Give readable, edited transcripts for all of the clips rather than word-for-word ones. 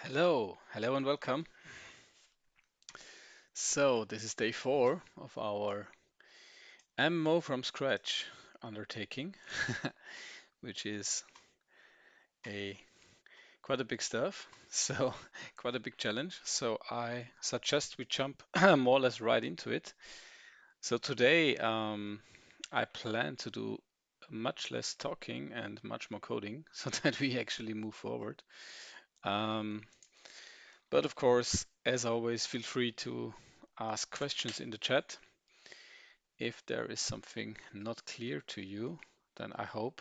Hello and welcome. So this is day 4 of our MMO from scratch undertaking, which is a quite a big stuff. So quite a big challenge. So I suggest we jump more or less right into it. So today I plan to do much less talking and much more coding so that we actually move forward. Um, but of course, as always, feel free to ask questions in the chat. If there is something not clear to you, then I hope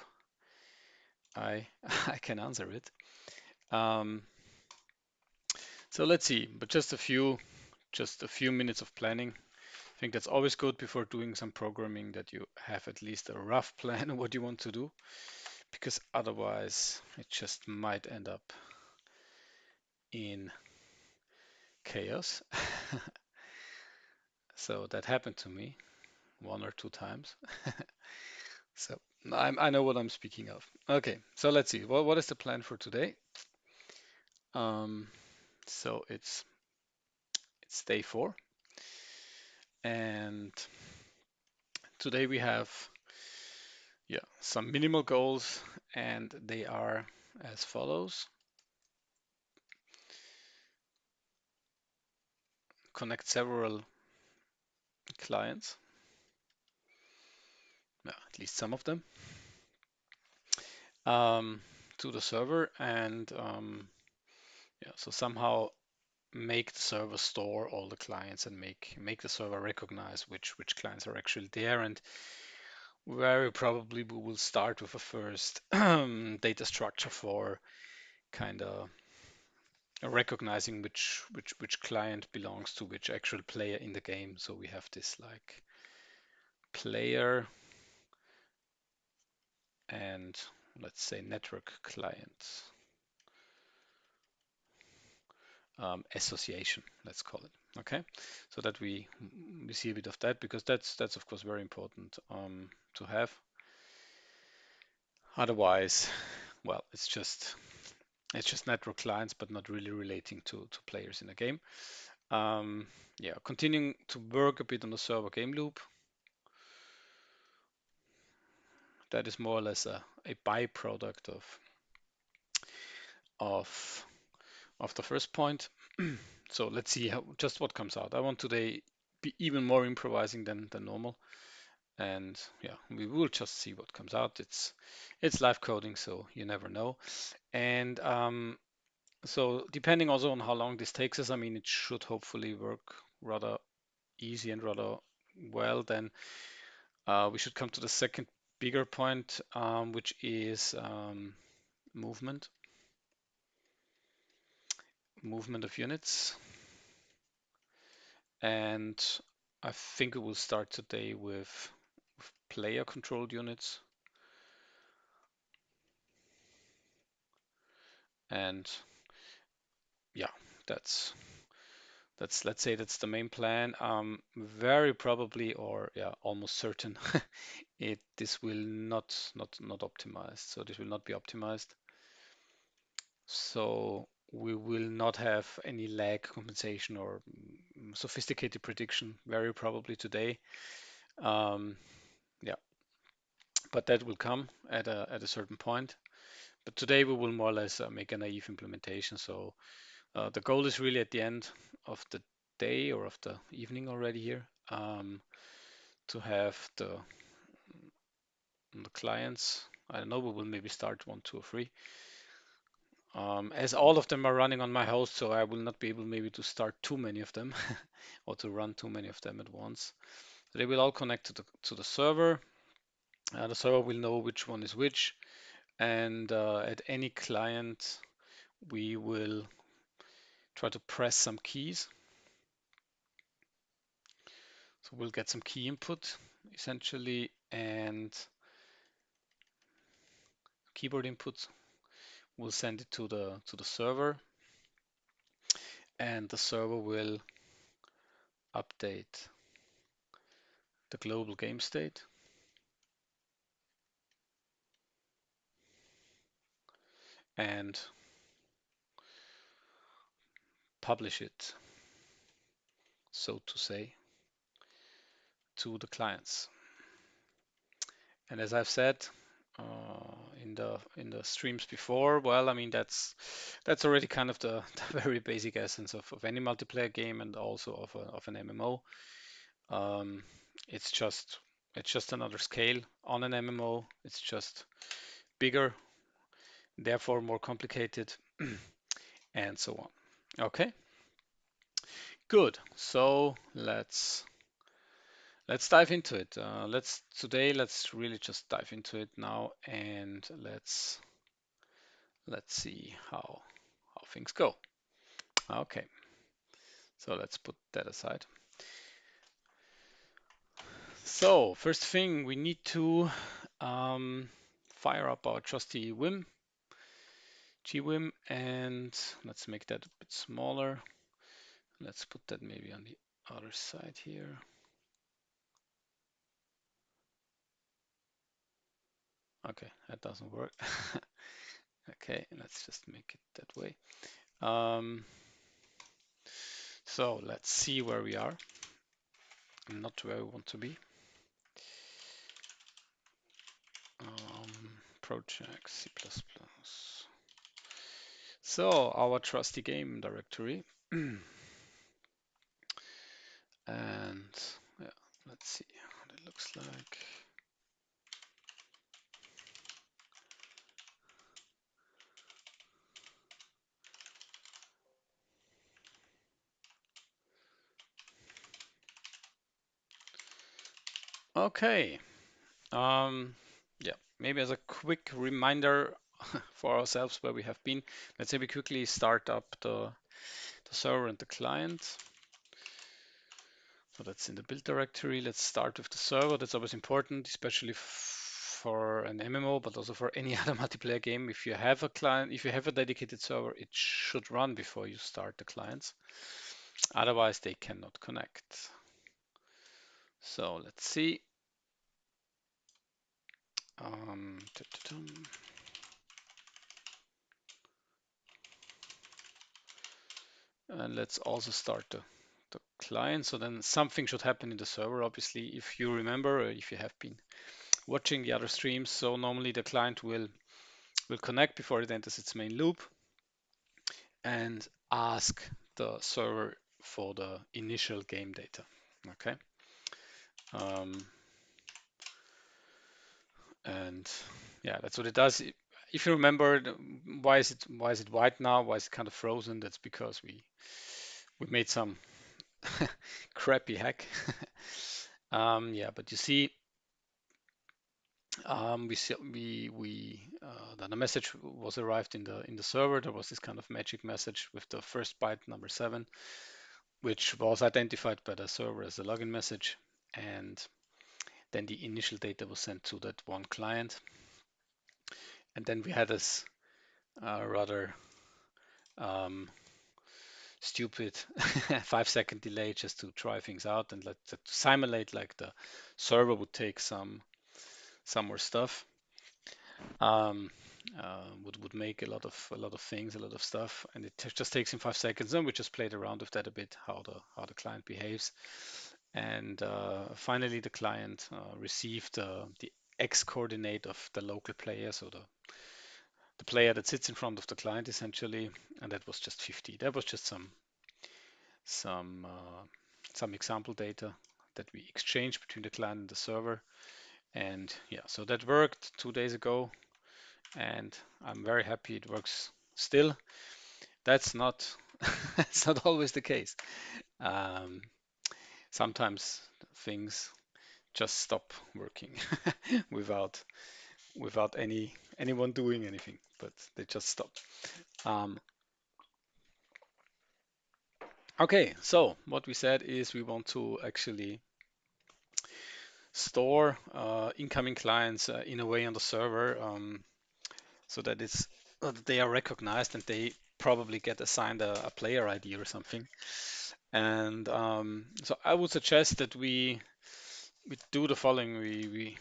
I I can answer it. Um, so let's see, but just a few minutes of planning. I think that's always good before doing some programming that you have at least a rough plan of what you want to do, because otherwise it just might end up in chaos. So that happened to me one or two times. So I know what I'm speaking of. Okay, so let's see. What is the plan for today? Um, so it's day 4, and today we have some minimal goals, and they are as follows: connect several clients, at least some of them, um, to the server, and so somehow make the server store all the clients and make the server recognize which clients are actually there. And very probably we will start with a first data structure for kind of recognizing which client belongs to which actual player in the game. So we have this like player and, let's say, network client association, let's call it. Okay, so that we see a bit of that, because that's of course very important to have. Otherwise, well, it's just network clients, but not really relating to players in the game. Um, yeah, continuing to work a bit on the server game loop. That is more or less a byproduct of of the first point. So let's see just what comes out. I want today be even more improvising than normal, and yeah, we will just see what comes out. It's live coding, so you never know. And so depending also on how long this takes us, I mean, it should hopefully work rather easy and rather well. Then we should come to the second bigger point, which is movement, movement of units. And I think we will start today with player controlled units. And yeah, that's let's say that's the main plan. Very probably, or yeah, almost certain, this will not optimized. So this will not be optimized. So we will not have any lag compensation or sophisticated prediction very probably today. Um, yeah, but that will come at a certain point. But today we will more or less make a naive implementation. So the goal is really at the end of the day or of the evening already here, to have the clients. I don't know, we will maybe start 1, 2, or 3. As all of them are running on my host, so I will not be able maybe to start too many of them or to run too many of them at once. So they will all connect to the server. The server will know which one is which, and at any client we will try to press some keys. So we'll get some key input essentially, and keyboard input. We'll send it to the server, and the server will update the global game state. And publish it, so to say, to the clients. And as I've said in the streams before, well, I mean that's already kind of the, the very basic essence of any multiplayer game and also of an MMO. Um, it's just it's just another scale on an MMO. It's just bigger, therefore more complicated, and so on. Okay, good. So let's dive into it. Let's really just dive into it now, and let's see how things go. Okay, so let's put that aside. So first thing, we need to fire up our trusty GWIM, and let's make that a bit smaller. Let's put that maybe on the other side here. Okay, that doesn't work. Okay, let's just make it that way. So let's see where we are. Not where we want to be. Project C++. So our trusty game directory. And yeah, let's see what it looks like. Okay. Um, yeah, maybe as a quick reminder for ourselves where we have been, let's say we quickly start up the server and the client. So that's in the build directory. Let's start with the server. That's always important, especially for an MMO, but also for any other multiplayer game. If you have a client, if you have a dedicated server, it should run before you start the clients. Otherwise, they cannot connect. So let's see. Um, and let's also start the client. So then something should happen in the server, obviously, if you remember, or if you have been watching the other streams. So normally the client will connect before it enters its main loop and ask the server for the initial game data. Okay. Um, and yeah, that's what it does. If you remember, why is it white now? Why is it kind of frozen? That's because we made some crappy hack. Yeah, but you see, the message was arrived in the server. There was this kind of magic message with the first byte number 7, which was identified by the server as a login message, and then the initial data was sent to that one client, and then we had this rather um, stupid 5-second delay just to try things out and let to simulate like the server would take some more stuff. Um, would make a lot of things, a lot of stuff, and it just takes him 5 seconds. And we just played around with that a bit, how the client behaves, and finally the client received the X coordinate of the local player, so the player that sits in front of the client essentially, and that was just 50. That was just some uh, some example data that we exchanged between the client and the server, and yeah, so that worked 2 days ago, and I'm very happy it works still. That's not that's not always the case. Um, Sometimes things just stop working without anyone doing anything, but they just stop. Um, okay, so what we said is we want to actually store incoming clients in a way on the server so that they are recognized and they probably get assigned a player ID or something. And so I would suggest that we do the following. We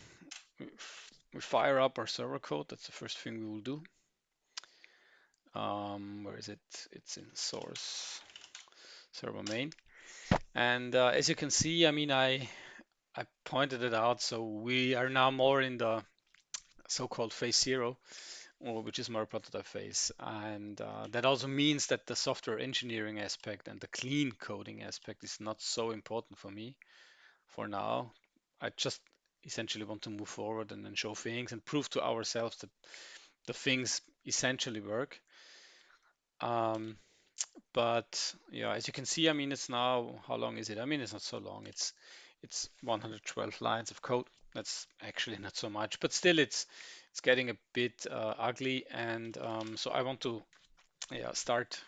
fire up our server code. That's the first thing we will do. Where is it? It's in source. servo main. And as you can see, I mean, I pointed it out. So we are now more in the so-called phase zero, or which is more prototype phase. And that also means that the software engineering aspect and the clean coding aspect is not so important for me for now. I just essentially want to move forward and then show things and prove to ourselves that the things essentially work. Um, but yeah, as you can see, I mean, it's now, how long is it? I mean, it's not so long. It's 112 lines of code. That's actually not so much, but still, it's getting a bit ugly. And so I want to, yeah, start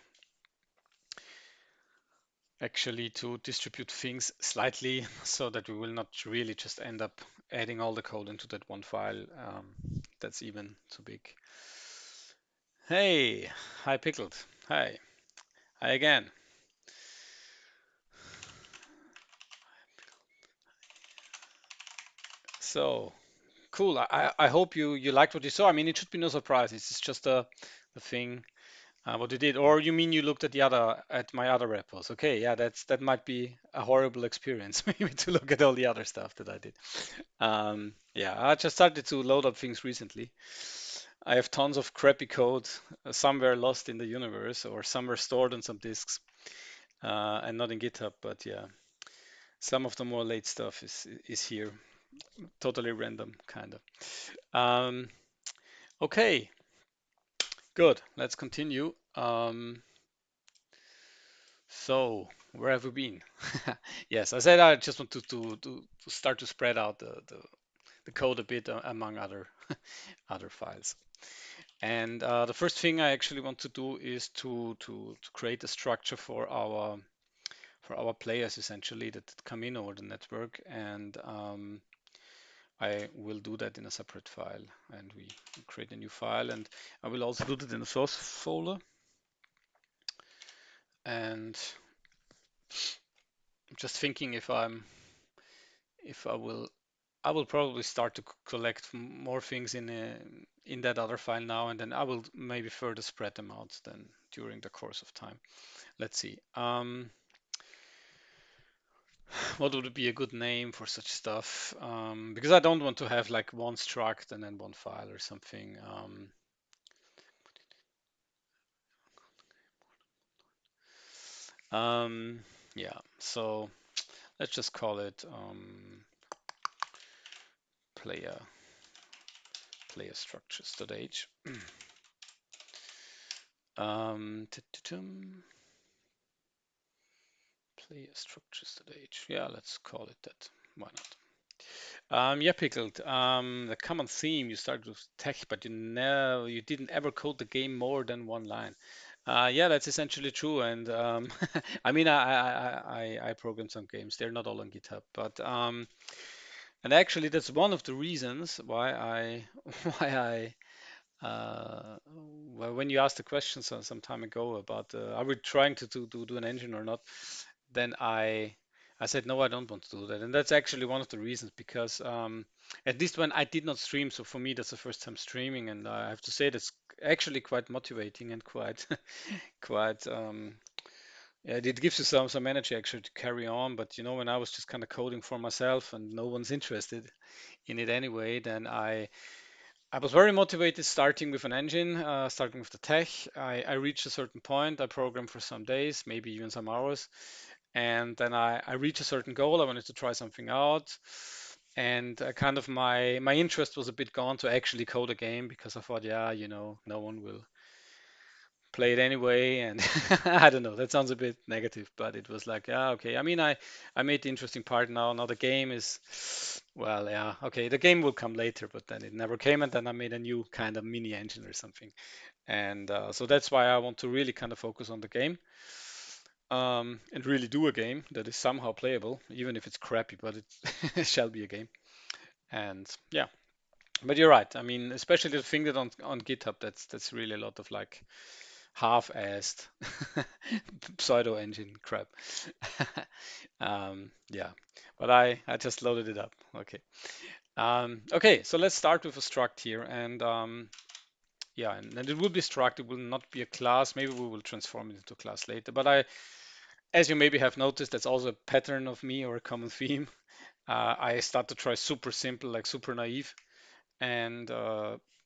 actually to distribute things slightly so that we will not really just end up adding all the code into that one file. That's even too big. Hey, hi Pickled. Hi, hi again. So cool. I hope you liked what you saw. I mean, it should be no surprise. It's just a thing what you did. Or you mean you looked at my other repos? Okay, yeah, that might be a horrible experience maybe to look at all the other stuff that I did. Yeah, I just started to load up things recently. I have tons of crappy code somewhere lost in the universe or somewhere stored on some disks and not in GitHub. But yeah, some of the more late stuff is here, totally random, kind of. Um, okay, good. Let's continue. So where have we been? Yes, I said I just want to start to spread out the code a bit among other files. And the first thing I actually want to do is to create a structure for our players essentially that come in over the network, and I will do that in a separate file, and we create a new file, and I will also do that in a source folder. And I'm just thinking if I will probably start to collect more things in that other file now, and then I will maybe further spread them out then during the course of time. Let's see. What would be a good name for such stuff? Because I don't want to have like one struct and then one file or something. Um, yeah, so let's just call it player player structures.h. Player structures.h. Yeah, let's call it that. Why not? Yeah, Pickled. The common theme, you started with tech, but you didn't ever code the game more than one line. Yeah, that's essentially true. And I mean, I programmed some games. They're not all on GitHub, but and actually, that's one of the reasons why I why well, when you asked the question some time ago about are we trying to do an engine or not, then I said no, I don't want to do that, and that's actually one of the reasons because at least when I did not stream, so for me that's the first time streaming, and I have to say that's actually quite motivating and quite quite yeah, it gives you some energy actually to carry on. But you know, when I was just kind of coding for myself and no one's interested in it anyway, then I was very motivated starting with an engine, starting with the tech. I reached a certain point. I programmed for some days, maybe even some hours. And then I reached a certain goal. I wanted to try something out. And kind of my interest was a bit gone to actually code a game because I thought, yeah, you know, no one will play it anyway. And I don't know, that sounds a bit negative, but it was like, yeah, okay. I mean, I made the interesting part now. Now the game is, well, yeah, okay, the game will come later, but then it never came. And then I made a new kind of mini engine or something. And so that's why I want to really kind of focus on the game and really do a game that is somehow playable, even if it's crappy, but it shall be a game. And yeah, but you're right. I mean, especially the thing that on GitHub, that's really a lot of like half-assed pseudo engine crap. Yeah, but I just loaded it up. Okay. Okay, so let's start with a struct here, and yeah, and it will be struct. It will not be a class. Maybe we will transform it into a class later. But as you maybe have noticed, that's also a pattern of me or a common theme. I start to try super simple, like super naive, and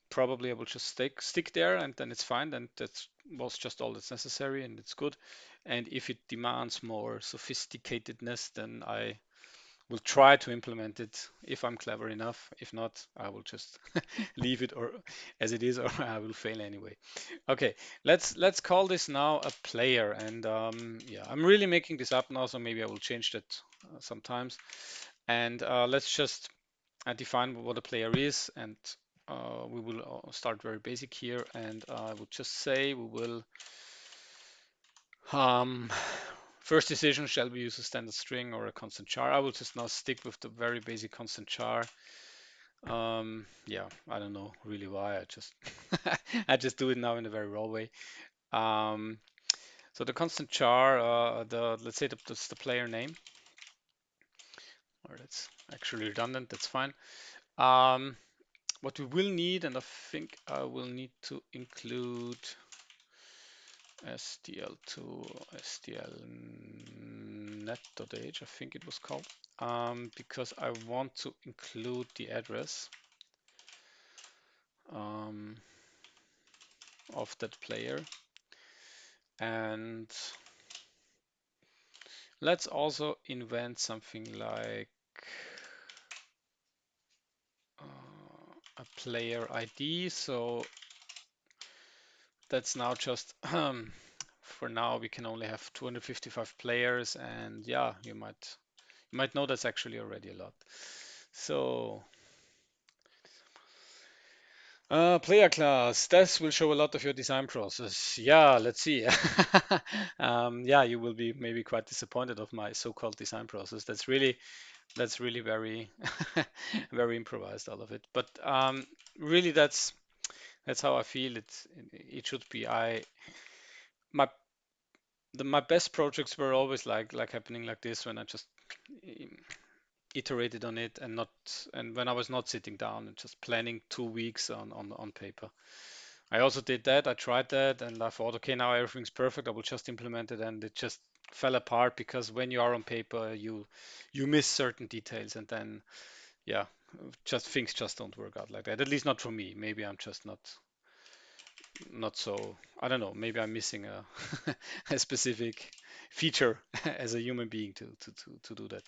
probably I will just stick there, and then it's fine. And that was just all that's necessary, and it's good. And if it demands more sophisticatedness, then I will try to implement it if I'm clever enough. If not, I will just leave it or as it is, or I will fail anyway. Okay, let's call this now a player. And yeah, I'm really making this up now, so maybe I will change that sometimes. And let's just define what a player is, and we will start very basic here. And I would just say we will um, first decision, shall we use a standard string or a constant char? I will just now stick with the very basic constant char. Yeah, I don't know really why. I just I just do it now in a very raw way. Um, so the constant char, the let's say that's the player name, or that's actually redundant. That's fine. Um, what we will need, and I think I will need to include SDL2, SDLnet.h, I think it was called, because I want to include the address um, of that player. And let's also invent something like a player ID. So that's now just for now we can only have 255 players, and yeah, you might know that's actually already a lot. So player class, this will show a lot of your design process. Yeah, let's see. Yeah, you will be maybe quite disappointed of my so-called design process. That's really very very improvised, all of it. But really, that's how I feel it should be. My my best projects were always like happening like this when I just um, iterated on it and when I was not sitting down and just planning 2 weeks on paper. I also did that. I tried that and I thought, okay, now everything's perfect. I will just implement it, and it just fell apart because when you are on paper, you miss certain details, and then yeah, just things just don't work out like that. At least not for me. Maybe I'm just not so. I don't know. Maybe I'm missing a a specific feature as a human being to do that.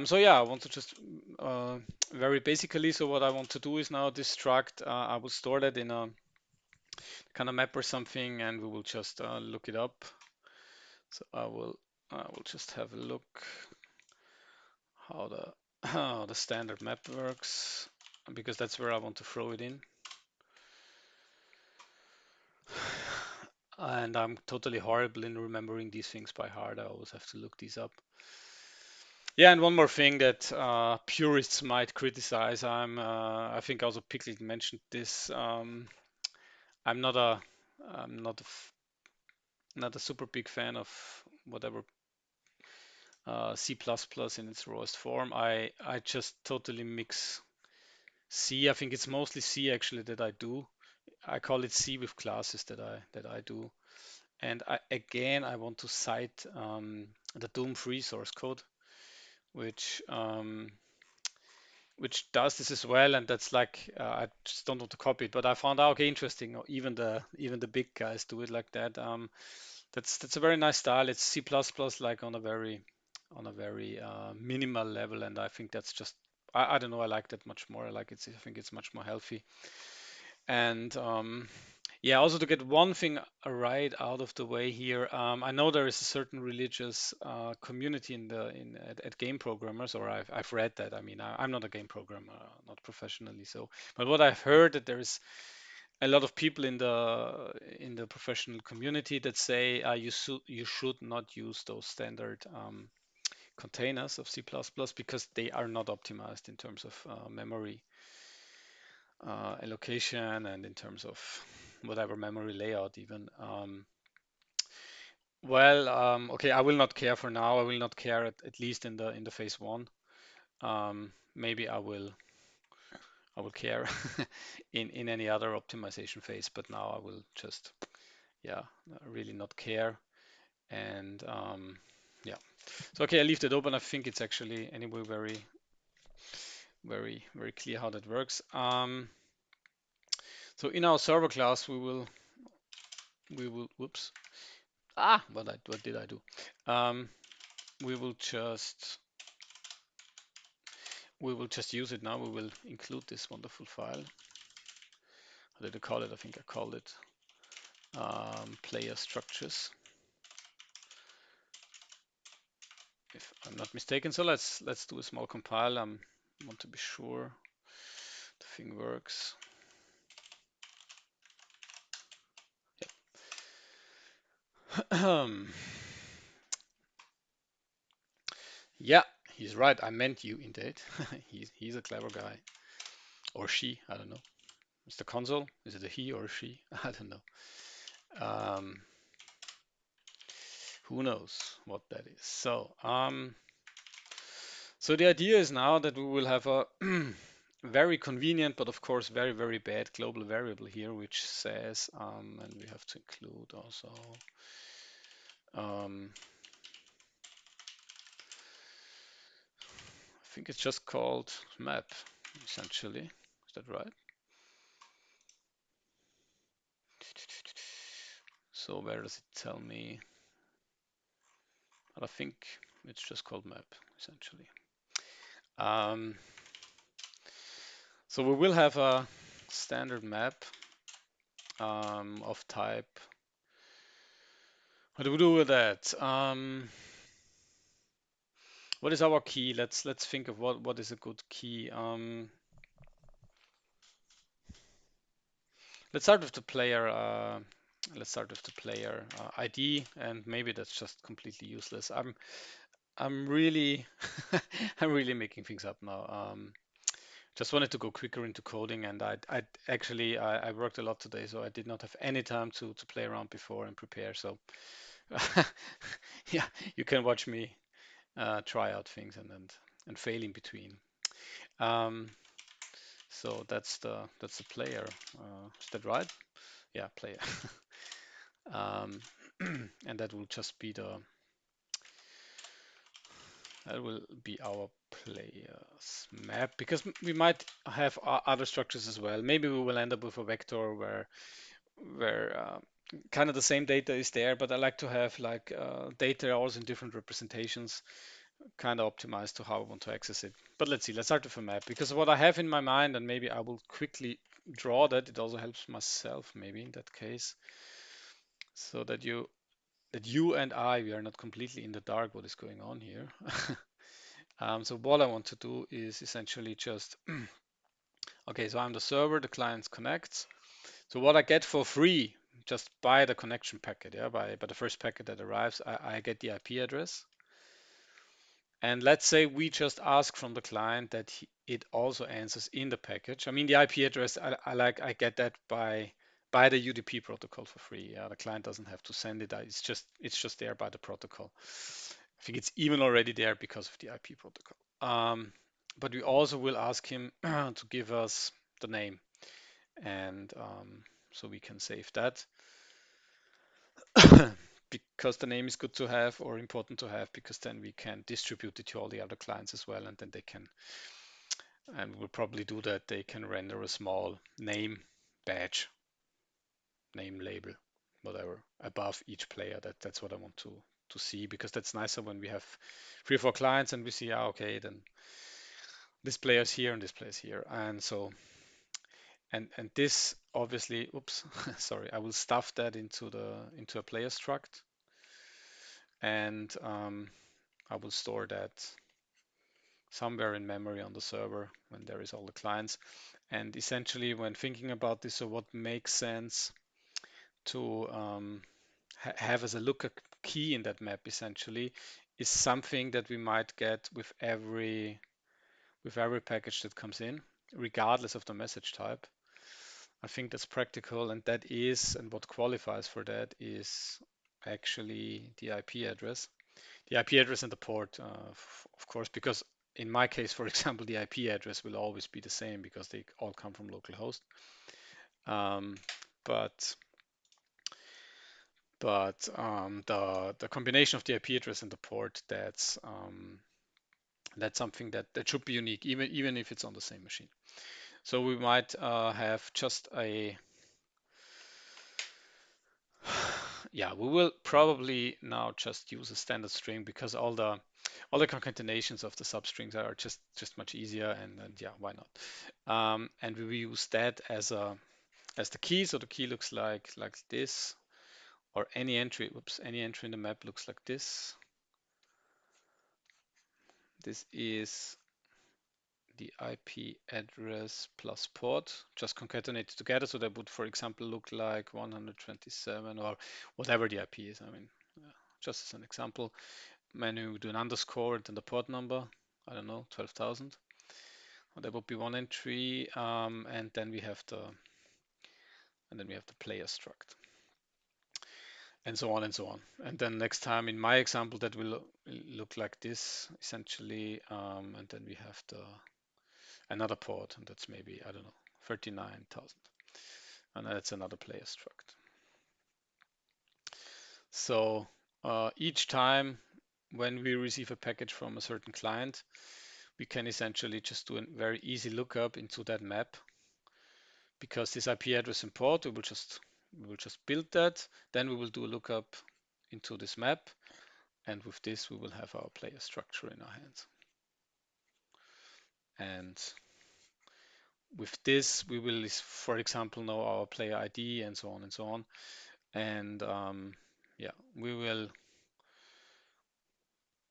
So yeah, I want to just uh, very basically. So what I want to do is now this struct. I will store that in a kind of map or something, and we will just look it up. So I will just have a look how the how the standard map works, because that's where I want to throw it in. And I'm totally horrible in remembering these things by heart. I always have to look these up. Yeah, and one more thing that purists might criticize. I think also Pickled mentioned this. I'm not a, I'm not a, not a super big fan of whatever C++ in its rawest form. I just totally mix C. I think it's mostly C actually that I do. I call it C with classes that I do. And I want to cite the Doom free source code, which which does this as well, and that's like I just don't want to copy it, but I found out, okay, interesting. Even the big guys do it like that. That's a very nice style. It's C++ like on a very minimal level, and I think that's just I don't know. I like that much more. I think it's much more healthy. And yeah, also to get one thing right out of the way here, I know there is a certain religious community at game programmers, or I've read that. I mean, I'm not a game programmer, not professionally, so. But what I've heard that there is a lot of people in the professional community that say you should not use those standard containers of C++ because they are not optimized in terms of memory allocation and in terms of whatever memory layout even. Well, okay, I will not care for now. I will not care at least in the phase one. Maybe I will care in any other optimization phase, but now I will just yeah really not care. And yeah, so okay, I leave that open. I think it's actually anyway very clear how that works. So in our server class, we will whoops, what did I do? Um, we will just use it now. We will include this wonderful file. What did I call it? I think I called it player structures, if I'm not mistaken. So let's do a small compile. I want to be sure the thing works. Yeah. Yeah, he's right. I meant you indeed. He's a clever guy. Or she, I don't know. Mr. Console, is it a he or a she? I don't know. Um, who knows what that is. So the idea is now that we will have a very convenient, but of course very bad global variable here, which says, and we have to include also, I think it's just called map, essentially. Is that right? So where does it tell me? I think it's just called map, essentially. Um, so we will have a standard map of type. What do we do with that? What is our key? Let's think of what is a good key. Let's start with the player. Let's start with the player ID, and maybe that's just completely useless. I'm really I'm really making things up now. Just wanted to go quicker into coding, and I actually I worked a lot today, so I did not have any time to play around before and prepare. So yeah, you can watch me try out things and fail in between. Um, so that's the player. Is that right? Yeah, player. Um, and that will be our players map, because we might have other structures as well. Maybe we will end up with a vector where kind of the same data is there, but I like to have like data also in different representations, kind of optimized to how I want to access it. But let's see, let's start with a map, because what I have in my mind, and maybe I will quickly draw that, it also helps myself maybe in that case, so that you and we are not completely in the dark what is going on here. So what I want to do is essentially just, okay, so I'm the server, the client connects. So what I get for free, just by the connection packet, yeah, by the first packet that arrives, I get the IP address. And let's say we just ask from the client that it also answers in the package. I mean, the IP address, I get that by the UDP protocol for free. Yeah, the client doesn't have to send it. It's just there by the protocol. I think it's even already there because of the IP protocol. But we also will ask him to give us the name, and so we can save that because the name is good to have or important to have, because then we can distribute it to all the other clients as well, and then they can, and we'll probably do that, they can render a small name badge, name label, whatever, above each player. That's what I want to see, because that's nicer when we have 3 or 4 clients and we see, okay, then this player's here and this player's here. And so, and this obviously, oops, sorry, I will stuff that into a player struct, and I will store that somewhere in memory on the server when there is all the clients. And essentially, when thinking about this, so what makes sense to have as a lookup key in that map essentially is something that we might get with every package that comes in, regardless of the message type. I think that's practical, and what qualifies for that is actually the IP address. The IP address and the port, of course, because in my case, for example, the IP address will always be the same because they all come from localhost. Um, but But the combination of the IP address and the port, that's something that should be unique, even if it's on the same machine. So we might have just a yeah, we will probably now just use a standard string because all the concatenations of the substrings are just much easier, and yeah, why not? And we will use that as the key. So the key looks like this, or any entry. Whoops, any entry in the map looks like this. This is the IP address plus port, just concatenated together. So that would, for example, look like 127 or whatever the IP is. I mean, just as an example, when you do an underscore and then the port number, I don't know, 12,000. That would be one entry, and then we have the player struct, and so on and so on. And then next time in my example, that will look like this essentially, and then we have the another port, and that's maybe, I don't know, 39,000, and that's another player struct. So each time when we receive a package from a certain client, we can essentially just do a very easy lookup into that map, because this IP address and port, we will just build that. Then we will do a lookup into this map, and with this we will have our player structure in our hands. And with this we will, for example, know our player ID and so on and so on. And yeah, we will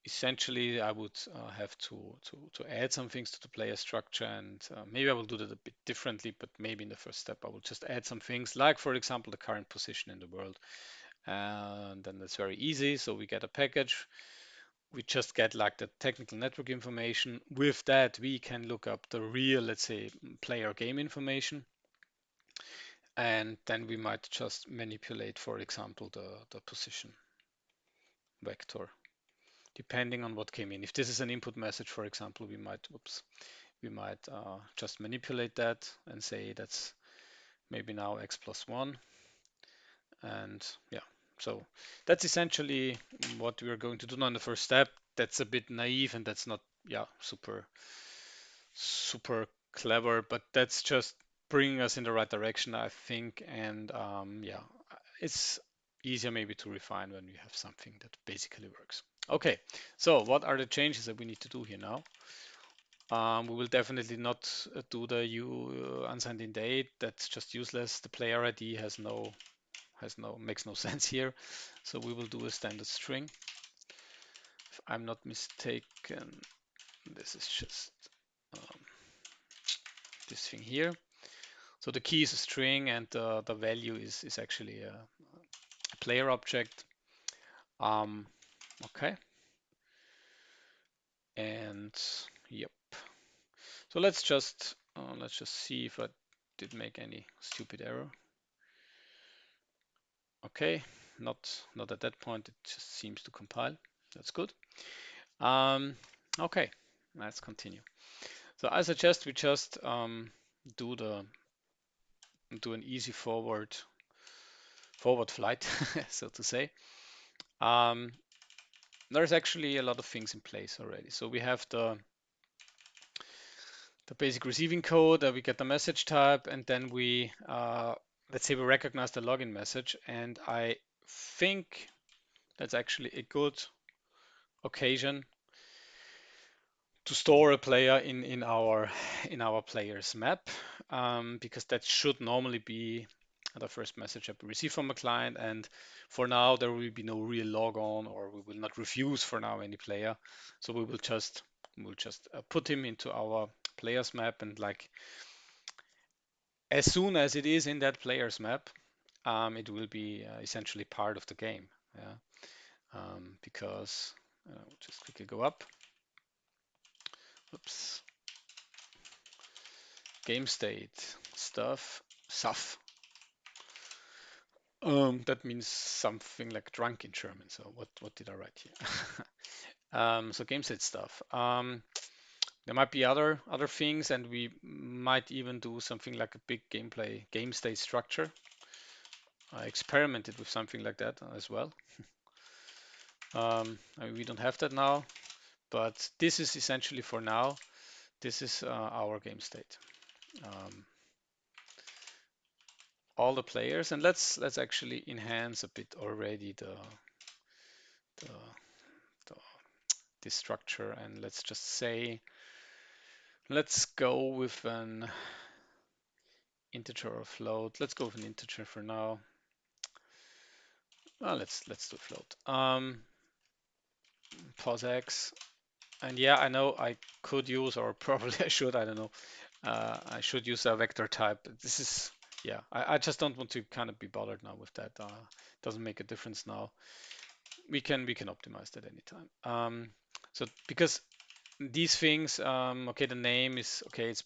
essentially, I would have to add some things to the player structure, and maybe I will do that a bit differently, but maybe in the first step I will just add some things like, for example, the current position in the world. And then that's very easy. So we get a package, we just get like the technical network information. With that, we can look up the real, let's say, player game information. And then we might just manipulate, for example, the position vector, depending on what came in. If this is an input message, for example, we might just manipulate that and say that's maybe now x plus 1. And yeah, so that's essentially what we are going to do now in the first step. That's a bit naive, and that's not, yeah, super clever, but that's just bringing us in the right direction, I think. And yeah, it's easier maybe to refine when we have something that basically works. Okay, so what are the changes that we need to do here now? We will definitely not do the unsigned in date. That's just useless. The player ID makes no sense here. So we will do a standard string. If I'm not mistaken, this is just um, this thing here. So the key is a string, and the value is actually a player object. Okay, and yep. So let's just see if I did make any stupid error. Okay, not at that point. It just seems to compile. That's good. Um, okay, let's continue. So I suggest we just do the do an easy forward flight, so to say. Um, there's actually a lot of things in place already. So we have the basic receiving code. We get the message type, and then we let's say we recognize the login message, and I think that's actually a good occasion to store a player in our player's map, because that should normally be the first message that we receive from a client. And for now, there will be no real log on, or we will not refuse for now any player. So we'll just put him into our player's map, and like as soon as it is in that player's map, it will be essentially part of the game. Yeah, because we'll just quickly go up. Oops. Game state stuff. That means something like drunk in German. So what did I write here? So game state stuff. There might be other things, and we might even do something like a big game state structure. I experimented with something like that as well. I mean, we don't have that now, but this is essentially for now. This is our game state. Um, all the players, and let's actually enhance a bit already the, the this structure, and let's just say let's go with an integer or float. Let's go with an integer for now. Well, let's do float. Pos x, and yeah, I know I could use, or probably I should, I don't know. I should use a vector type. This is, yeah, I just don't want to kind of be bothered now with that. Doesn't make a difference now. We can optimize that anytime. So because these things, okay, the name is okay. It's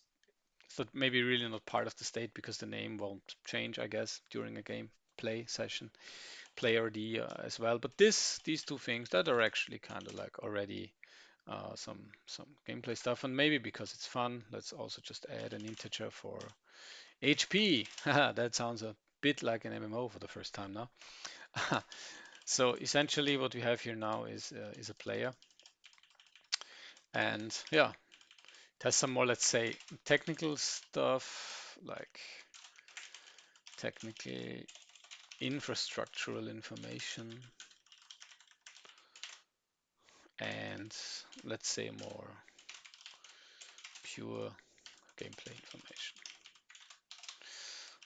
so maybe really not part of the state because the name won't change, I guess, during a gameplay session, player D as well. But these two things that are actually kind of like already some gameplay stuff, and maybe because it's fun, let's also just add an integer for HP. That sounds a bit like an MMO for the first time now. So essentially, what we have here now is a player, and yeah, it has some more, let's say, technical stuff like technical infrastructural information, and let's say more pure gameplay information.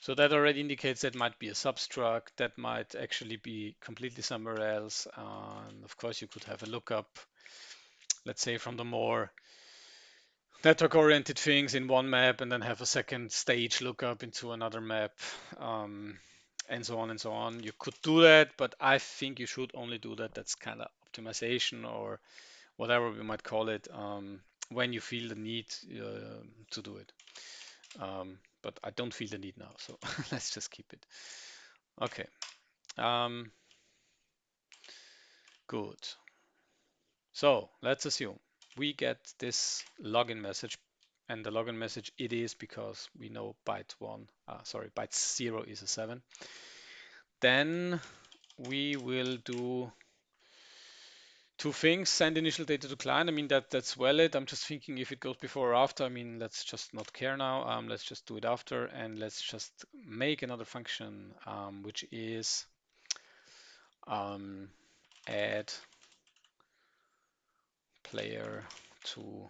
So that already indicates that might be a substruct, that might actually be completely somewhere else. And of course, you could have a lookup, let's say from the more network-oriented things in one map, and then have a second stage lookup into another map, um, and so on and so on. You could do that, but I think you should only do that. That's kind of optimization or whatever we might call it, when you feel the need to do it. But I don't feel the need now, so let's just keep it. Okay. Um, Good. So let's assume we get this login message, and the login message it is because we know byte 0 is a 7. Then we will do two things: send initial data to client. I mean that's valid. I'm just thinking if it goes before or after. I mean let's just not care now. Let's just do it after, and let's just make another function which is add player to,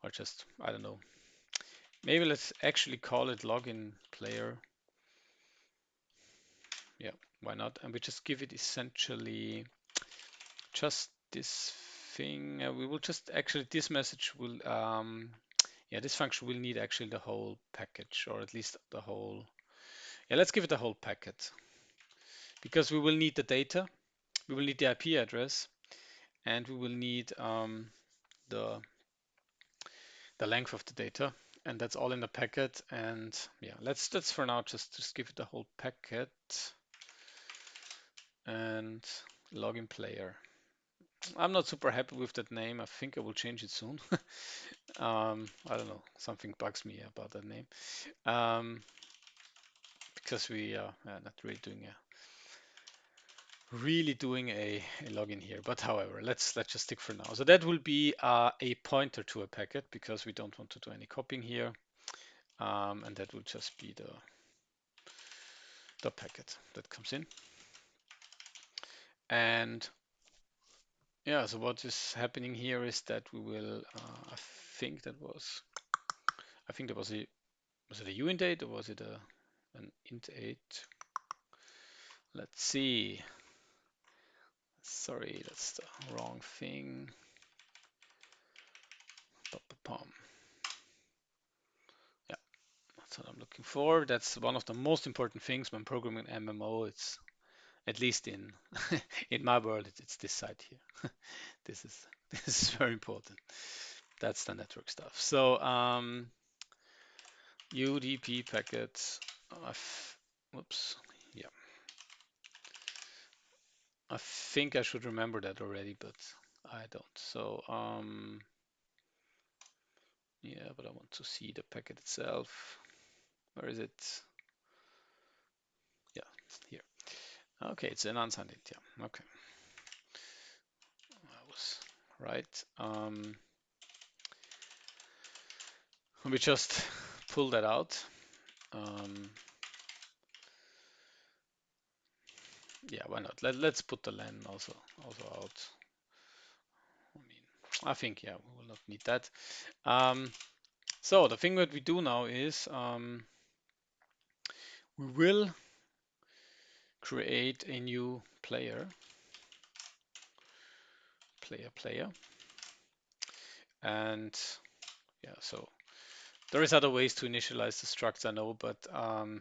or just, I don't know, maybe let's actually call it login player. Yeah, why not? And we just give it essentially just this thing. We will just actually, this message will, yeah, this function will need actually the whole package, or at least the whole, yeah, let's give it the whole packet, because we will need the data, we will need the IP address, and we will need the length of the data, and that's all in the packet. And yeah, let's for now just give it the whole packet and login player. I'm not super happy with that name. I think I will change it soon. I don't know, something bugs me about that name, because we are not really doing a login here. But however, let's just stick for now. So that will be a pointer to a packet because we don't want to do any copying here. And that will just be the packet that comes in. And yeah, so what is happening here is that we will, I think that was, was it a uint 8 or was it an int 8? Let's see. Sorry, that's the wrong thing. Yeah, that's what I'm looking for. That's one of the most important things when programming MMO. It's at least in in my world, it's this side here. This is this is very important. That's the network stuff. So UDP packets. Whoops. Yeah, I think I should remember that already, but I don't. So yeah, but I want to see the packet itself. Where is it? Yeah, it's here. Okay, it's an unsigned int. Yeah. Okay, I was right. We just pull that out. Um, yeah, why not? Let's put the len also out. I mean, I think yeah, we will not need that. So the thing that we do now is we will create a new player, and yeah, so there is other ways to initialize the structs, I know, but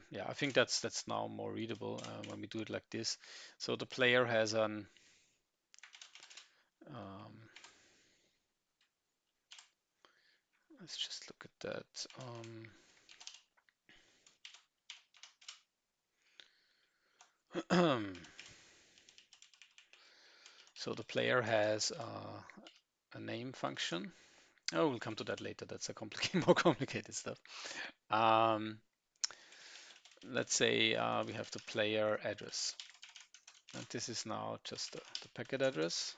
yeah, I think that's now more readable when we do it like this. So the player has an let's just look at that. So the player has a name function. Oh, we'll come to that later. That's a more complicated stuff. Um, let's say we have the player address. And this is now just the packet address.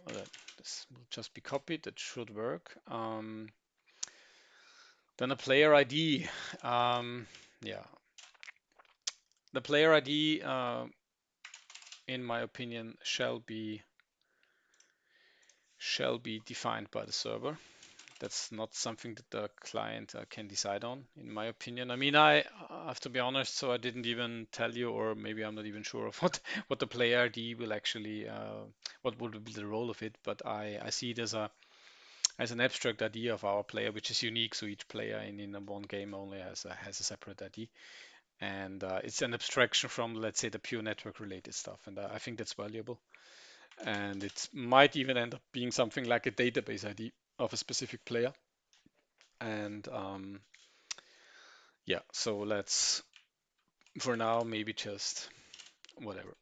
This will just be copied. That should work. Then a player ID. Yeah, the player ID, in my opinion, shall be defined by the server. That's not something that the client can decide on, in my opinion. I mean, I have to be honest, so I didn't even tell you, or maybe I'm not even sure of what the player ID will actually, what would be the role of it. But I see it as an abstract ID of our player, which is unique. So each player in a one game only has a separate ID, and it's an abstraction from, let's say, the pure network related stuff. And I think that's valuable. And it might even end up being something like a database ID of a specific player. And yeah, so let's for now maybe just whatever,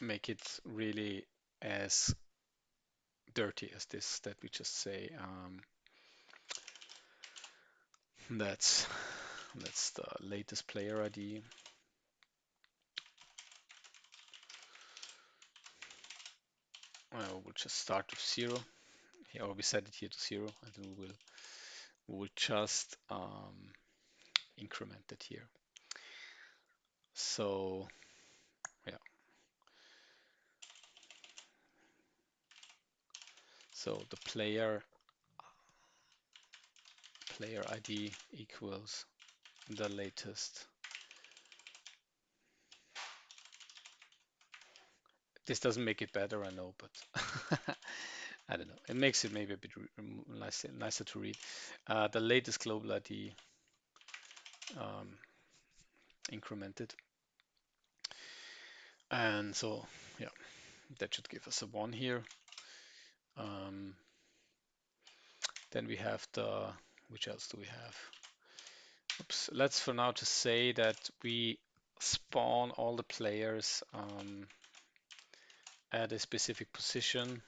make it really as dirty as this, that we just say that's the latest player ID. We'll just start with 0 here, or we set it here to 0, and then we will just increment it here. So yeah, so the player ID equals the latest. This doesn't make it better, I know, but I don't know. It makes it maybe a bit nicer to read. The latest global ID um, incremented. And so, yeah, that should give us a 1 here. Um, then we have which else do we have? Oops, let's for now just say that we spawn all the players at a specific position.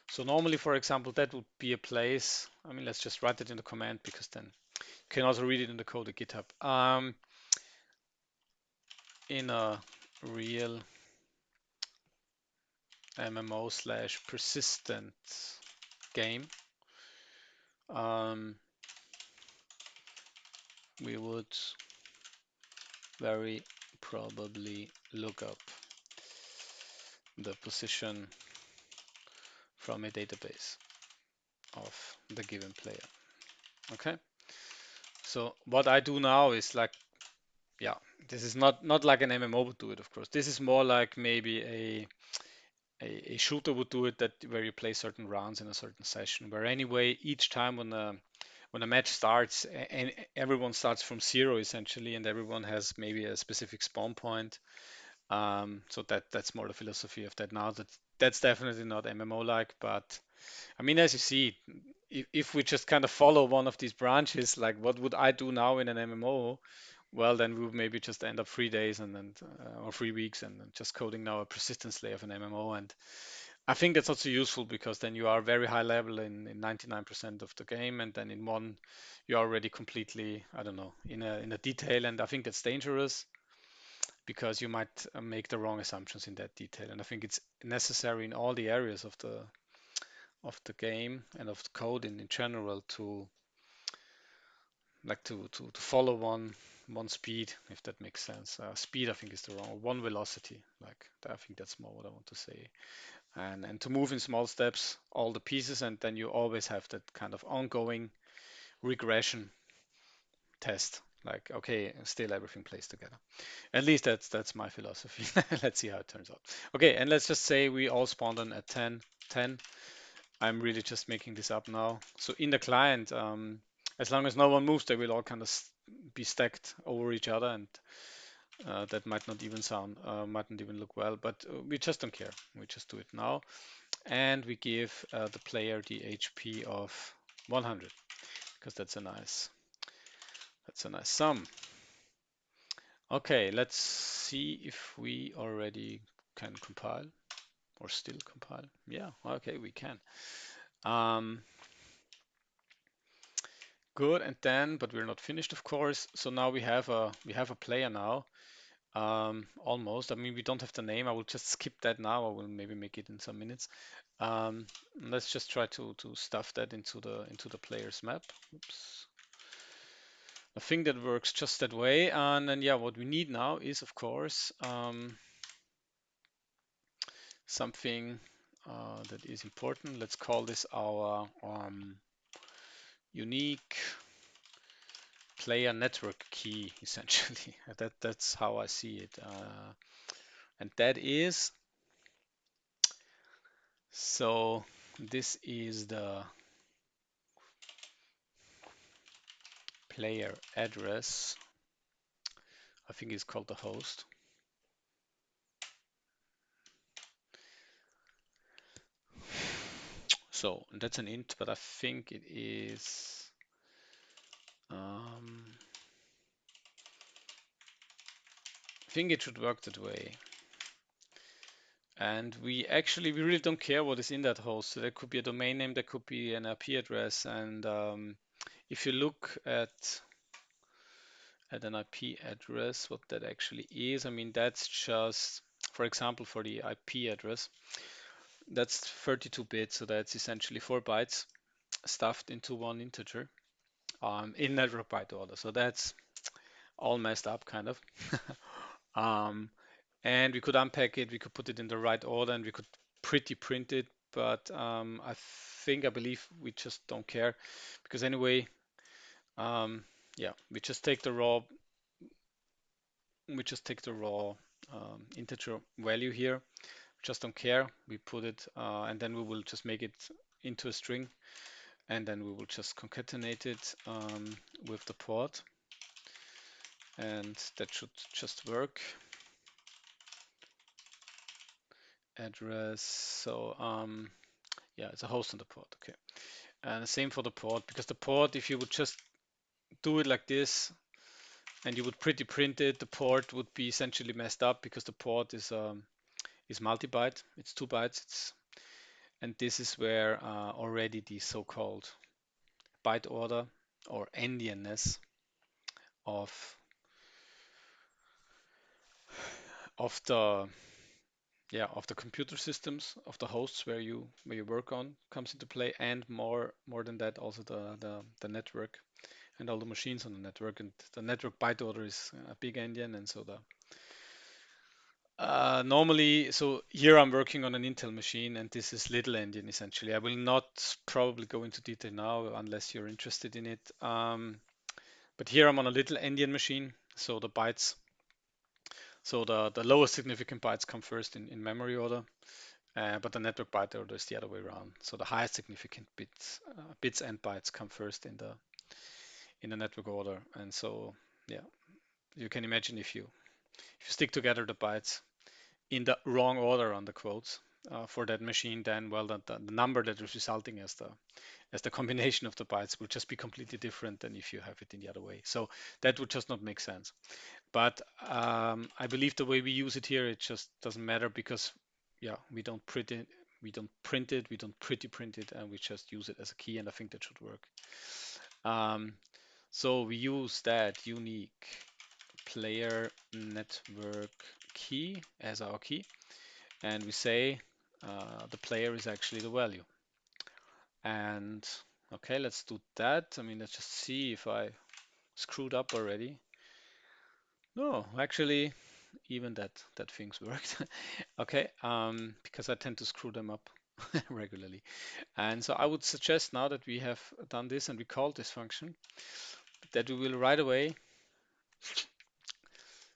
So normally, for example, that would be a place. I mean, let's just write it in the command, because then you can also read it in the code at GitHub. In a real MMO/persistent game, we would very probably look up the position from a database of the given player. Okay, so what I do now is like, yeah, this is not like an MMO would do it, of course. This is more like maybe a shooter would do it, that where you play certain rounds in a certain session, where anyway each time when a match starts, and everyone starts from 0 essentially, and everyone has maybe a specific spawn point. So that's more the philosophy of that. Now that's definitely not MMO like, but I mean, as you see, if we just kind of follow one of these branches, like what would I do now in an MMO? Well, then we would maybe just end up 3 days and then or 3 weeks and then just coding now a persistence layer of an MMO, and I think that's not so useful because then you are very high level in 99% of the game, and then in one you're already completely, I don't know, in a detail, and I think that's dangerous because you might make the wrong assumptions in that detail. And I think it's necessary in all the areas of the game and of the code in general to to follow one speed, if that makes sense. Speed, I think, is the wrong one velocity. Like I think that's more what I want to say. And to move in small steps, all the pieces, and then you always have that kind of ongoing regression test. Like, okay, still everything plays together. At least that's my philosophy. Let's see how it turns out. Okay, and let's just say we all spawned on at 10, 10. I'm really just making this up now. So in the client, as long as no one moves, they will all kind of be stacked over each other, and that might not even look well, but we just don't care. We just do it now, and we give the player the HP of 100 because that's a nice sum. Okay, let's see if we already can compile or still compile. Yeah, okay, we can. Um, Good, and then, but we're not finished, of course. So now we have a player now. Almost. I mean, we don't have the name. I will just skip that now. I will maybe make it in some minutes. Um, let's just try to stuff that into the player's map. Oops. I think that works just that way. And then yeah, what we need now is of course something that is important. Let's call this our unique player network key, essentially. That's how I see it. And that is, so this is the player address. I think it's called the host. So that's an int, but I think it is. I think it should work that way. And we really don't care what is in that host. So there could be a domain name, there could be an IP address, and if you look at an IP address, what that actually is, I mean that's just, for example, for the IP address, that's 32 bits, so that's essentially 4 bytes stuffed into one integer in network byte order. So that's all messed up, kind of. um, and we could unpack it, we could put it in the right order, and we could pretty print it. But I believe we just don't care because anyway, um, yeah, we just take the raw integer value here. Just don't care. We put it, and then we will just make it into a string, and then we will just concatenate it with the port, and that should just work. Address. So yeah, it's a host on the port. Okay, and the same for the port, because the port, if you would just do it like this, and you would pretty print it, the port would be essentially messed up because the port is multi-byte. It's 2 bytes. And this is where already the so-called byte order or endianness of of the of the computer systems, of the hosts where you work on, comes into play, and more than that, also the network and all the machines on the network. And the network byte order is a big endian, and so the normally, so here I'm working on an Intel machine, and this is little endian essentially. I will not probably go into detail now unless you're interested in it. But here I'm on a little endian machine, so the bytes, so the lowest significant bytes come first in memory order, but the network byte order is the other way around. So the highest significant bits and bytes come first in the network order. And so yeah, you can imagine if you stick together the bytes in the wrong order on the quotes for that machine, then well, the number that is resulting as the combination of the bytes will just be completely different than if you have it in the other way. So that would just not make sense. But I believe the way we use it here, it just doesn't matter because yeah, we don't print it. We don't print it, we don't pretty print it, and we just use it as a key, and I think that should work. Um, so we use that unique player network key as our key, and we say the player is actually the value. And okay, let's do that. I mean, let's just see if I screwed up already. No, actually, even that things worked. Okay, because I tend to screw them up regularly. And so I would suggest now that we have done this and we called this function, that we will right away,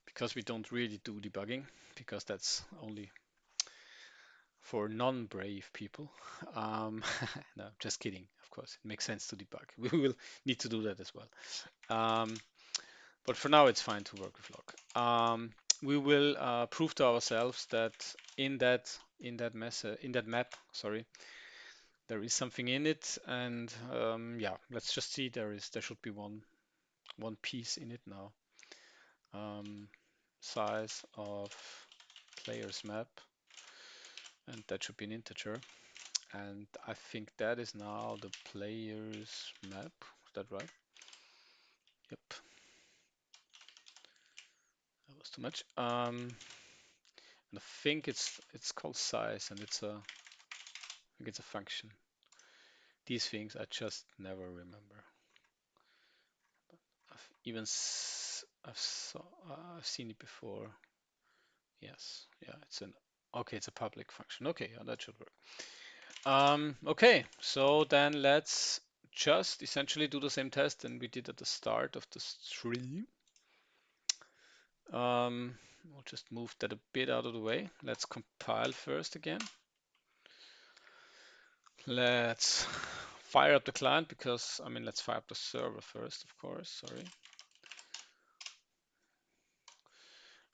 because we don't really do debugging, because that's only for non-brave people. No, just kidding. Of course, it makes sense to debug. We will need to do that as well. Um, but for now, it's fine to work with log. We will prove to ourselves that in that in that map, sorry, there is something in it, and yeah, let's just see. There should be one piece in it now. Size of players map, and that should be an integer. And I think that is now the players map. Is that right? Yep, that was too much. And I think it's called size, and I think it's a function. These things I just never remember. I've seen it before. Yes, yeah, okay, it's a public function. Okay, yeah, that should work. Okay, so then let's just essentially do the same test than we did at the start of the stream. We'll just move that a bit out of the way. Let's compile first again. Let's fire up the client because, I mean, let's fire up the server first, of course, sorry.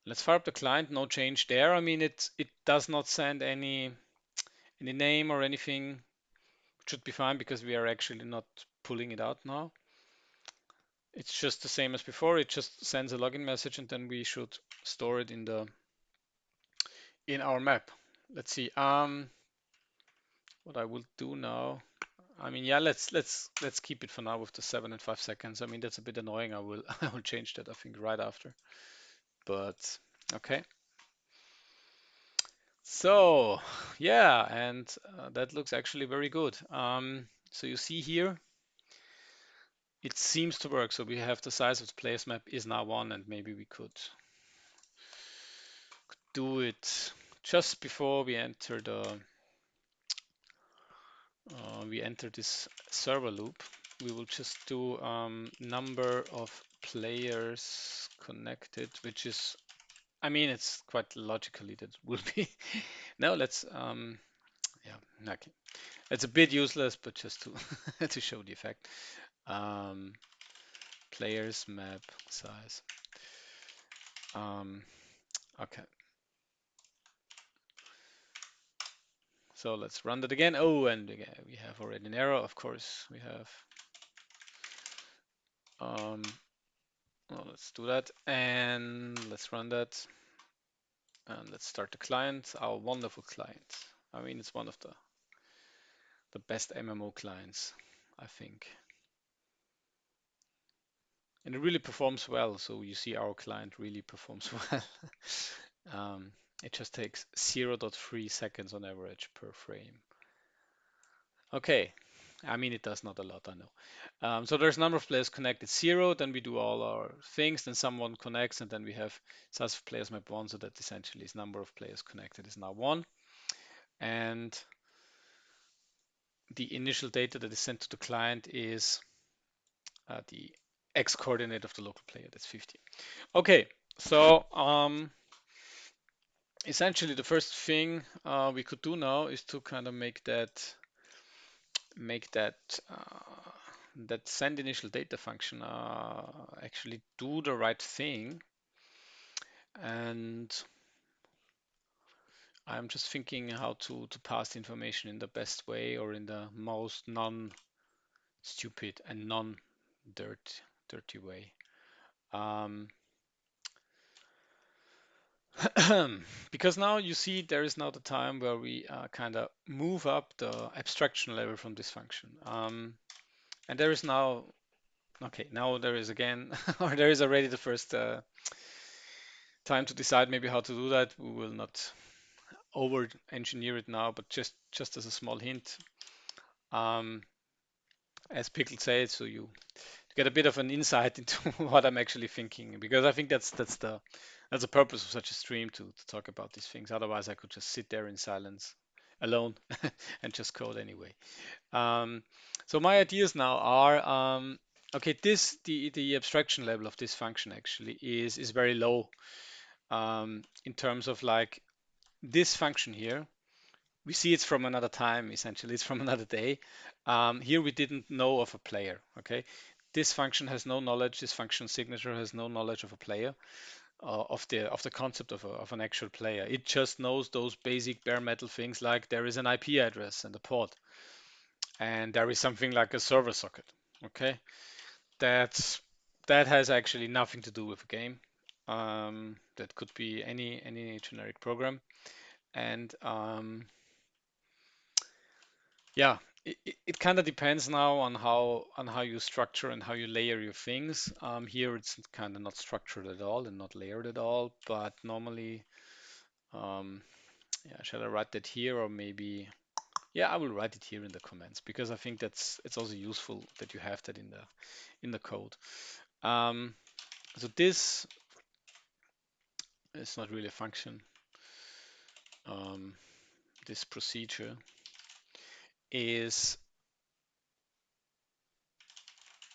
Let's fire up the client, no change there. I mean, it does not send any name or anything. It should be fine because we are actually not pulling it out now. It's just the same as before. It just sends a login message and then we should store it in our map. Let's see. What I will do now. I mean, yeah, let's keep it for now with the 7 and 5 seconds. I mean, that's a bit annoying. I will I will change that I think right after. But okay. So yeah, and that looks actually very good. So you see here, it seems to work. So we have the size of the players map is now 1, and maybe we could do it just before we enter this server loop. We will just do number of players connected, which is, I mean, it's quite logically that will be. Now let's yeah, okay. It's a bit useless, but just to to show the effect. Um, players map size. Okay. So let's run that again. Oh, and again, we have already an error. Of course, we have. Well, let's do that, and let's run that, and let's start the client. Our wonderful client. I mean, it's one of the best MMO clients, I think, and it really performs well. So you see, our client really performs well. It just takes 0.3 seconds on average per frame. Okay, I mean, it does not a lot, I know. So there's number of players connected 0, then we do all our things, then someone connects, and then we have size of players map 1, so that essentially is number of players connected is now 1. And the initial data that is sent to the client is the x coordinate of the local player, that's 50. Okay, so essentially the first thing we could do now is to kind of make that send initial data function actually do the right thing. And I'm just thinking how to pass the information in the best way or in the most non-stupid and non-dirty way. Um, Because now you see there is now the time where we kind of move up the abstraction level from this function. And there is now, okay, now there is again, or there is already the first time to decide maybe how to do that. We will not over engineer it now, but just as a small hint, um, as Pickle said, so you get a bit of an insight into what I'm actually thinking, because I think that's the purpose of such a stream to talk about these things. Otherwise, I could just sit there in silence alone and just code anyway. Um, so my ideas now are okay. The abstraction level of this function actually is very low in terms of like this function here. We see it's from another time, essentially. It's from another day. Here we didn't know of a player, okay? This function has no knowledge, this function signature has no knowledge of a player, of the concept of an actual player. It just knows those basic bare metal things like there is an IP address and a port, and there is something like a server socket, okay? That's that has actually nothing to do with a game. That could be any generic program, and yeah, it kind of depends now on how you structure and how you layer your things. Here it's kind of not structured at all and not layered at all, but normally, um, yeah, shall I write that here or maybe, yeah, I will write it here in the comments because I think it's also useful that you have that in the code. Um, so this is not really a function. Um, this procedure is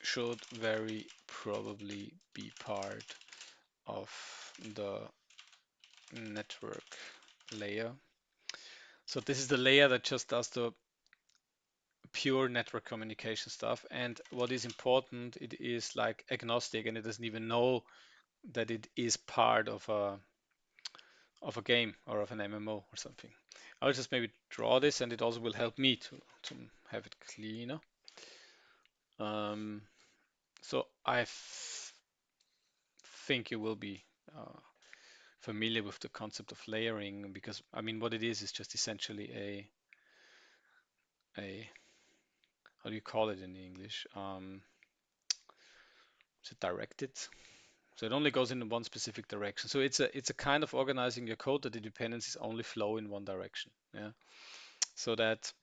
should very probably be part of the network layer. So this is the layer that just does the pure network communication stuff. And what is important, it is like agnostic and it doesn't even know that it is part of a game or of an MMO or something. I'll just maybe draw this and it also will help me to have it cleaner. Um, so think you will be familiar with the concept of layering because I mean what it is just essentially a how do you call it in English? Is it directed? So it only goes in one specific direction. So it's a kind of organizing your code that the dependencies only flow in one direction. Yeah. So that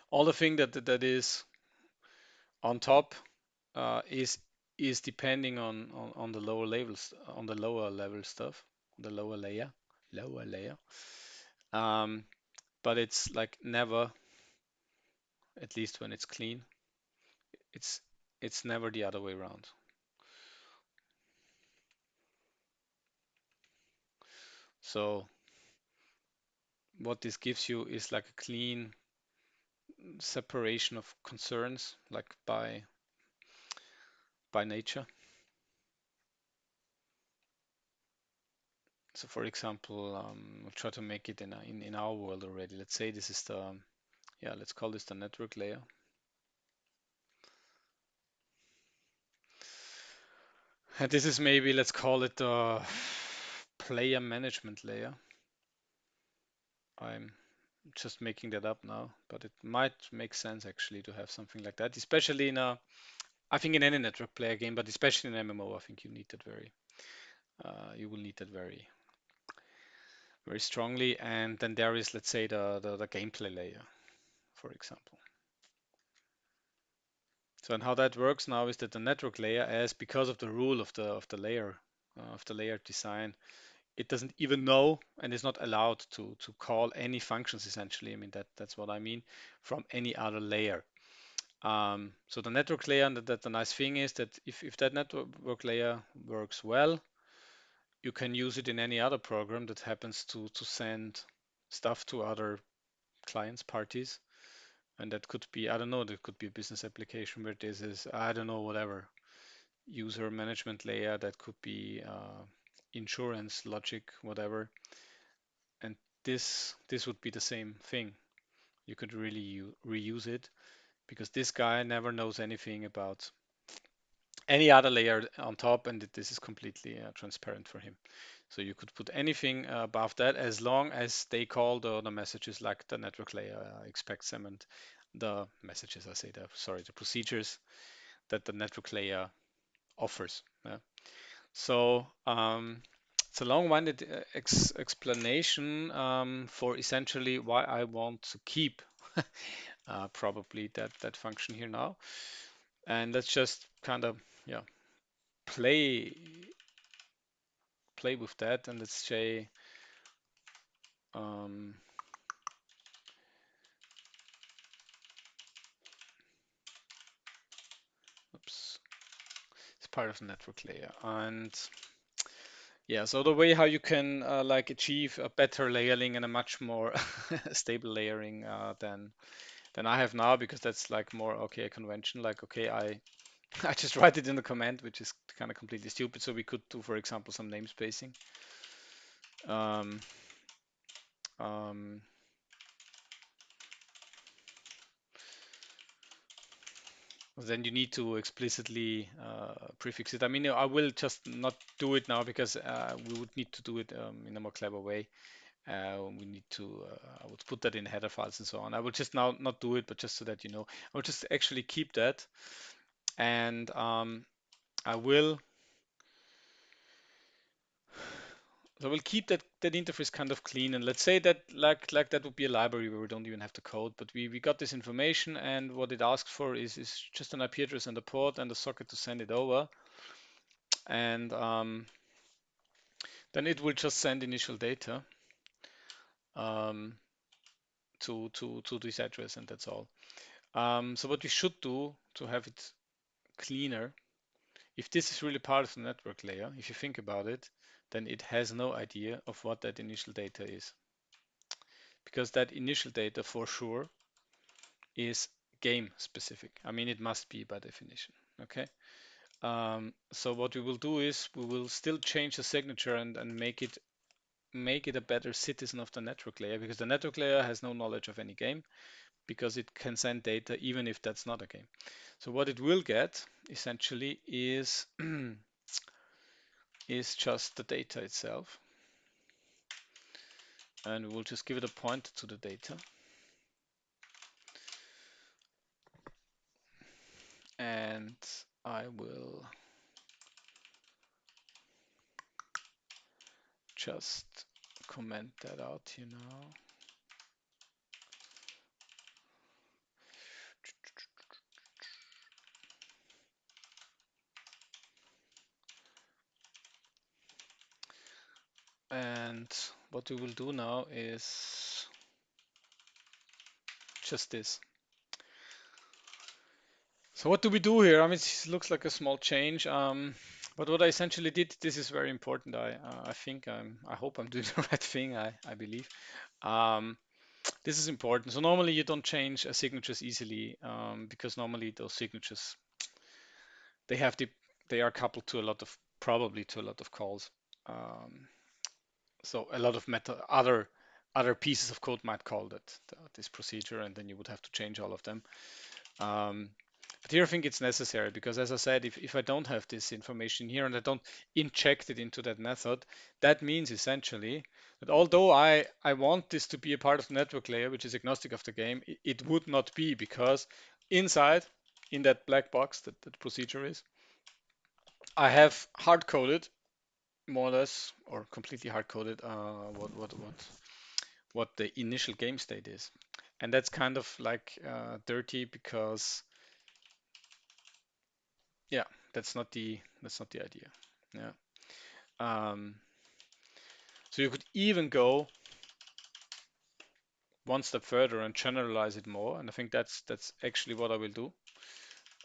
all the thing that is on top is depending on the lower levels on the lower level stuff, the lower layer. Um, but it's like never, at least when it's clean, it's it's never the other way around. So what this gives you is like a clean separation of concerns, like by nature. So for example, we'll try to make it in our world already. Let's say this is the, yeah, let's call this the network layer. And this is maybe, let's call it the player management layer. I'm just making that up now, but it might make sense actually to have something like that, especially I think in any network player game, but especially in MMO, I think you need that you will need that very strongly. And then there is, let's say, the gameplay layer, for example. So and how that works now is that the network layer, as because of the rule of the layer design, it doesn't even know and is not allowed to call any functions essentially. I mean that's what I mean from any other layer. So the network layer, and that the nice thing is that if that network layer works well, you can use it in any other program that happens to send stuff to other clients, parties. And that could be, I don't know, that could be a business application where this is, I don't know, whatever, user management layer, that could be insurance logic, whatever. And this would be the same thing. You could really reuse it because this guy never knows anything about any other layer on top, and this is completely transparent for him. So you could put anything above that as long as they call the messages like the network layer expects them, and the messages, I say that, sorry, the procedures that the network layer offers. Yeah. So it's a long-winded explanation for essentially why I want to keep probably that function here now. And let's just kind of yeah play with that, and let's say um, oops, it's part of the network layer. And yeah, so the way how you can like achieve a better layering and a much more stable layering than I have now, because that's like more okay a convention, like okay I just write it in the command, which is kind of completely stupid. So we could do, for example, some namespacing. Um, um, then you need to explicitly prefix it. I mean, I will just not do it now because we would need to do it in a more clever way. We need to, I would put that in header files and so on. I will just now not do it, but just so that you know, I will just actually keep that, and I will So we'll keep that interface kind of clean, and let's say that like that would be a library where we don't even have to code, but we got this information, and what it asks for is just an IP address and a port and a socket to send it over, and then it will just send initial data um, to this address, and that's all. So what we should do to have it cleaner, if this is really part of the network layer, if you think about it, then it has no idea of what that initial data is, because that initial data for sure is game specific. I mean, it must be by definition. Okay. So what we will do is we will still change the signature and make it a better citizen of the network layer, because the network layer has no knowledge of any game, because it can send data even if that's not a game. So what it will get essentially is is just the data itself, and we'll just give it a pointer to the data, and I will just comment that out here now. And what we will do now is just this. So what do we do here? I mean, it looks like a small change, but what I essentially did, this is very important. I think I hope I'm doing the right thing. I believe this is important. So normally you don't change signatures easily, because normally those signatures they have the they are coupled to a lot of probably to a lot of calls. Um, so a lot of other pieces of code might call this procedure, and then you would have to change all of them. Um, but here I think it's necessary, because as I said, if I don't have this information here and I don't inject it into that method, that means essentially that although I want this to be a part of the network layer, which is agnostic of the game, it would not be, because inside, in that black box that procedure is, I have hard coded more or less, or completely hard coded what the initial game state is. And that's kind of like dirty, because yeah, that's not the idea. Yeah. Um, so you could even go one step further and generalize it more, and I think that's actually what I will do.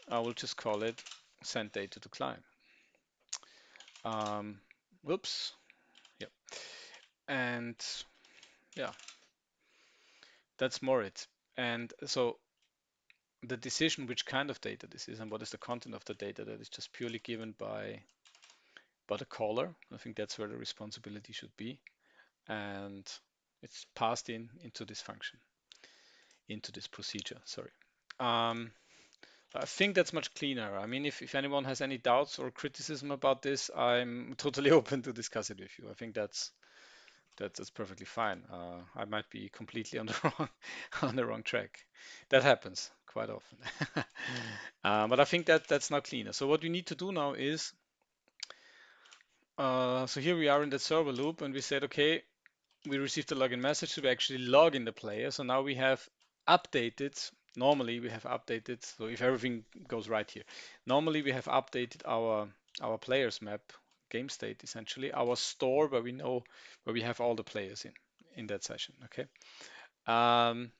I will just call it send data to client. Um, whoops. Yep. And yeah, that's more it. And so the decision which kind of data this is and what is the content of the data, that is just purely given by the caller. I think that's where the responsibility should be, and it's passed into this function, into this procedure. Sorry. Um, I think that's much cleaner. I mean, if anyone has any doubts or criticism about this, I'm totally open to discuss it with you. I think that's perfectly fine. I might be completely on the wrong on the wrong track. That happens quite often. But I think that's now cleaner. So what we need to do now is, so here we are in that server loop, and we said, okay, we received the login message to actually log in the player. So now we have updated. Normally we have updated. So if everything goes right here, normally we have updated our players map game state, essentially our store where we know where we have all the players in that session. Okay. Um,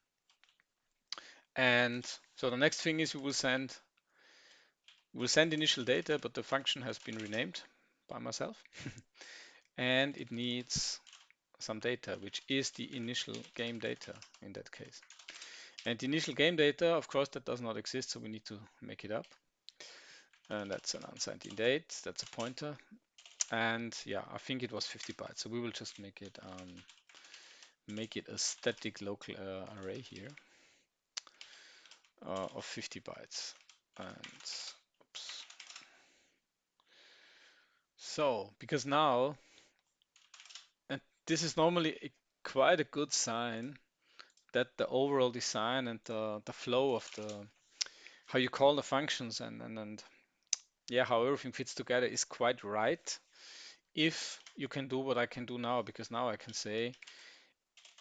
and so the next thing is we will send initial data, but the function has been renamed by myself, and it needs some data, which is the initial game data in that case. And the initial game data, of course, that does not exist, so we need to make it up. And that's an unsigned date. That's a pointer. And yeah, I think it was 50 bytes. So we will just make it a static local array here of 50 bytes. And oops. So because now, and this is normally quite a good sign that the overall design and the flow of the how you call the functions and yeah, how everything fits together is quite right. If you can do what I can do now, because now I can say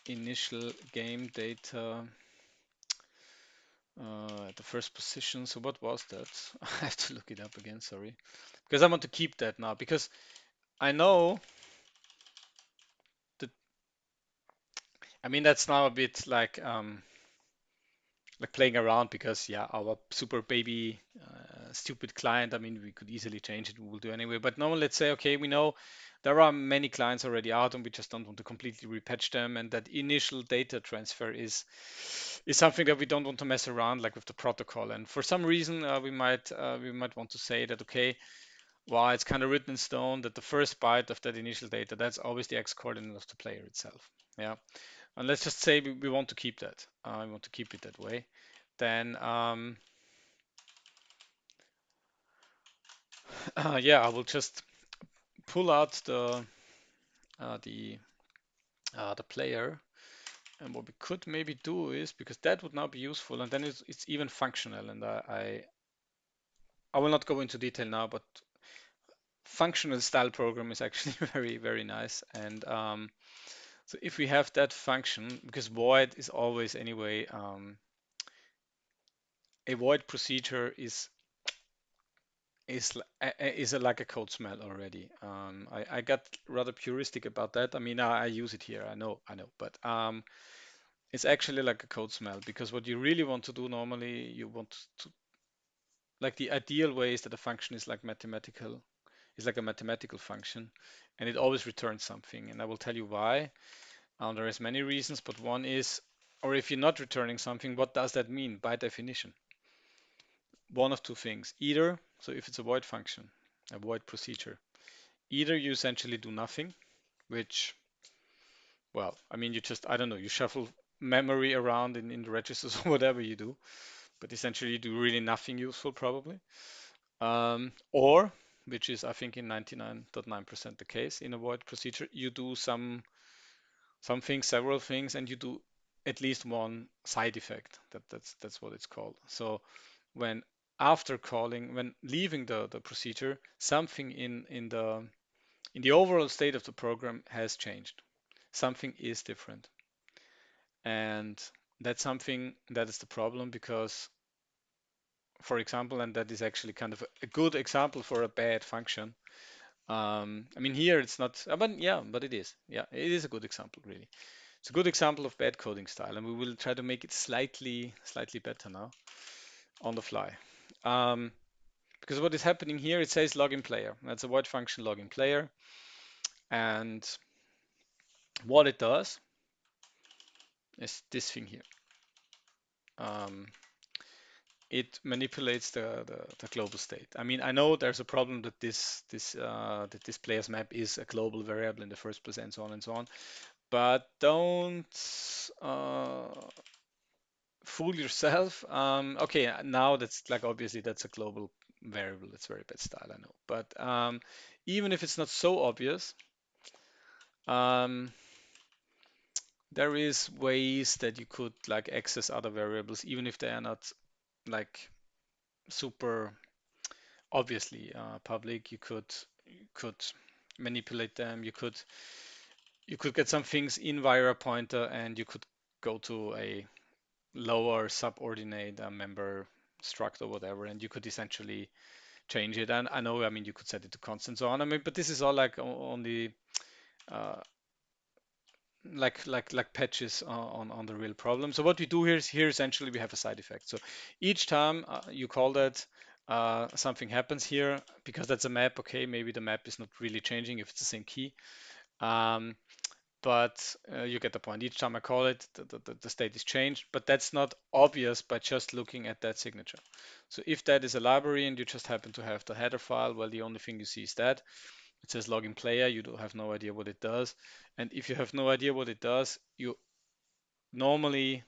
initial game data at the first position. So what was that? I have to look it up again, sorry. Because I want to keep that now, because I know that, I mean, that's now a bit like playing around because yeah, our super baby stupid client, I mean, we could easily change it, we will do anyway. But now let's say, okay, we know there are many clients already out and we just don't want to completely repatch them, and that initial data transfer is something that we don't want to mess around like with the protocol. And for some reason we might want to say that, okay, well, it's kind of written in stone that the first byte of that initial data, that's always the x coordinate of the player itself. Yeah. And let's just say we want to keep that. We want to keep it that way. Then, yeah, I will just pull out uh, the the player. And what we could maybe do is, because that would now be useful, and then it's even functional. And I will not go into detail now, but functional style program is actually very, very nice. And so if we have that function, because void is always anyway, a void procedure is like a code smell already. I got rather puristic about that. I mean, I use it here. I know, but it's actually like a code smell, because what you really want to do normally, you want to, like, the ideal way is that a function is like a mathematical function, and it always returns something. And I will tell you why. There is many reasons, but one is, or if you're not returning something, what does that mean by definition? One of two things. Either, so if it's a void function, a void procedure, either you essentially do nothing, which, well, I mean, you just, I don't know, you shuffle memory around in the registers or whatever you do, but essentially you do really nothing useful probably. Or, which is I think in 99.9% the case in a void procedure, you do some things, several things, and you do at least one side effect. That's what it's called. So when after calling, when leaving the procedure, something in the overall state of the program has changed. Something is different. And that's something that is the problem, because, for example, and that is actually kind of a good example for a bad function. I mean, here it's not, but yeah, but it is. Yeah, it is a good example, really. It's a good example of bad coding style, and we will try to make it slightly better now on the fly. Um, because what is happening here, it says login player. That's a void function login player, and what it does is this thing here. Um, it manipulates the global state. I mean, I know there's a problem that this player's map is a global variable in the first place, and so on and so on. But don't fool yourself. Okay, now that's like obviously that's a global variable. That's very bad style, I know. But even if it's not so obvious, um, there is ways that you could like access other variables, even if they are not like super obviously public. You could manipulate them. You could get some things in via a pointer, and you could go to a lower subordinate member struct or whatever, and you could essentially change it. And I know, I mean, you could set it to constant, so on. I mean, but this is all like only uh, like patches on the real problem. So what we do here essentially we have a side effect. So each time you call that, something happens here because that's a map. Okay, maybe the map is not really changing if it's the same key. Um, but you get the point. Each time I call it, the state is changed, but that's not obvious by just looking at that signature. So if that is a library and you just happen to have the header file, well, the only thing you see is that. It says login player, you do have no idea what it does. And if you have no idea what it does, you normally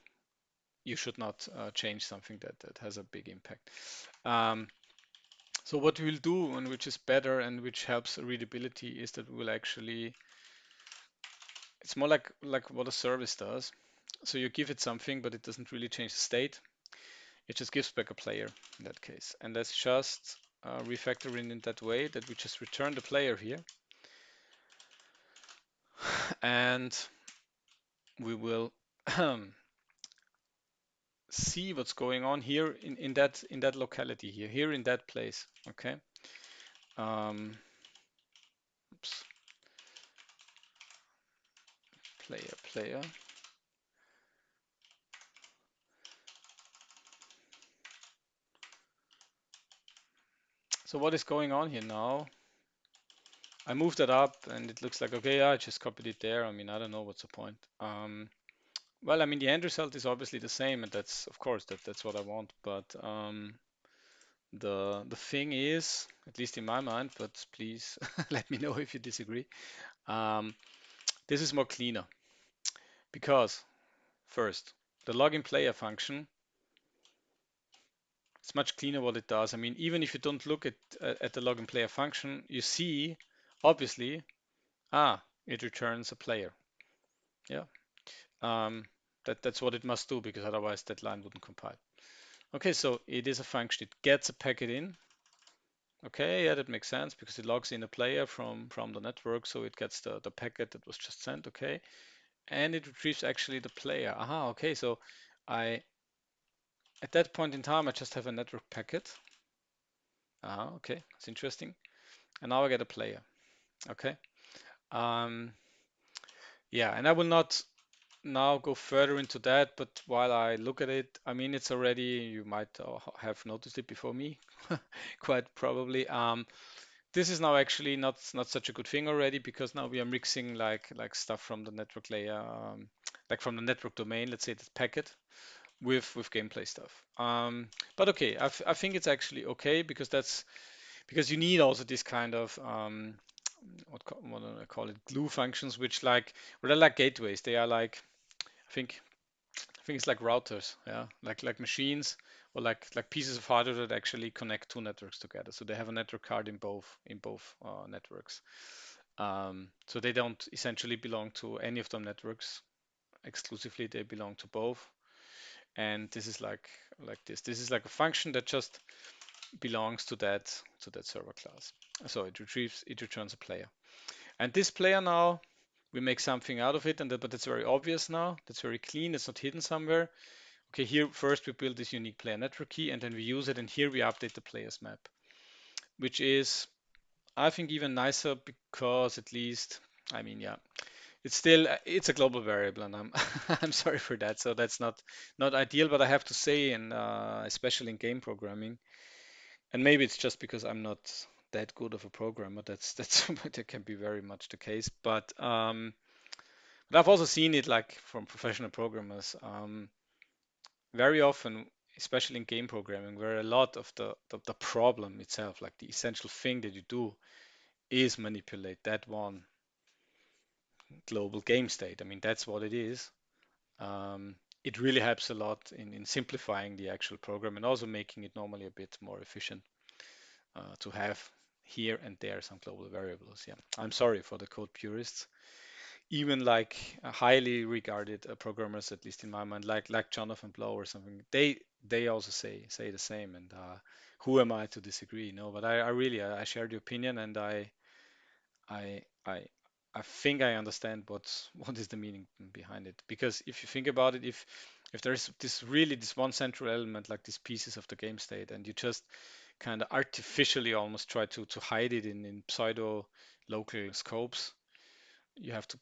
you should not change something that has a big impact. Um, so what we'll do, and which is better and which helps readability, is that we will actually, it's more like what a service does. So you give it something, but it doesn't really change the state. It just gives back a player in that case. And that's just refactoring in that way that we just return the player here. And we will see what's going on here in that locality here in that place. Okay. Um, oops, player. So what is going on here now? I moved that up and it looks like, okay, yeah, I just copied it there. I mean, I don't know what's the point. Well, I mean, the end result is obviously the same, and that's, of course, that's what I want. But the thing is, at least in my mind, but please let me know if you disagree. Um, this is more cleaner because first, the login player function, it's much cleaner what it does. I mean, even if you don't look at the login player function, you see, obviously, it returns a player. Yeah. Um, that's what it must do because otherwise that line wouldn't compile. Okay, so it is a function. It gets a packet in. Okay, yeah, that makes sense because it logs in a player from the network, so it gets the packet that was just sent. Okay, and it retrieves actually the player. Aha, okay, so I at that point in time I just have a network packet. Okay, that's interesting. And now I get a player. Okay. Um, yeah, and I will not now go further into that, but while I look at it, I mean, it's already, you might have noticed it before me, quite probably. This is now actually not such a good thing already because now we are mixing like stuff from the network layer, like from the network domain, let's say the packet, with gameplay stuff. But okay, I think it's actually okay because that's because you need also this kind of what do I call it, glue functions, which like, well, they're like gateways. They are like, I think I think it's like routers, yeah, like machines or like pieces of hardware that actually connect two networks together. So they have a network card in both networks. So they don't essentially belong to any of them networks exclusively. They belong to both. And this is like this. This is like a function that just belongs to that server class. So it returns a player. And this player now, we make something out of it, but it's very obvious now. That's very clean. It's not hidden somewhere. Okay, here first we build this unique player network key, and then we use it, and here we update the players map, which is, I think, even nicer because at least, I mean, yeah, it's a global variable, and I'm I'm sorry for that. So that's not ideal, but I have to say, and especially in game programming, and maybe it's just because I'm not that good of a programmer. That's that can be very much the case, but I've also seen it like from professional programmers. Very often, especially in game programming, where a lot of the problem itself, like the essential thing that you do, is manipulate that one global game state. I mean, that's what it is. Um, it really helps a lot in simplifying the actual program and also making it normally a bit more efficient to have here and there some global variables. Yeah, I'm sorry for the code purists. Even like highly regarded programmers, at least in my mind, like Jonathan Blow or something, they also say the same. And who am I to disagree? No, but I really I share the opinion, and I I I think I understand what is the meaning behind it. Because if you think about it, if there's this one central element like these pieces of the game state, and you just kind of artificially almost try to hide it in pseudo local scopes, you have to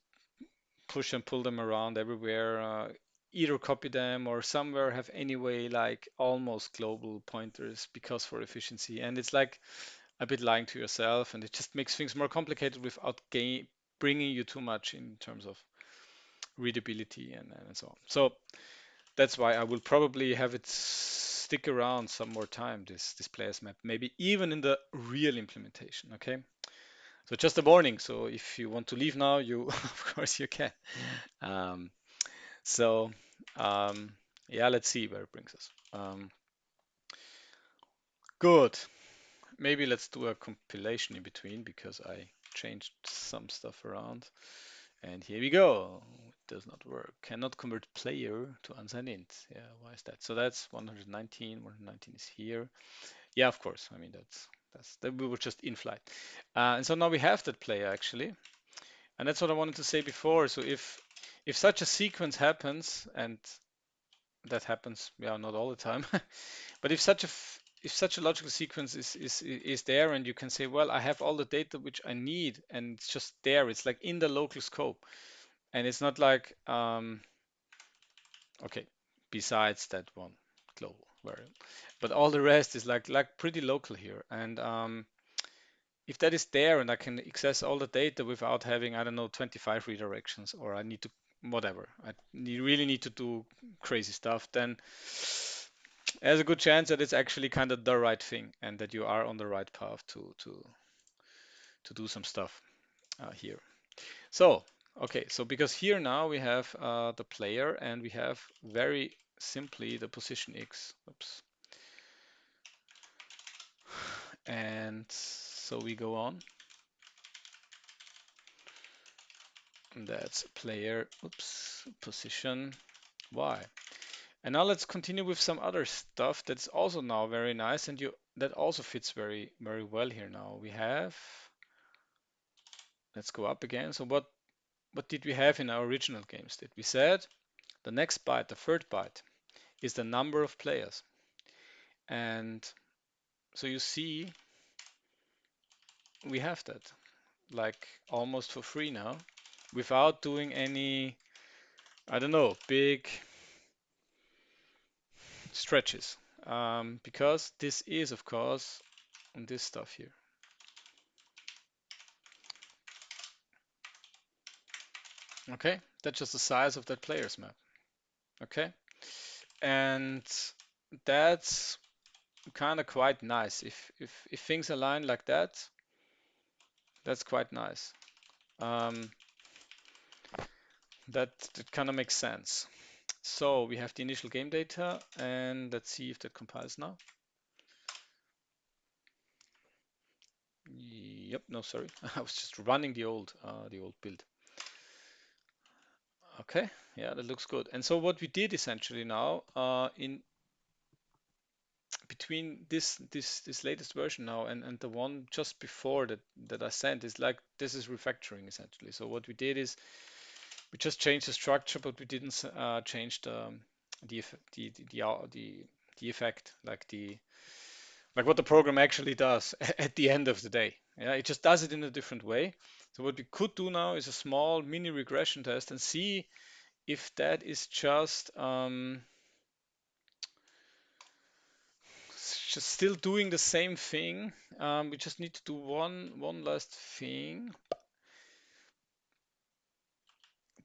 push and pull them around everywhere, either copy them or somewhere have anyway like almost global pointers because for efficiency. And it's like a bit lying to yourself, and it just makes things more complicated without bringing you too much in terms of readability and so on. So that's why I will probably have it stick around some more time, this players map, maybe even in the real implementation. Okay. So just a warning. So if you want to leave now, you of course you can. Um, So, um, yeah, let's see where it brings us. Good. Maybe let's do a compilation in between because I changed some stuff around. And here we go. It does not work. Cannot convert player to unsigned int. Yeah, why is that? So that's 119. 119 is here. Yeah, of course. I mean, that's that we were just in flight. And so now we have that player actually. And that's what I wanted to say before. So if such a sequence happens, and that happens, yeah, not all the time. But if such a logical sequence is there, and you can say, well, I have all the data which I need, and it's just there. It's like in the local scope, and it's not like okay, besides that one global variable, but all the rest is like pretty local here. And if that is there, and I can access all the data without having, I don't know, 25 redirections, or I need to whatever, really need to do crazy stuff, then there's a good chance that it's actually kind of the right thing and that you are on the right path to do some stuff here. So, okay, so because here now we have the player and we have very simply the position X. Oops. And so we go on. And that's player, oops, position Y. And now let's continue with some other stuff that's also now very nice, and you that also fits very well here now. We have, let's go up again. So what did we have in our original game state? We said the next byte, the third byte, is the number of players. And so you see we have that like almost for free now without doing any, I don't know, big stretches. Because this is, of course, on this stuff here. Okay, that's just the size of that player's map. Okay, and that's kind of quite nice. If things align like that, that's quite nice. Um, that kind of makes sense. So we have the initial game data, and let's see if that compiles now. Yep, no, sorry, I was just running the old build. Okay, yeah, that looks good. And so what we did essentially now, in between this latest version now and the one just before that I sent, is like this is refactoring essentially. So what we did is we just changed the structure, but we didn't change the effect, like what the program actually does at the end of the day. Yeah, it just does it in a different way. So what we could do now is a small mini regression test and see if that is just still doing the same thing. We just need to do one last thing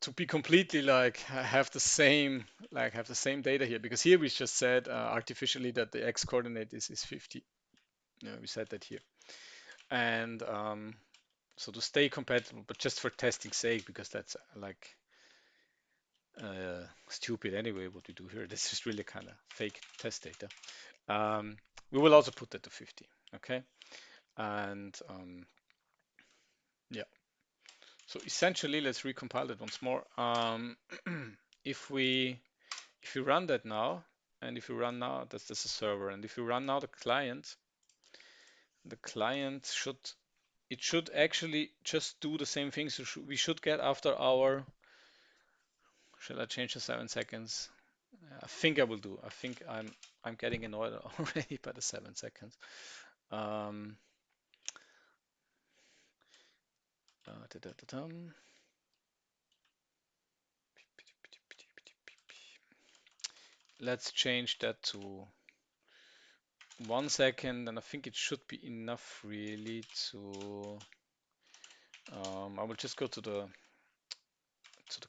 to be completely like have the same data here, because here we just said artificially that the x coordinate is 50. Yeah, we said that here. And so to stay compatible, but just for testing sake, because that's like stupid anyway what we do here. This is really kind of fake test data. Um, we will also put that to 50. Okay. And yeah. So essentially, let's recompile it once more. If we run that now, and if you run now, that's a server, and if you run now the client should actually just do the same things. So we should get after our. Shall I change the 7 seconds? I think I will do. I think I'm getting annoyed already by the 7 seconds. Um, da-da-da-da-dum. Let's change that to 1 second, and I think it should be enough really to. I will just go to the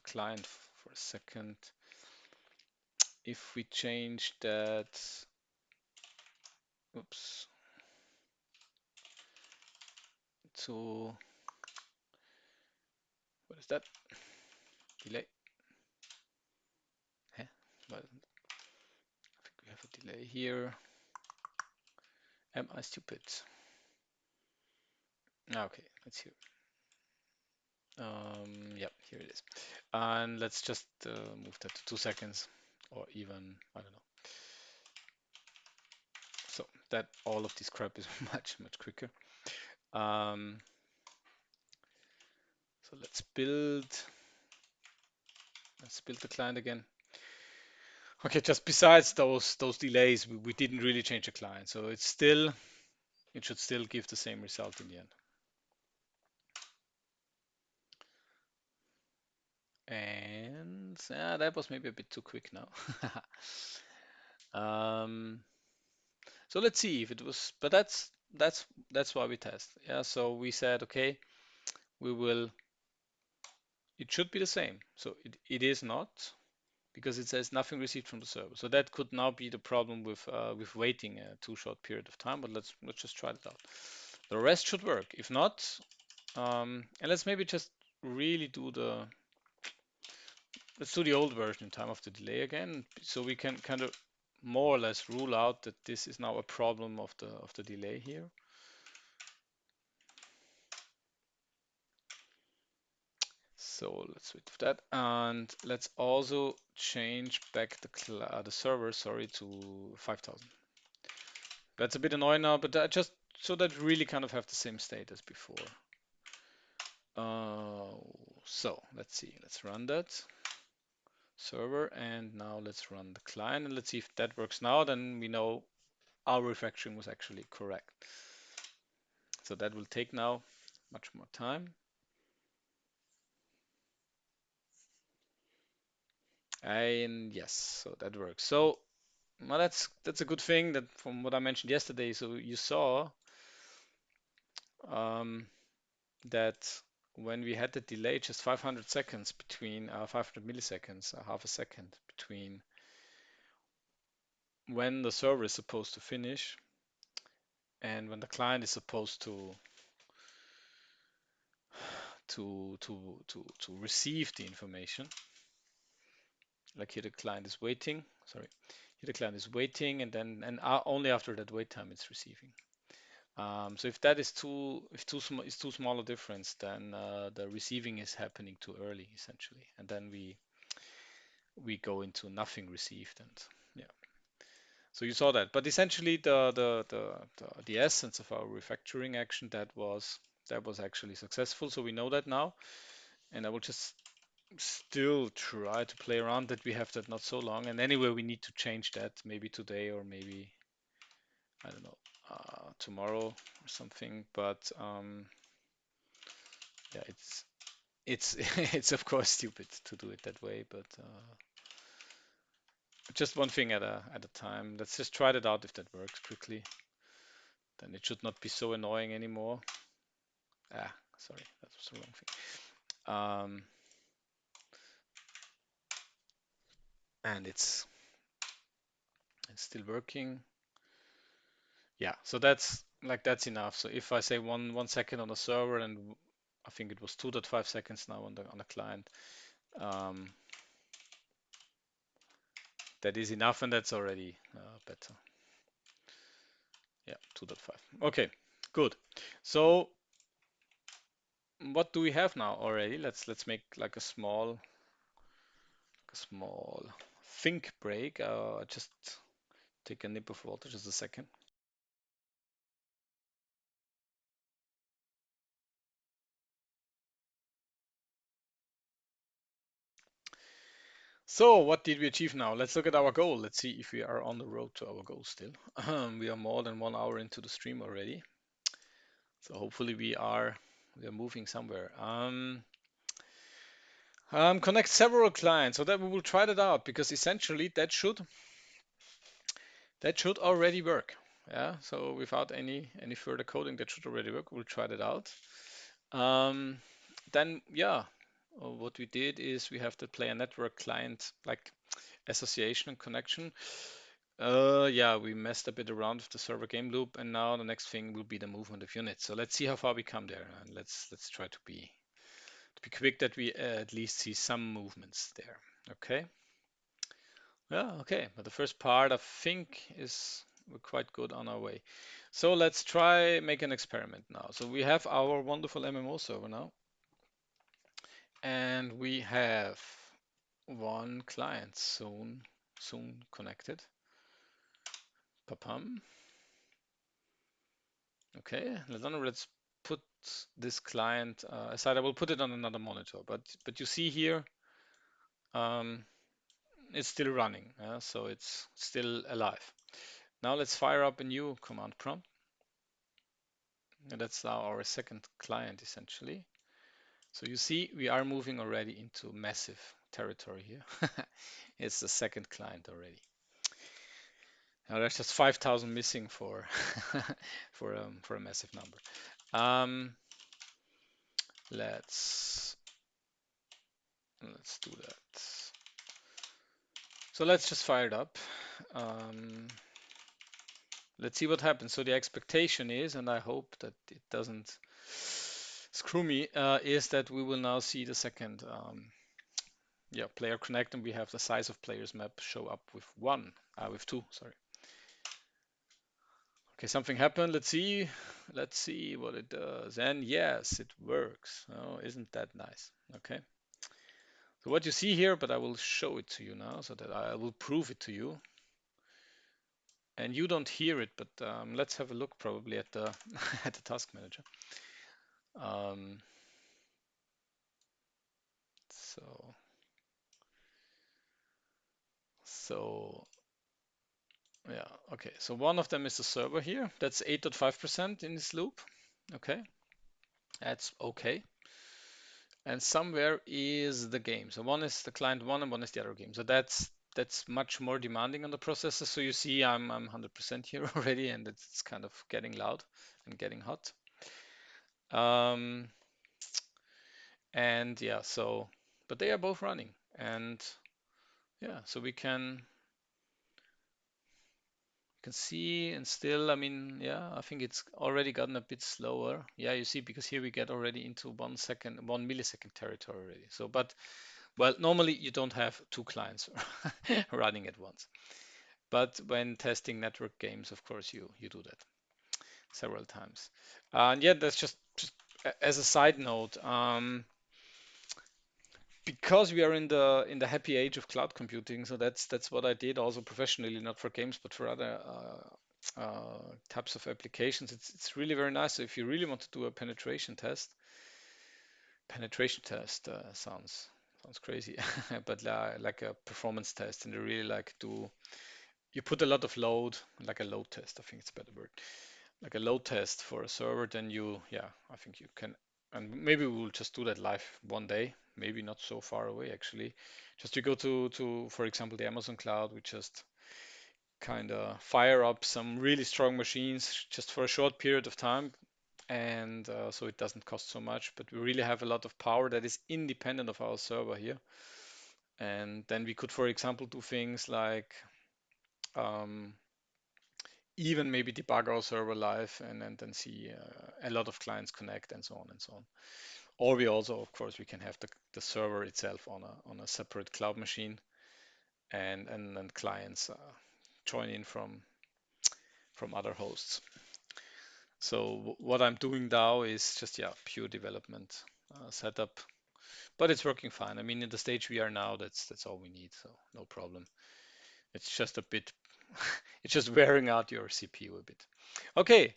client for a second. If we change that, oops, to what is that? Delay. Huh? Well, I think we have a delay here. Am I stupid? Okay, let's hear. Yep, here it is. And let's just move that to 2 seconds, or even, I don't know. So that all of this crap is much, much quicker. Um, so let's build the client again. Okay, just besides those delays, we didn't really change the client, so it should still give the same result in the end. And yeah, that was maybe a bit too quick now. um, so let's see if it was, but that's why we test. Yeah, so we said okay, we will. It should be the same. So it is not because it says nothing received from the server. So that could now be the problem with waiting a too short period of time. But let's just try it out. The rest should work. If not, and let's maybe just really do let's do the old version in time of the delay again, so we can kind of more or less rule out that this is now a problem of the delay here. So let's wait for that, and let's also change back the server, sorry, to 5000. That's a bit annoying now, but just so that really kind of have the same state as before. So let's see, let's run that server, and now let's run the client, and let's see if that works now. Then we know our refactoring was actually correct. So that will take now much more time. And yes, so that works. So well, that's a good thing that from what I mentioned yesterday. So you saw um, that when we had the delay, just 500 seconds between 500 milliseconds, half a second between when the server is supposed to finish and when the client is supposed to receive the information. Like here, the client is waiting. Sorry, here the client is waiting, and then only after that wait time it's receiving. So if that is too small a difference, then the receiving is happening too early, essentially, and then we go into nothing received, and yeah. So you saw that, but essentially the essence of our refactoring action that was actually successful. So we know that now, and I will just still try to play around that we have that not so long. And anyway, we need to change that maybe today or maybe I don't know tomorrow or something. But yeah, it's it's of course stupid to do it that way, but just one thing at a time. Let's just try that out if that works quickly. Then it should not be so annoying anymore. Sorry, that was the wrong thing. And it's still working. Yeah, so that's enough. So if I say 1 second on the server, and I think it was 2.5 seconds now on the client, um, That is enough, and that's already better. Yeah, 2.5. Okay, good. So what do we have now already? Let's make like a small think break. Just take a nip of water, just a second. So what did we achieve now? Let's look at our goal. Let's see if we are on the road to our goal still. We are more than 1 hour into the stream already. So hopefully we are moving somewhere. Connect several clients so that we will try that out because essentially that should already work. Yeah, so without any further coding, that should already work. We'll try that out. Um, then yeah, what we did is we have to play a network client like association and connection. Yeah, we messed a bit around with the server game loop, and now the next thing will be the movement of units. So let's see how far we come there, and let's try to be quick that we at least see some movements there. Okay. Yeah, okay. But the first part, I think, is we're quite good on our way. So let's try make an experiment now. So we have our wonderful MMO server now, and we have one client soon connected. Papam. Okay, let's put this client aside. I will put it on another monitor, but you see here, um, it's still running, so it's still alive. Now let's fire up a new command prompt. And that's now our second client essentially. So you see we are moving already into massive territory here. It's the second client already. Now there's just 5,000 missing for for a massive number. Um, let's let's do that. So let's just fire it up. Um, let's see what happens. So the expectation is, and I hope that it doesn't screw me, is that we will now see the second yeah, player connect, and we have the size of players map show up with two, sorry. Okay, something happened. Let's see. Let's see what it does. And yes, it works. Oh, isn't that nice? Okay. So what you see here, but I will show it to you now so that I will prove it to you. And you don't hear it, but let's have a look probably at the at the task manager. Um, so so yeah, okay. So one of them is the server here. That's 8.5% in this loop. Okay, that's okay. And somewhere is the game. So one is the client one and one is the other game. So that's much more demanding on the processor. So you see I'm 100% here already, and it's kind of getting loud and getting hot. Um, and yeah, so but they are both running, and yeah, so we can see, and still, I mean, yeah, I think it's already gotten a bit slower. Yeah, you see, because here we get already into 1 second, 1 millisecond territory already. So, but well, normally you don't have two clients running at once. But when testing network games, of course, you do that several times. And yeah, that's just as a side note, because we are in the happy age of cloud computing, so that's what I did also professionally, not for games, but for other types of applications. It's really very nice. So if you really want to do a penetration test sounds crazy, but like a performance test, and you really like do you put a lot of load, like a load test, I think it's a better word, like a load test for a server, then yeah, I think you can, and maybe we'll just do that live one day, maybe not so far away actually. Just to go to for example, the Amazon cloud, we just kind of fire up some really strong machines just for a short period of time, and so it doesn't cost so much, but we really have a lot of power that is independent of our server here. And then we could, for example, do things like um, even maybe debug our server live, and then see a lot of clients connect and so on and so on. Or we also, of course, we can have the server itself on a separate cloud machine, and clients join in from other hosts. So what I'm doing now is just, yeah, pure development setup, but it's working fine. I mean, in the stage we are now, that's all we need, so no problem. It's just a bit, it's just wearing out your CPU a bit. Okay,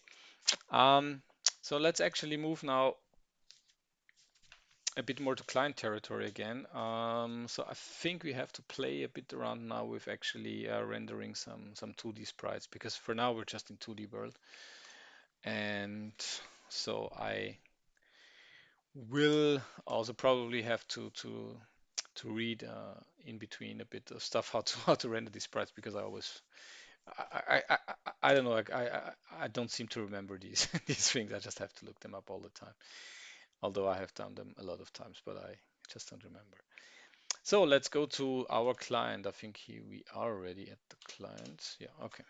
um, so let's actually move now a bit more to client territory again. So I think we have to play a bit around now with actually rendering some 2D sprites, because for now we're just in 2D world. And so I will also probably have to read in between a bit of stuff how to how to render these sprites, because I always I don't know, like I don't seem to remember these these things. I just have to look them up all the time. Although I have done them a lot of times, but I just don't remember. So let's go to our client. I think here we are already at the client. Yeah, okay.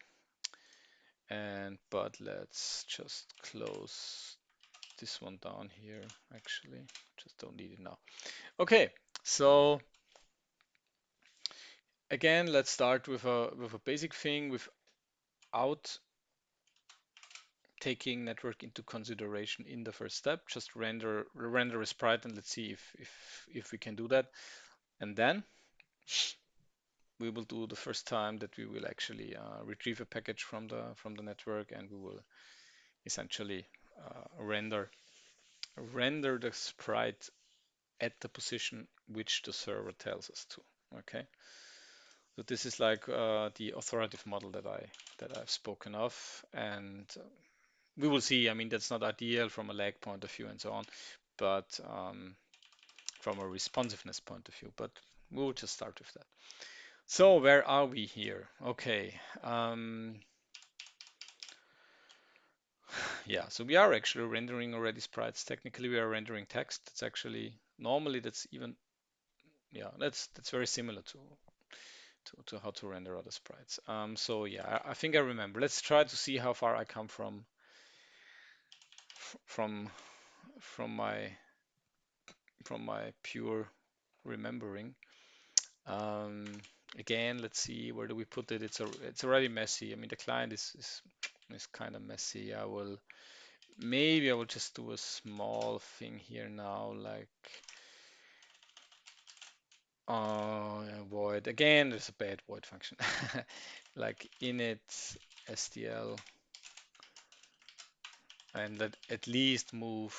And but let's just close this one down here. Actually, just don't need it now. Okay, so again, let's start with a basic thing without taking network into consideration in the first step. Just render a sprite, and let's see if we can do that. And then we will do the first time that we will actually retrieve a package from the network, and we will essentially render the sprite at the position which the server tells us to. Okay, so this is like the authoritative model that I've spoken of, and we will see. I mean, that's not ideal from a lag point of view and so on, but from a responsiveness point of view. But we'll just start with that. So where are we here? Okay. Yeah, so we are actually rendering already sprites. Technically, we are rendering text. It's actually normally that's even, yeah, that's very similar to how to render other sprites. So yeah, I think I remember. Let's try to see how far I come from from my from my pure remembering. Um, Again, let's see, where do we put it? It's already messy. I mean, the client is kind of messy. Maybe I will just do a small thing here now, like void. Again, there's a bad void function, like init STL, and let at least move.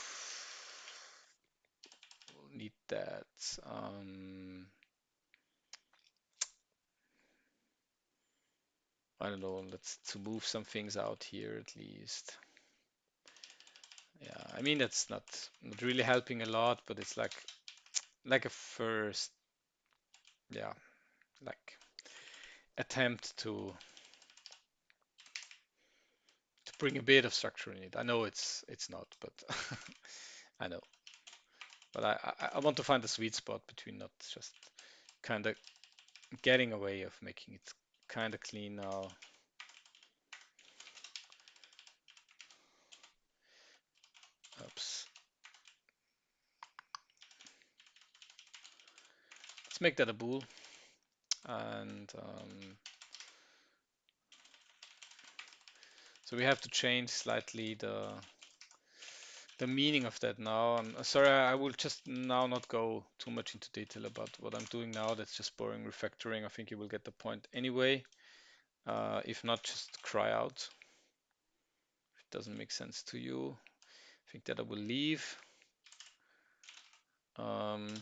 Need that. I don't know. Let's to move some things out here at least. Yeah, I mean that's not really helping a lot, but it's like a first, yeah, like attempt to bring a bit of structure in it. I know it's not, but I know. But I want to find a sweet spot between not just kind of getting away of making it kind of clean now. Oops. Let's make that a bool, and so we have to change slightly the meaning of that now. I'm sorry, I will just now not go too much into detail about what I'm doing now. That's just boring refactoring. I think you will get the point anyway. If not, just cry out. If it doesn't make sense to you, I think that I will leave. Um,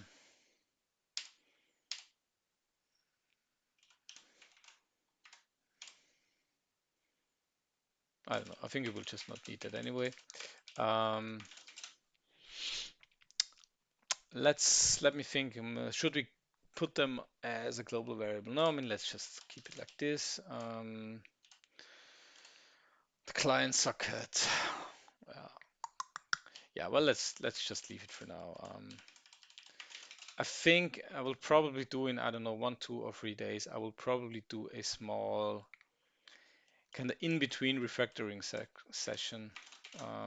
I don't know. I think you will just not need that anyway. Um, let me think. Should we put them as a global variable? No, I mean let's just keep it like this. The client socket. Yeah, well let's just leave it for now. I think I will probably do in, I don't know, 1, 2, or 3 days. I will probably do a small kind of in between refactoring session,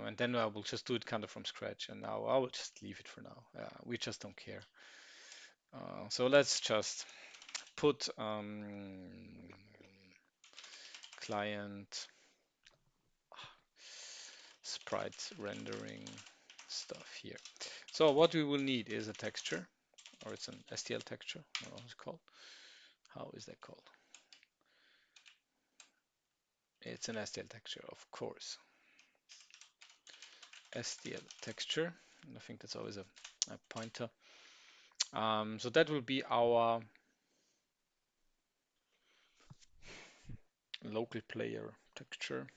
and then I will just do it kind of from scratch. And now I will just leave it for now. We just don't care. So let's just put client sprite rendering stuff here. So what we will need is a texture, or it's an STL texture. What is it called? How is that called? It's an STL texture, of course. STL texture. And I think that's always a pointer. So that will be our local player texture.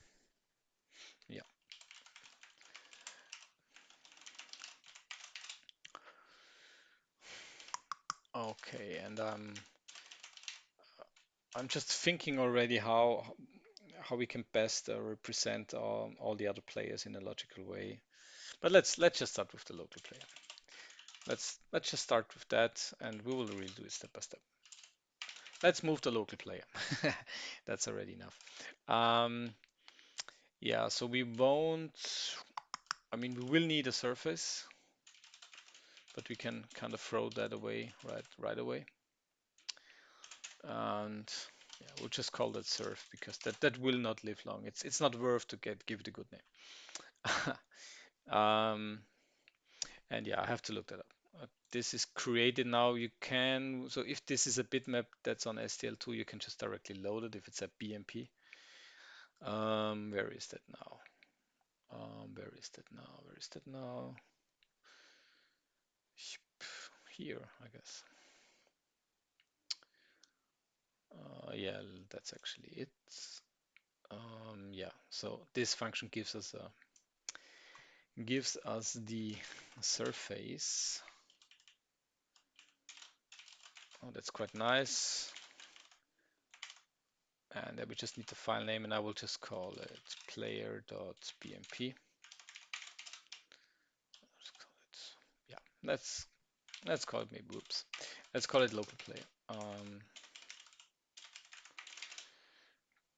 Yeah. Okay, and I'm just thinking already how we can best represent all the other players in a logical way. But let's just start with the local player. Let's just start with that, and we will really do it step by step. Let's move the local player. That's already enough. Yeah, so we won't. I mean, we will need a surface, but we can kind of throw that away right away. And yeah, we'll just call that surf because that will not live long. It's not worth to give it a good name. Um, and yeah, I have to look that up. This is created now. You can, so if this is a bitmap that's on STL2, you can just directly load it if it's a BMP. Where is that now? Where is that now? Where is that now? Here, I guess. Yeah, that's actually it. Yeah, so this function gives us the surface. Oh, that's quite nice. And then we just need the file name, and I will just call it player.bmp. Yeah, let's call it maybe whoops. Let's call it local player.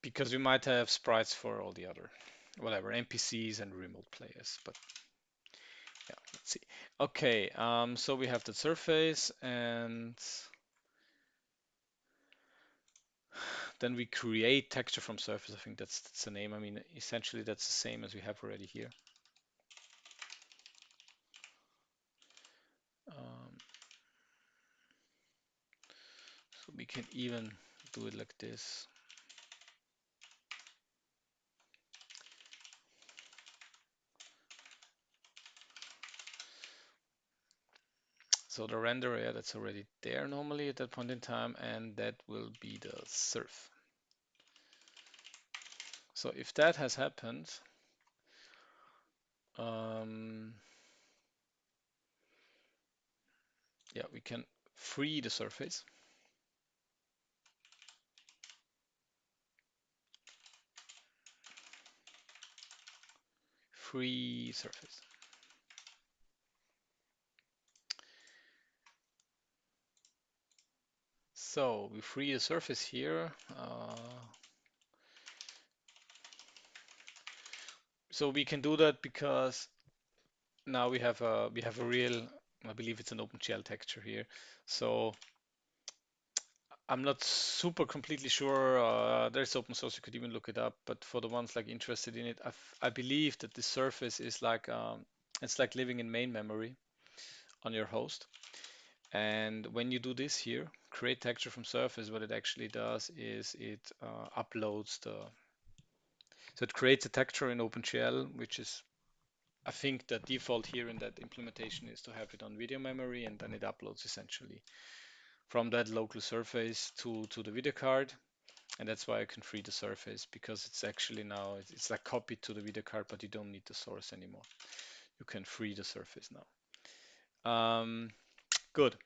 Because we might have sprites for all the other whatever NPCs and remote players, but yeah, let's see. Okay, so we have the surface, and then we create texture from surface. I think that's the name. I mean, essentially that's the same as we have already here. So we can even do it like this. So the render area that's already there normally at that point in time, and that will be the surf. So if that has happened, yeah, we can free the surface. Free surface. So we free the surface here. So we can do that because now we have a real, I believe it's an OpenGL texture here. So I'm not super completely sure. There's open source, you could even look it up. But for the ones like interested in it, I believe that the surface is like it's like living in main memory on your host. And when you do this here, create texture from surface, what it actually does is it uploads so it creates a texture in OpenGL, which is, I think the default here in that implementation is to have it on video memory, and then it uploads essentially from that local surface to the video card. And that's why I can free the surface, because it's actually now, it's like copied to the video card, but you don't need the source anymore. You can free the surface now. Good.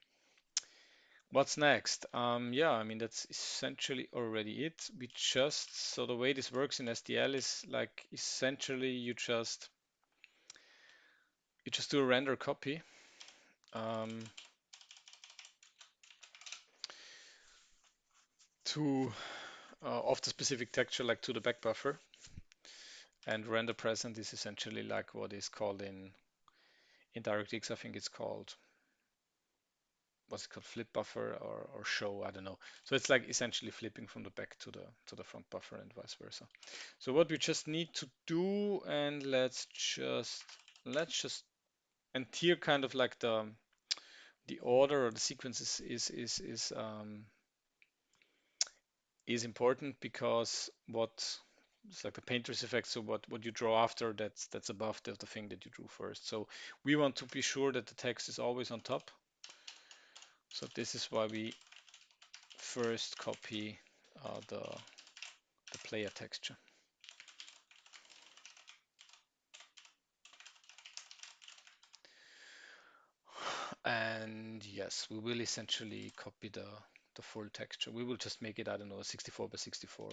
What's next? Yeah, I mean, that's essentially already it. So the way this works in SDL is like essentially you just do a render copy. To of the specific texture, like to the back buffer, and render present is essentially like what is called in DirectX, I think it's called what's it called, flip buffer or show, I don't know. So it's like essentially flipping from the back to the front buffer and vice versa. So what we just need to do, and let's just and here kind of like the order or the sequence is important because what it's like the painter's effect. So what you draw after, that's above the thing that you drew first. So we want to be sure that the text is always on top. So this is why we first copy the player texture. And yes, we will essentially copy the full texture. We will just make it, I don't know, 64 by 64.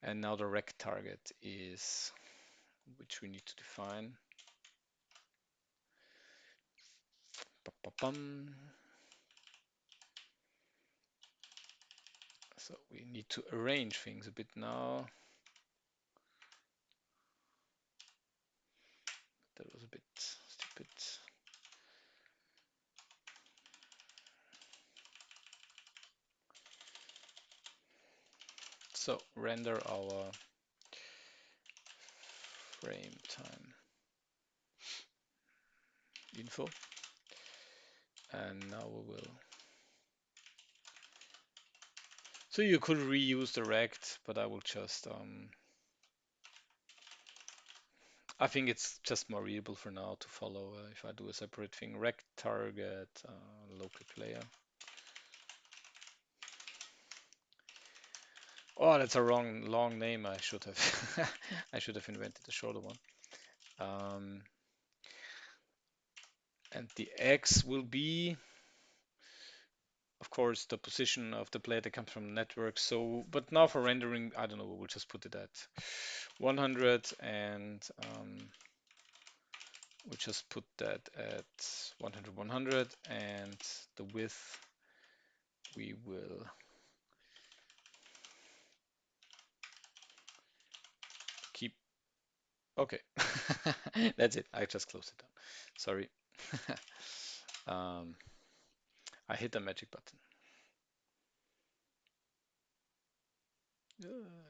And now the rect target is, which we need to define. Ba-ba-bum. So we need to arrange things a bit now. That was a bit stupid. So render our frame time info. And now we will. So you could reuse the rect, but I will just I think it's just more readable for now to follow if I do a separate thing. Rect target local player. Oh, that's a wrong long name. I should have I should have invented a shorter one. Um, and the X will be, of course, the position of the player that comes from the network. So, but now for rendering, I don't know, we'll just put it at 100 and we'll just put that at 100, 100 and the width we will keep. Okay, that's it. I just closed it down. Sorry. um, I hit the magic button.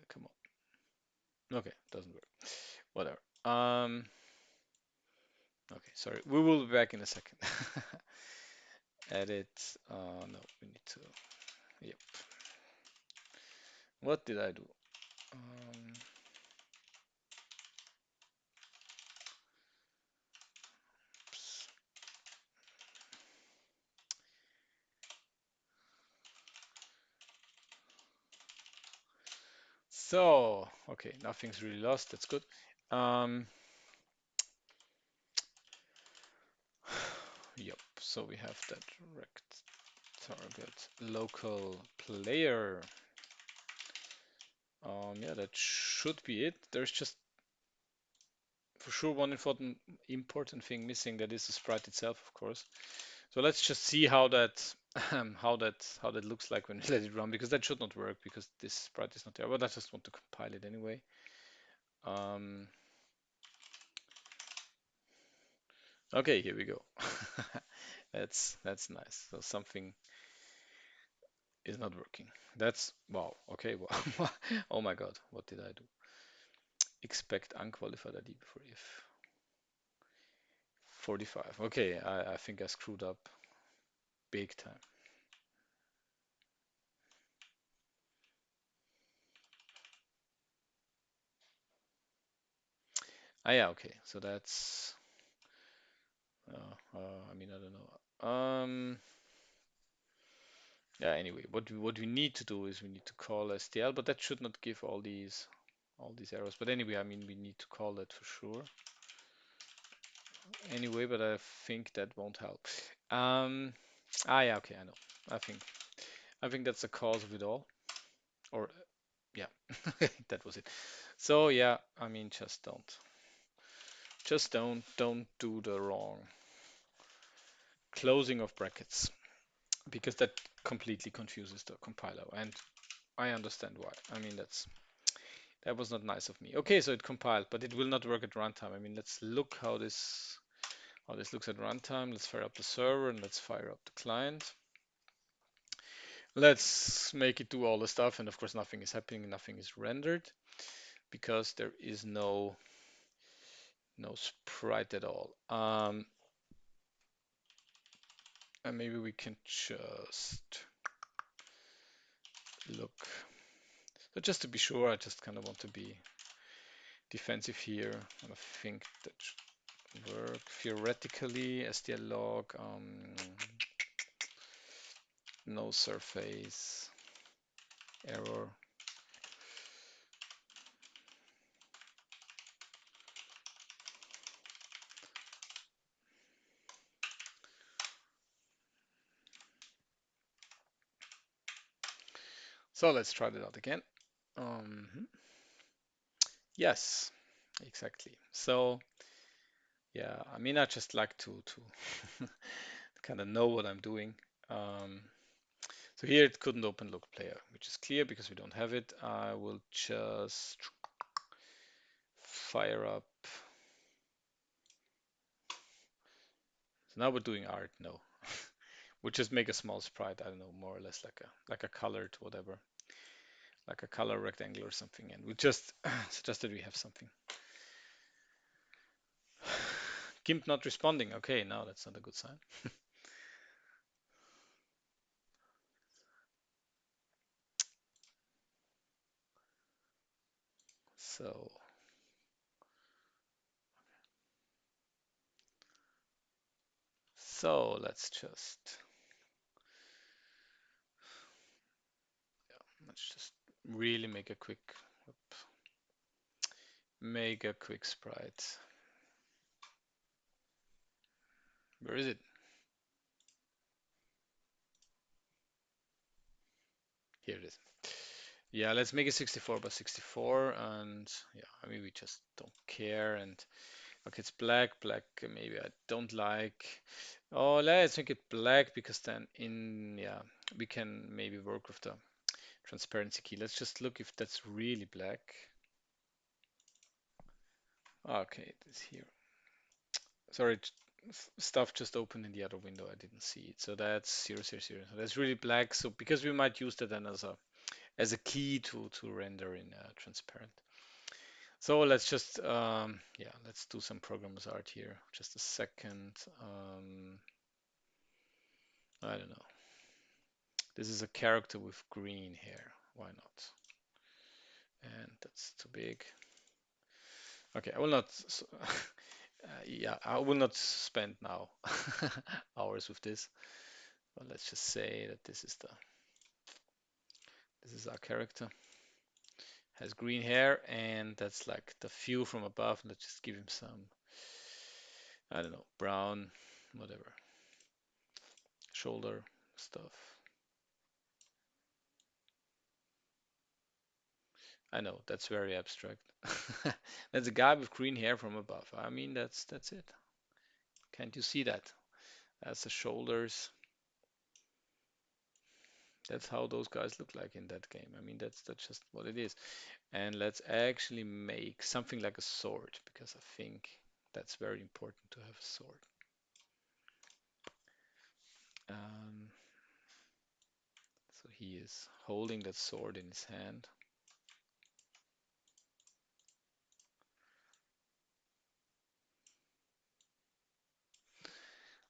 Come on. Okay, doesn't work. Whatever. Okay, sorry. We will be back in a second. Edit. No, we need to. Yep. What did I do? Um, so, okay, nothing's really lost. That's good. Um, yep. So we have that rect target local player. Yeah, that should be it. There's just for sure one important thing missing. That is the sprite itself, of course. So let's just see how that how that looks like when we let it run, because that should not work because this sprite is not there. But I just want to compile it anyway. Um, okay, here we go. That's nice. So something is not working. That's wow. Okay, wow. Oh my God, what did I do? Expect unqualified ID before if 45. Okay, I think I screwed up big time. Ah, yeah, okay. So that's, I mean, I don't know. Yeah, anyway, what we need to do is we need to call STL, but that should not give all these errors. But anyway, I mean, we need to call that for sure. Anyway, but I think that won't help. Yeah, okay, I know. I think I think that's the cause of it all. Or yeah, that was it. So yeah, I mean, just don't do the wrong closing of brackets because that completely confuses the compiler, and I understand why. I mean, that was not nice of me. Okay, so it compiled, but it will not work at runtime. I mean, let's look How this looks at runtime. Let's fire up the server and let's fire up the client. Let's make it do all the stuff, and of course nothing is happening, nothing is rendered because there is no sprite at all. And maybe we can just look. So just to be sure, I just kind of want to be defensive here. And I think that should work theoretically. STL log, no surface error. So let's try that out again. Yes, exactly. So yeah, I mean, I just like to kind of know what I'm doing. Um, so here it couldn't open local player, which is clear because we don't have it. I will just fire up. So now we're doing art. No, we'll just make a small sprite. I don't know, more or less like a colored whatever, like a color rectangle or something, and we just suggest that we have something. GIMP not responding. Okay, no, that's not a good sign. So let's just really make a quick sprite. Where is it? Here it is. Yeah, let's make it 64 by 64, and yeah, I mean we just don't care. And okay, it's black. Black maybe I don't like. Oh, let's make it black because then yeah, we can maybe work with the transparency key. Let's just look if that's really black. Okay, it's here. Sorry, stuff just opened in the other window. I didn't see it. So that's 000. So that's really black. So because we might use that then as a key to render in transparent. So let's just yeah, let's do some programmer's art here. Just a second. I don't know. This is a character with green hair. Why not? And that's too big. Okay, I will not. Yeah, I will not spend now hours with this. But let's just say that this is our character. Has green hair, and that's like the view from above. Let's just give him some, I don't know, brown, whatever, shoulder stuff. I know that's very abstract. That's a guy with green hair from above. I mean, that's it. Can't you see that? That's the shoulders. That's how those guys look like in that game. I mean, that's just what it is. And let's actually make something like a sword because I think that's very important to have a sword. Um, so he is holding that sword in his hand.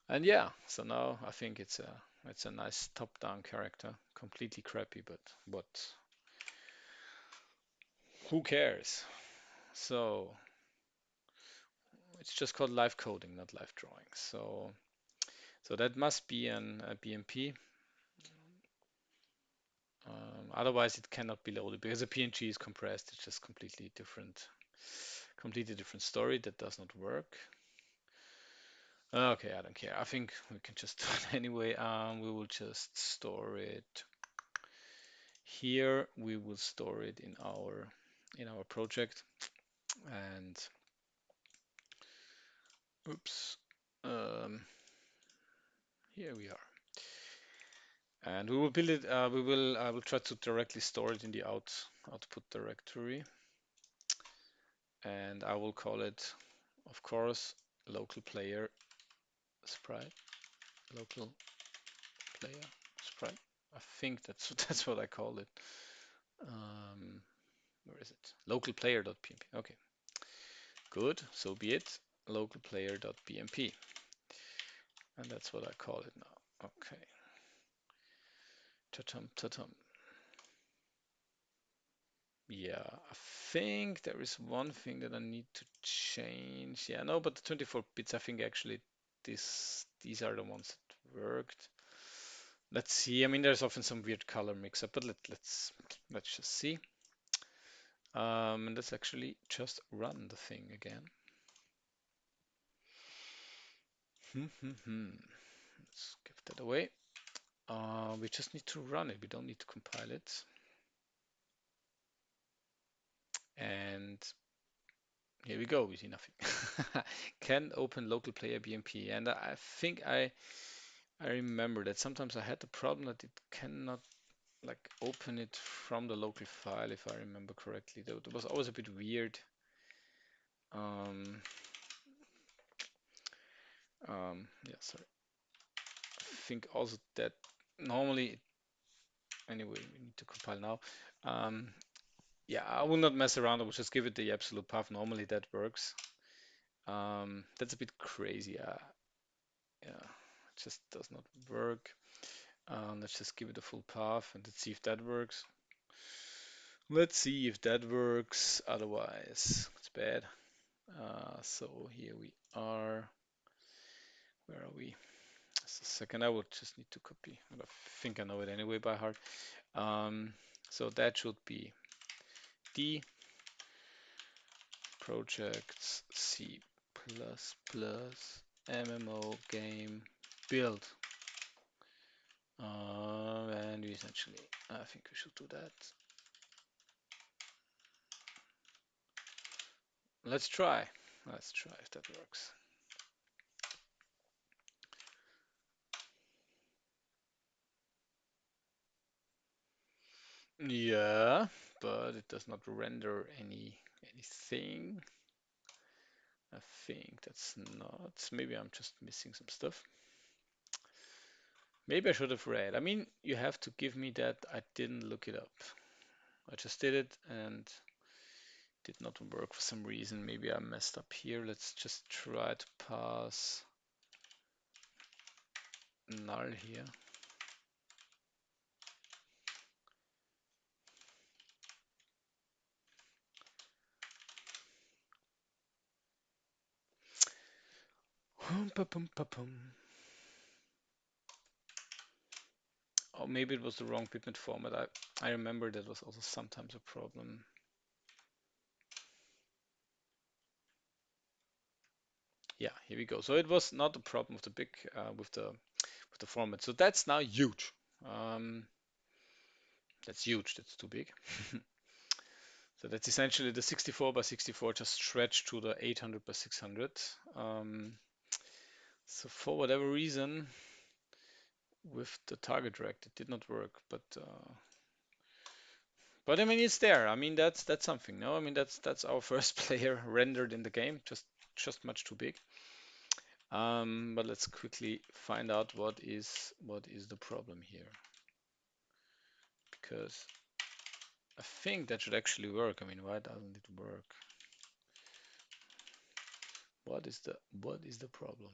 And yeah, so now I think it's a nice top-down character, completely crappy, but what? Who cares? So it's just called live coding, not live drawing. So that must be a BMP. Otherwise, it cannot be loaded because a PNG is compressed. It's just completely different story. That does not work. Okay, I don't care. I think we can just do it anyway. We will just store it here. We will store it in our project, and oops, um, here we are. And we will build it. I will try to directly store it in the output directory, and I will call it, of course, local player sprite, local player sprite. I think that's that's what I called it. Um, where is it? Local player.bmp. Okay, good. So be it. Local player.bmp, and that's what I call it now. Okay. Ta-tum, ta-tum. Yeah, I think there is one thing that I need to change. Yeah, no, but the 24 bits, I think actually these are the ones that worked. Let's see. I mean, there's often some weird color mix-up, but let's just see. And let's actually just run the thing again. Let's give that away. We just need to run it. We don't need to compile it. And here we go. We see nothing. Can open local player BMP. And I think I remember that sometimes I had the problem that it cannot like open it from the local file, if I remember correctly. Though it was always a bit weird. Um, yeah, sorry. I think also that normally, anyway, we need to compile now. Yeah, I will not mess around. I will just give it the absolute path. Normally that works. That's a bit crazy. Yeah, it just does not work. Let's just give it a full path and let's see if that works. Let's see if that works. Otherwise, it's bad. So here we are. Where are we? Just a second. I would just need to copy. I think I know it anyway by heart. So that should be D projects C++ MMO game build. And we essentially, I think we should do that. Let's try. Let's try if that works. Yeah, but it does not render anything. I think that's not. Maybe I'm just missing some stuff. Maybe I should have read. I mean, you have to give me that. I didn't look it up. I just did it and did not work for some reason. Maybe I messed up here. Let's just try to pass null here. Oh, maybe it was the wrong pigment format. I remember that was also sometimes a problem. Yeah, here we go. So it was not a problem with the big with the format. So that's now huge. That's huge. That's too big. So that's essentially the 64 by 64 just stretched to the 800 by 600. So for whatever reason, with the target direct, it did not work. But I mean, it's there. I mean, that's something. No, I mean that's our first player rendered in the game. Just much too big. But let's quickly find out what is the problem here, because I think that should actually work. I mean, why doesn't it work? What is the problem?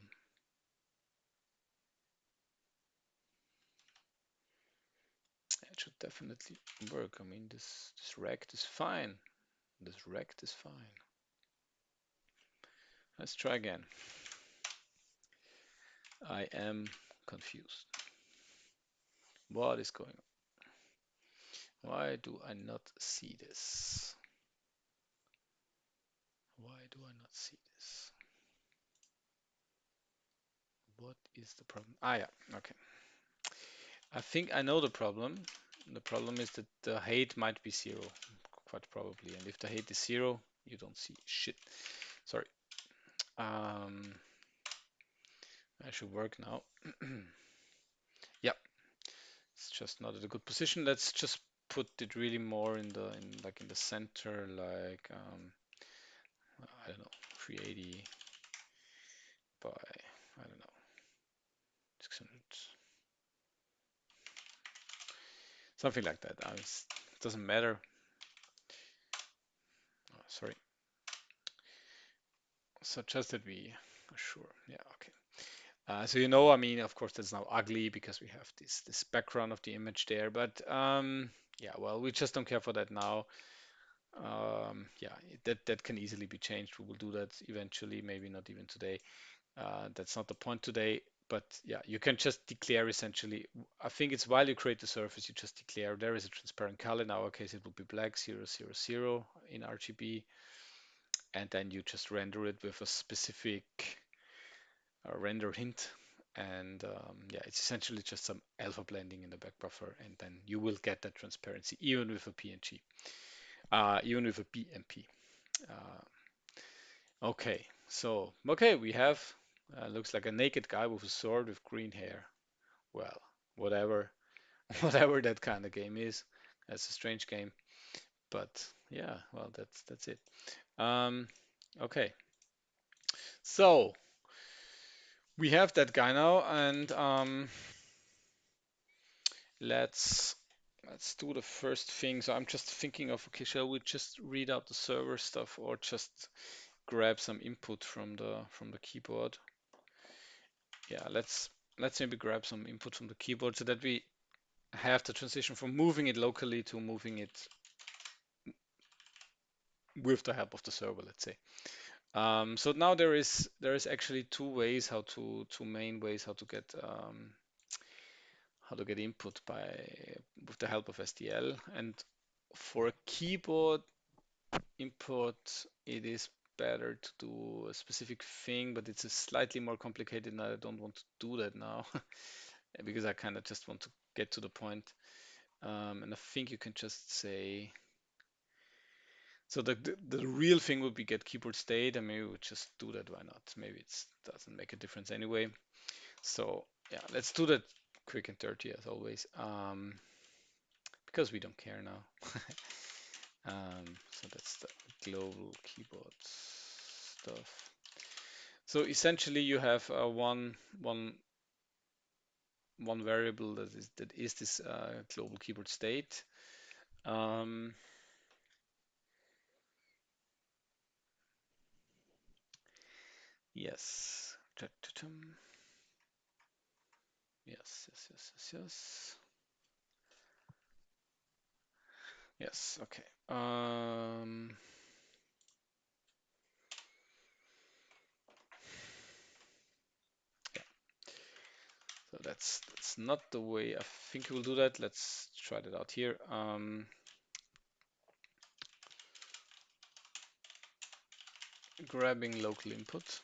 It should definitely work. I mean, this rect is fine. This rect is fine. Let's try again. I am confused. What is going on? Why do I not see this? Why do I not see this? What is the problem? Ah, yeah, okay. I think I know the problem. The problem is that the height might be zero, quite probably. And if the height is zero, you don't see shit. Sorry. Um, I should work now. Yeah, it's just not at a good position. Let's just put it really more in the center, like I don't know, 380 by I don't know. something like that. It doesn't matter. Oh, sorry. So just that we are sure. Yeah, okay. So I mean, of course, that's now ugly because we have this background of the image there. But yeah, well, we just don't care for that now. Yeah, that can easily be changed. We will do that eventually, maybe not even today. That's not the point today. But yeah, you can just declare essentially. I think it's while you create the surface, you just declare there is a transparent color. In our case, it would be black 000 in RGB, and then you just render it with a specific render hint. And yeah, it's essentially just some alpha blending in the back buffer, and then you will get that transparency even with a PNG, even with a BMP. Okay, so okay, we have looks like a naked guy with a sword with green hair. Well, whatever, whatever that kind of game is, that's a strange game, but yeah, well, that's it. Um, okay, so we have that guy now, and let's let's do the first thing. So I'm just thinking of, okay, shall we just read out the server stuff or just grab some input from the keyboard? Yeah, let's maybe grab some input from the keyboard so that we have the transition from moving it locally to moving it with the help of the server, let's say. So now there is actually two main ways how to get input by with the help of SDL. And for a keyboard input, it is better to do a specific thing, but it's a slightly more complicated, and I don't want to do that now because I kind of just want to get to the point. And I think you can just say, so the real thing would be get keyboard state, and maybe we would just do that. Why not? Maybe it doesn't make a difference anyway. So yeah, let's do that quick and dirty as always, because we don't care now. So that's the global keyboard stuff. So essentially, you have one variable that is this global keyboard state. Um, yes. Yes, yes, yes, yes, yes. Yes, okay. Yeah, so that's not the way I think we'll do that. Let's try that out here. Grabbing local input.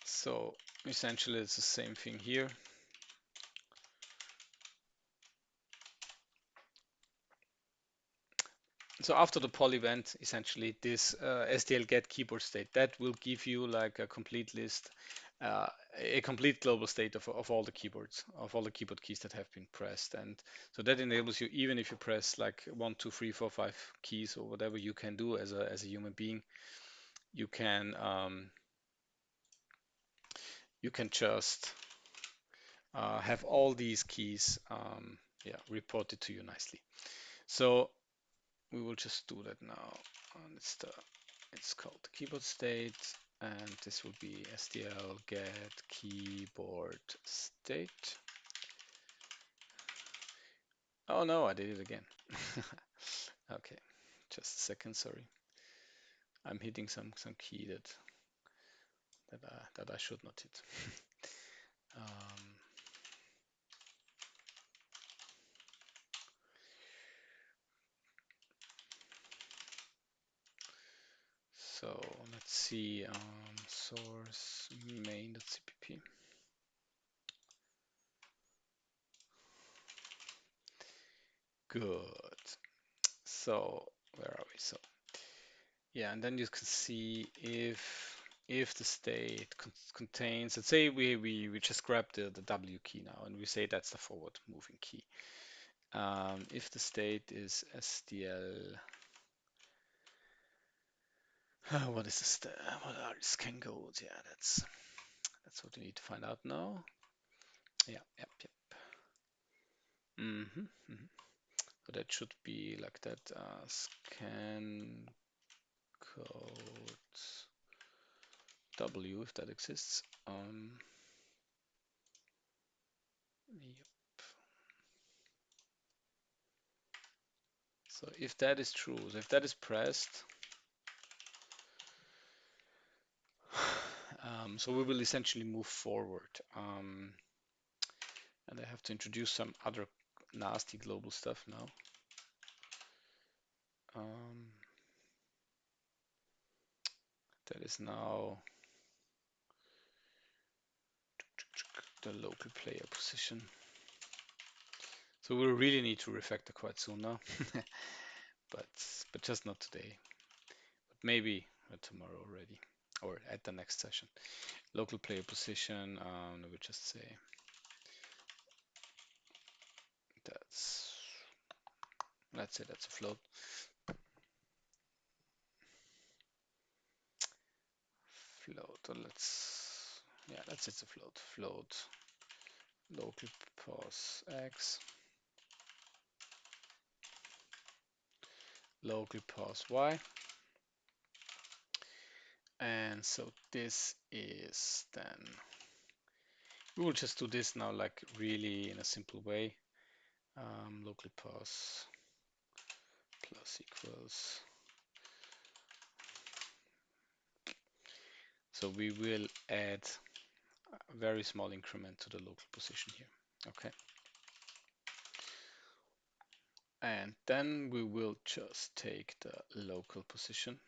So essentially it's the same thing here. So after the poll event, essentially this SDL get keyboard state, that will give you like a complete list, uh, a complete global state of all the keyboards, of all the keyboard keys that have been pressed. And so that enables you, even if you press like 1, 2, 3, 4, 5 keys or whatever you can do as a human being, you can just have all these keys yeah, reported to you nicely. So we will just do that now. And it's called keyboard state, and this will be SDL get keyboard state. Oh no, I did it again. Okay, just a second. Sorry, I'm hitting some key that I should not hit. Um, so let's see. Source main.cpp. Good. So where are we? So yeah, and then you can see if the state contains, let's say we just grab the W key now and we say that's the forward moving key. If the state is SDL, what is this? What are these can codes? Yeah, That's what we need to find out now. Yeah, yep, yep. So that should be like that. Scan code W if that exists. Yep. So if that is true, so if that is pressed, so we will essentially move forward. And I have to introduce some other nasty global stuff now. That is now the local player position. So we'll really need to refactor quite soon now, but just not today. But maybe tomorrow already, or at the next session. Local player position. I would just say that's let's say that's a float. Float. Or let's it's a float. Float. Local pos x. Local pos y. And so this is then, we will just do this now like really in a simple way. Local pos plus equals. So we will add a very small increment to the local position here. Okay. And then we will just take the local position.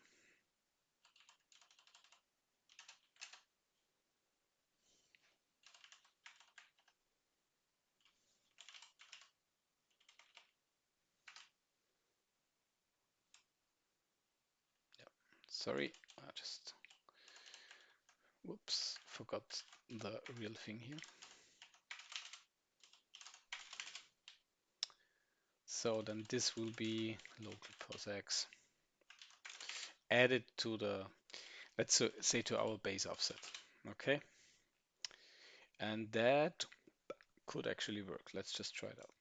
Yep. Sorry, I just, whoops, forgot the real thing here. So then this will be local pos x added to the, let's say to our base offset. Okay. And that could actually work. Let's just try it out.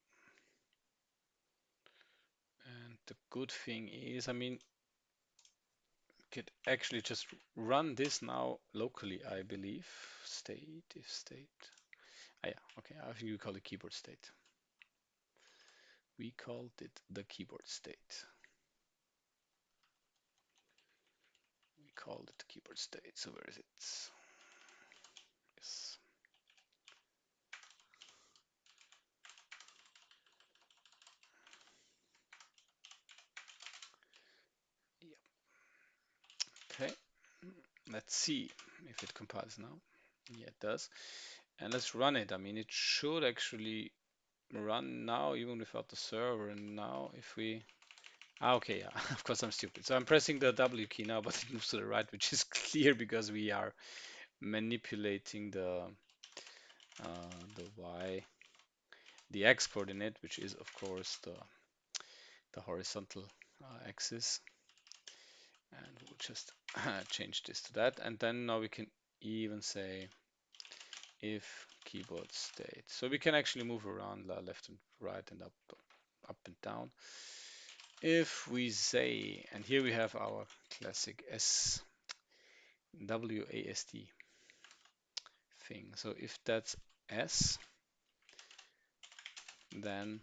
And the good thing is, I mean, could actually just run this now locally, I believe. State, if state. Ah, yeah, okay, I think we call it keyboard state. We called it the keyboard state. We called it the keyboard state. So where is it? Yes. Yep. Okay. Let's see if it compiles now. Yeah, it does. And let's run it. I mean, it should actually run now even without the server. And now if we, okay, yeah, of course I'm stupid. So I'm pressing the W key now, but it moves to the right, which is clear because we are manipulating the Y, the X coordinate, which is of course the horizontal axis. And we'll just change this to that. And then now we can even say if keyboard state. So we can actually move around left and right and up and down. If we say, and here we have our classic WASD thing. So if that's S, then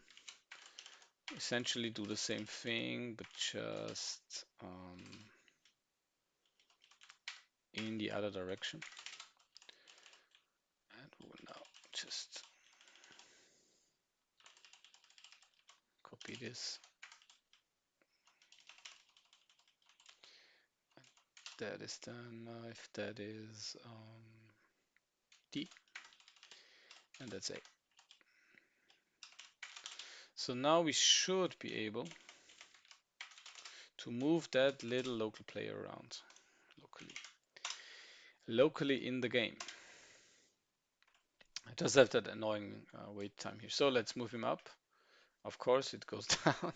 essentially do the same thing, but just in the other direction. And we'll now just copy this. That is done. If that is D, and that's A. So now we should be able to move that little local player around locally in the game. I just have that annoying wait time here. So let's move him up. Of course, it goes down.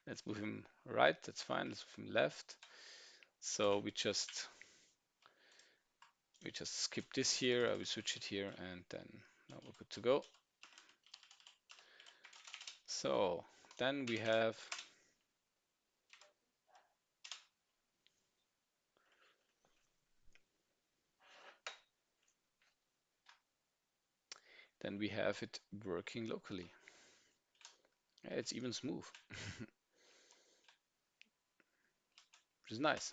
Let's move him right. That's fine. Let's move him left. So we just We just skip this here, I will switch it here, and then now we're good to go. So then we have it working locally. Yeah, it's even smooth, which is nice.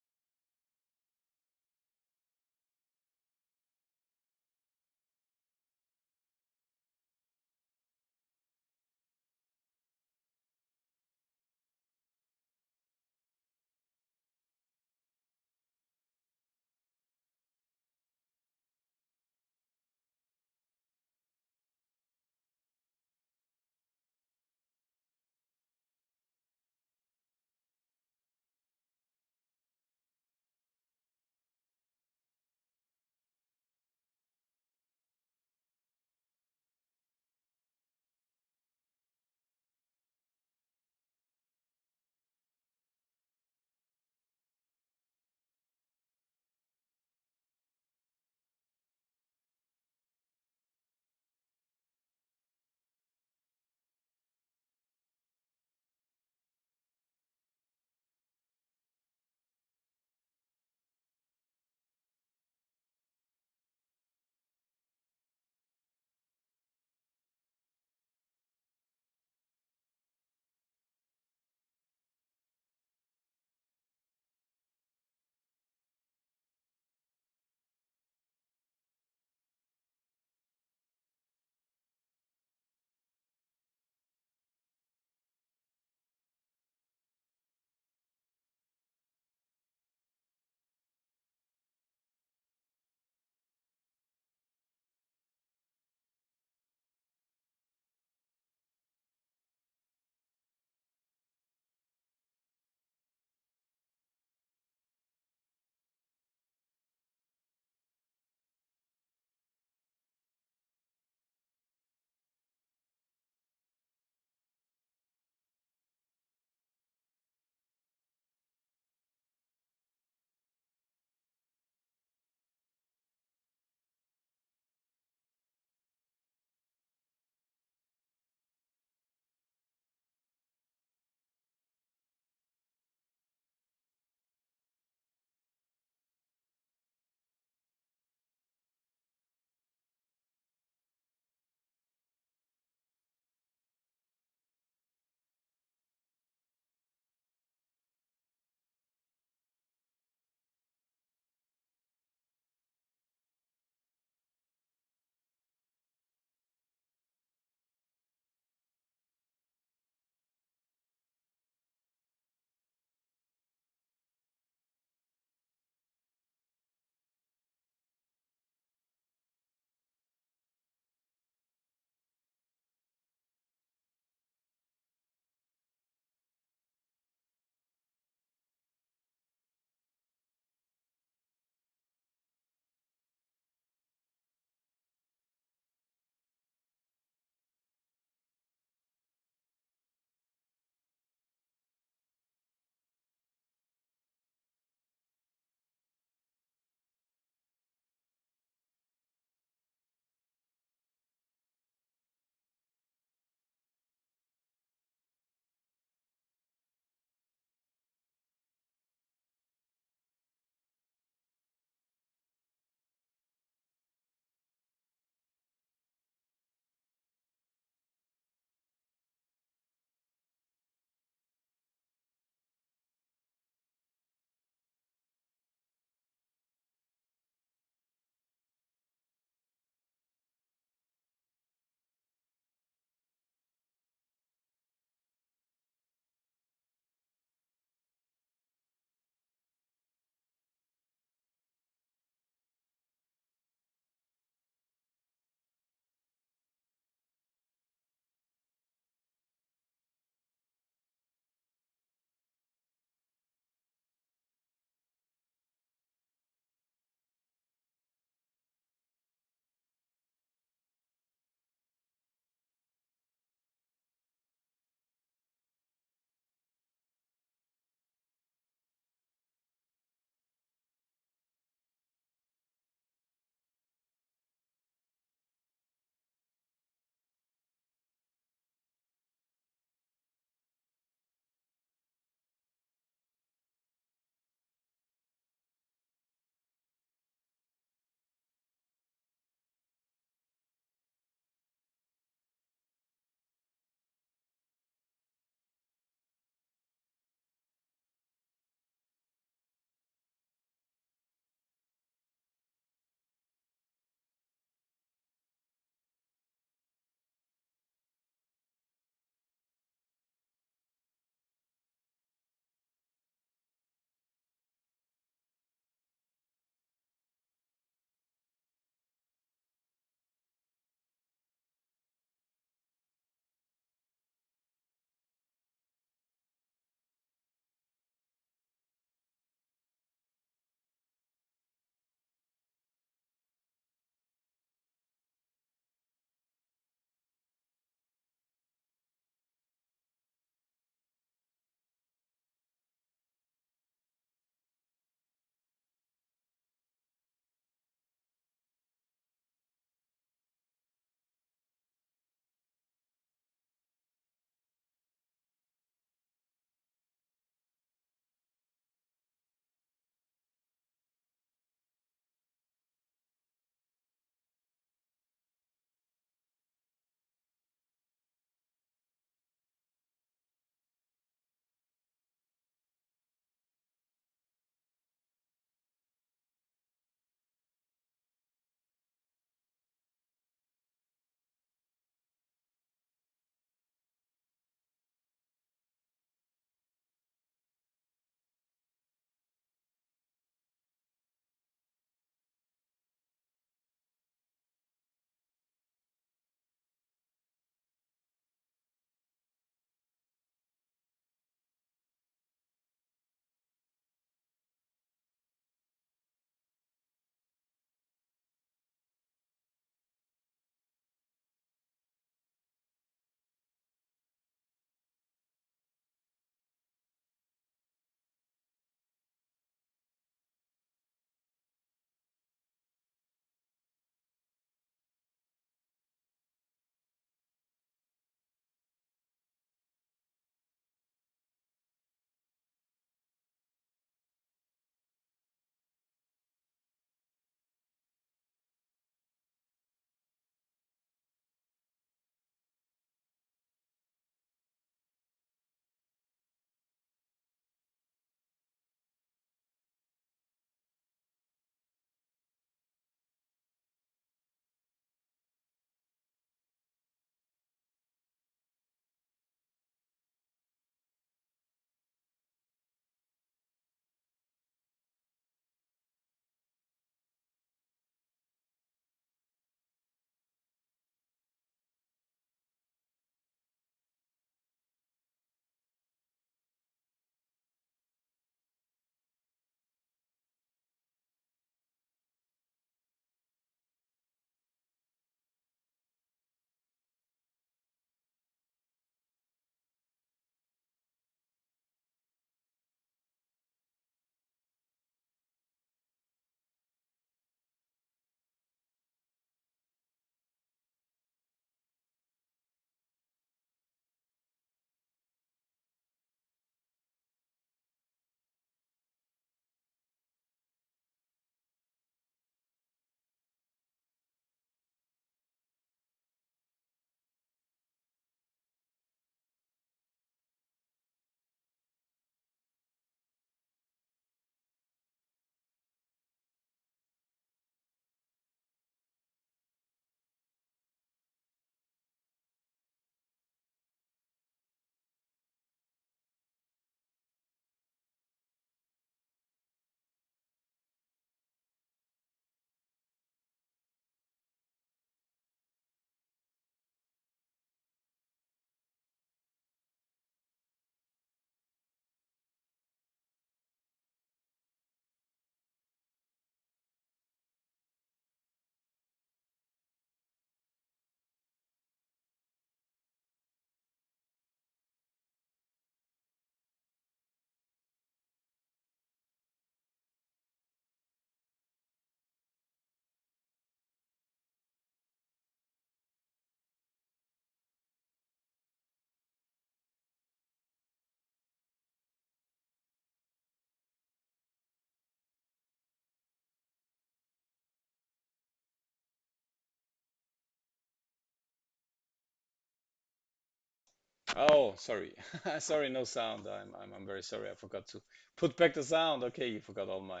Oh, sorry. Sorry, no sound. I'm very sorry. I forgot to put back the sound. Okay, you forgot all my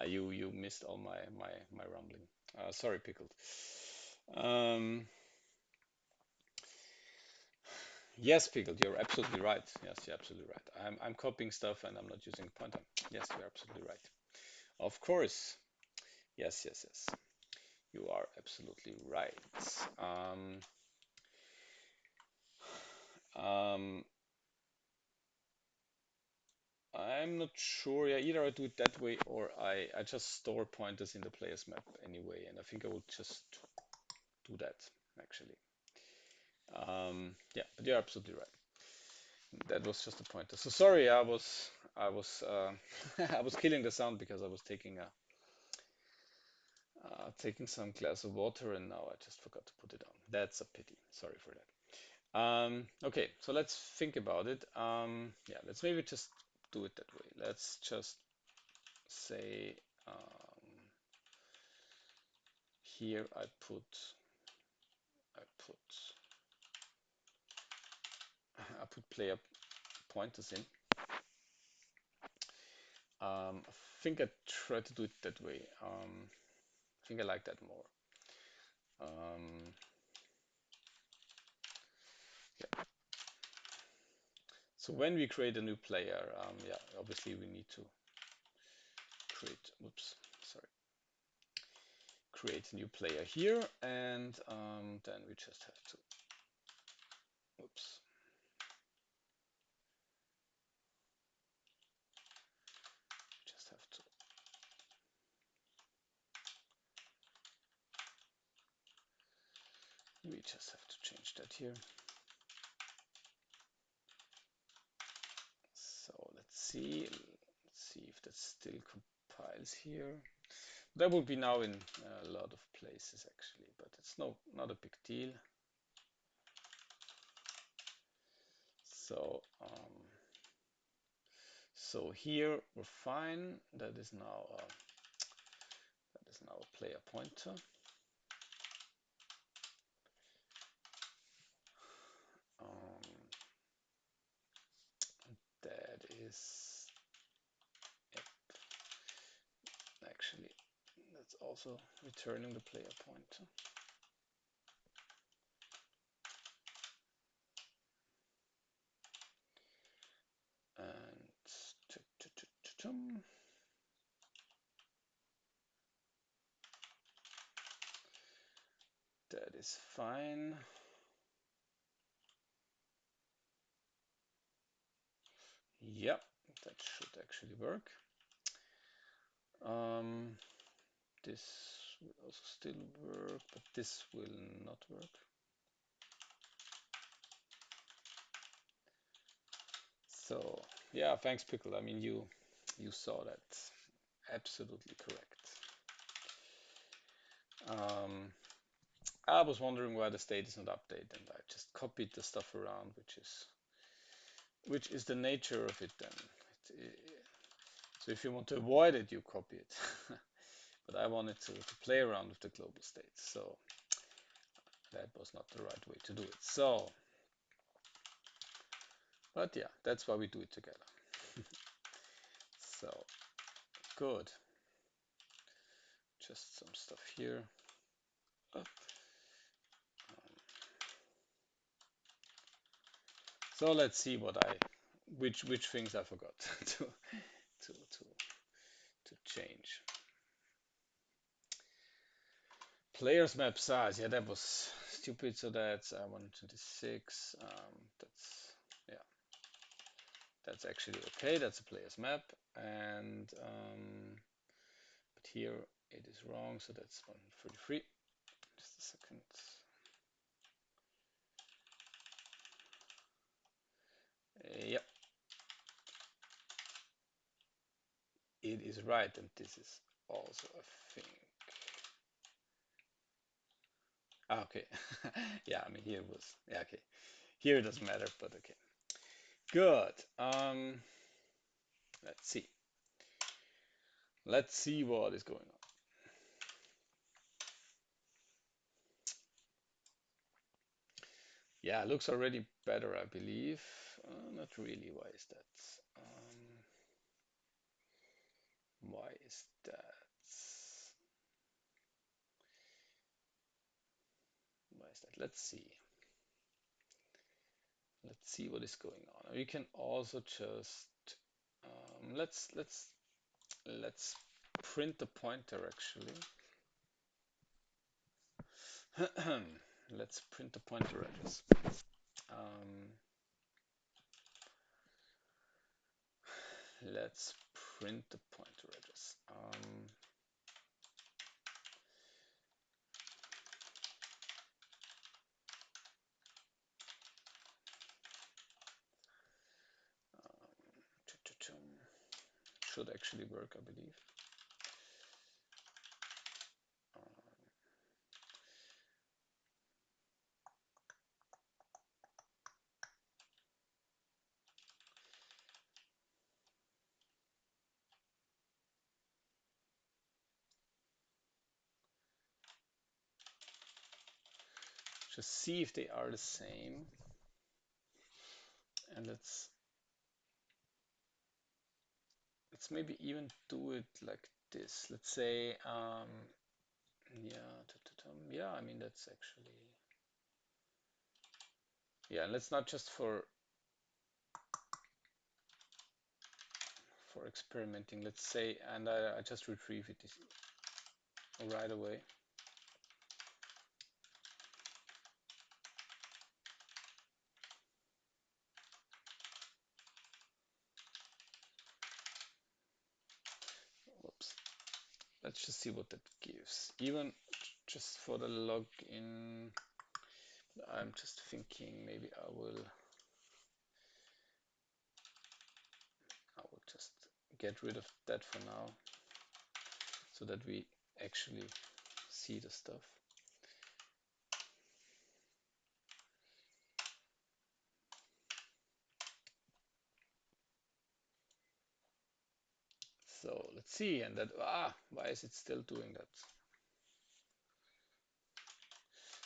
you missed all my rumbling. Sorry, pickled. Um, yes, pickled. You're absolutely right. Yes, you're absolutely right. I'm copying stuff and I'm not using pointer. Yes, you're absolutely right. Of course. Yes, yes, yes. You are absolutely right. Um, I'm not sure. Yeah, either I do it that way or I just store pointers in the player's map anyway, and I think I will just do that actually. Yeah, but you're absolutely right. That was just a pointer. So sorry, I was I was killing the sound because I was taking some glass of water and now I just forgot to put it on. That's a pity. Sorry for that. Okay, so let's think about it. Yeah, let's maybe just do it that way. Let's just say here I put I put player pointers in. I think I try to do it that way. I think I like that more. Um, yeah. So when we create a new player, yeah, obviously we need to create. Oops, sorry. Create a new player here, and then we just have to. Oops. Just have to. We just have to change that here. So let's see. Let's see if that still compiles here. That will be now in a lot of places actually, but it's not a big deal. So so here we're fine. That is now a player pointer. Um, that is yep, actually that's also returning the player pointer. And that is fine. Yep, that should actually work. Um, this will also still work, but this will not work. So yeah, thanks, Pickle. I mean, you saw that absolutely correct. Um, I was wondering why the state is not updated, and I just copied the stuff around, which is the nature of it then. So if you want to avoid it, you copy it. But I wanted to play around with the global state, so that was not the right way to do it. So, but yeah, that's why we do it together. So, good. Just some stuff here. Um, so let's see which things I forgot to to to change. Players map size, yeah, that was stupid. So that's 126. Yeah, that's actually okay. That's a player's map, and but here it is wrong. So that's 133. Just a second. Yep, it is right, and this is also a thing. Okay, yeah, I mean here it was. Yeah, okay, here it doesn't matter, but okay, good. Let's see. Let's see what is going on. Yeah, looks already better, I believe. Not really. Why is that? Why is that? Why is that? Let's see. Let's see what is going on. We can also just let's print the pointer actually. Let's print the pointer address. Um, let's print the pointer address. Should actually work, I believe. Just see if they are the same. And let's maybe even do it like this. Let's say, yeah, yeah, I mean, that's actually, yeah, and let's not just for experimenting, let's say, and I just retrieve it right away. Whoops. Let's just see what that gives. Even just for the login, I'm just thinking maybe I will just get rid of that for now so that we actually see the stuff. So let's see, and that, why is it still doing that?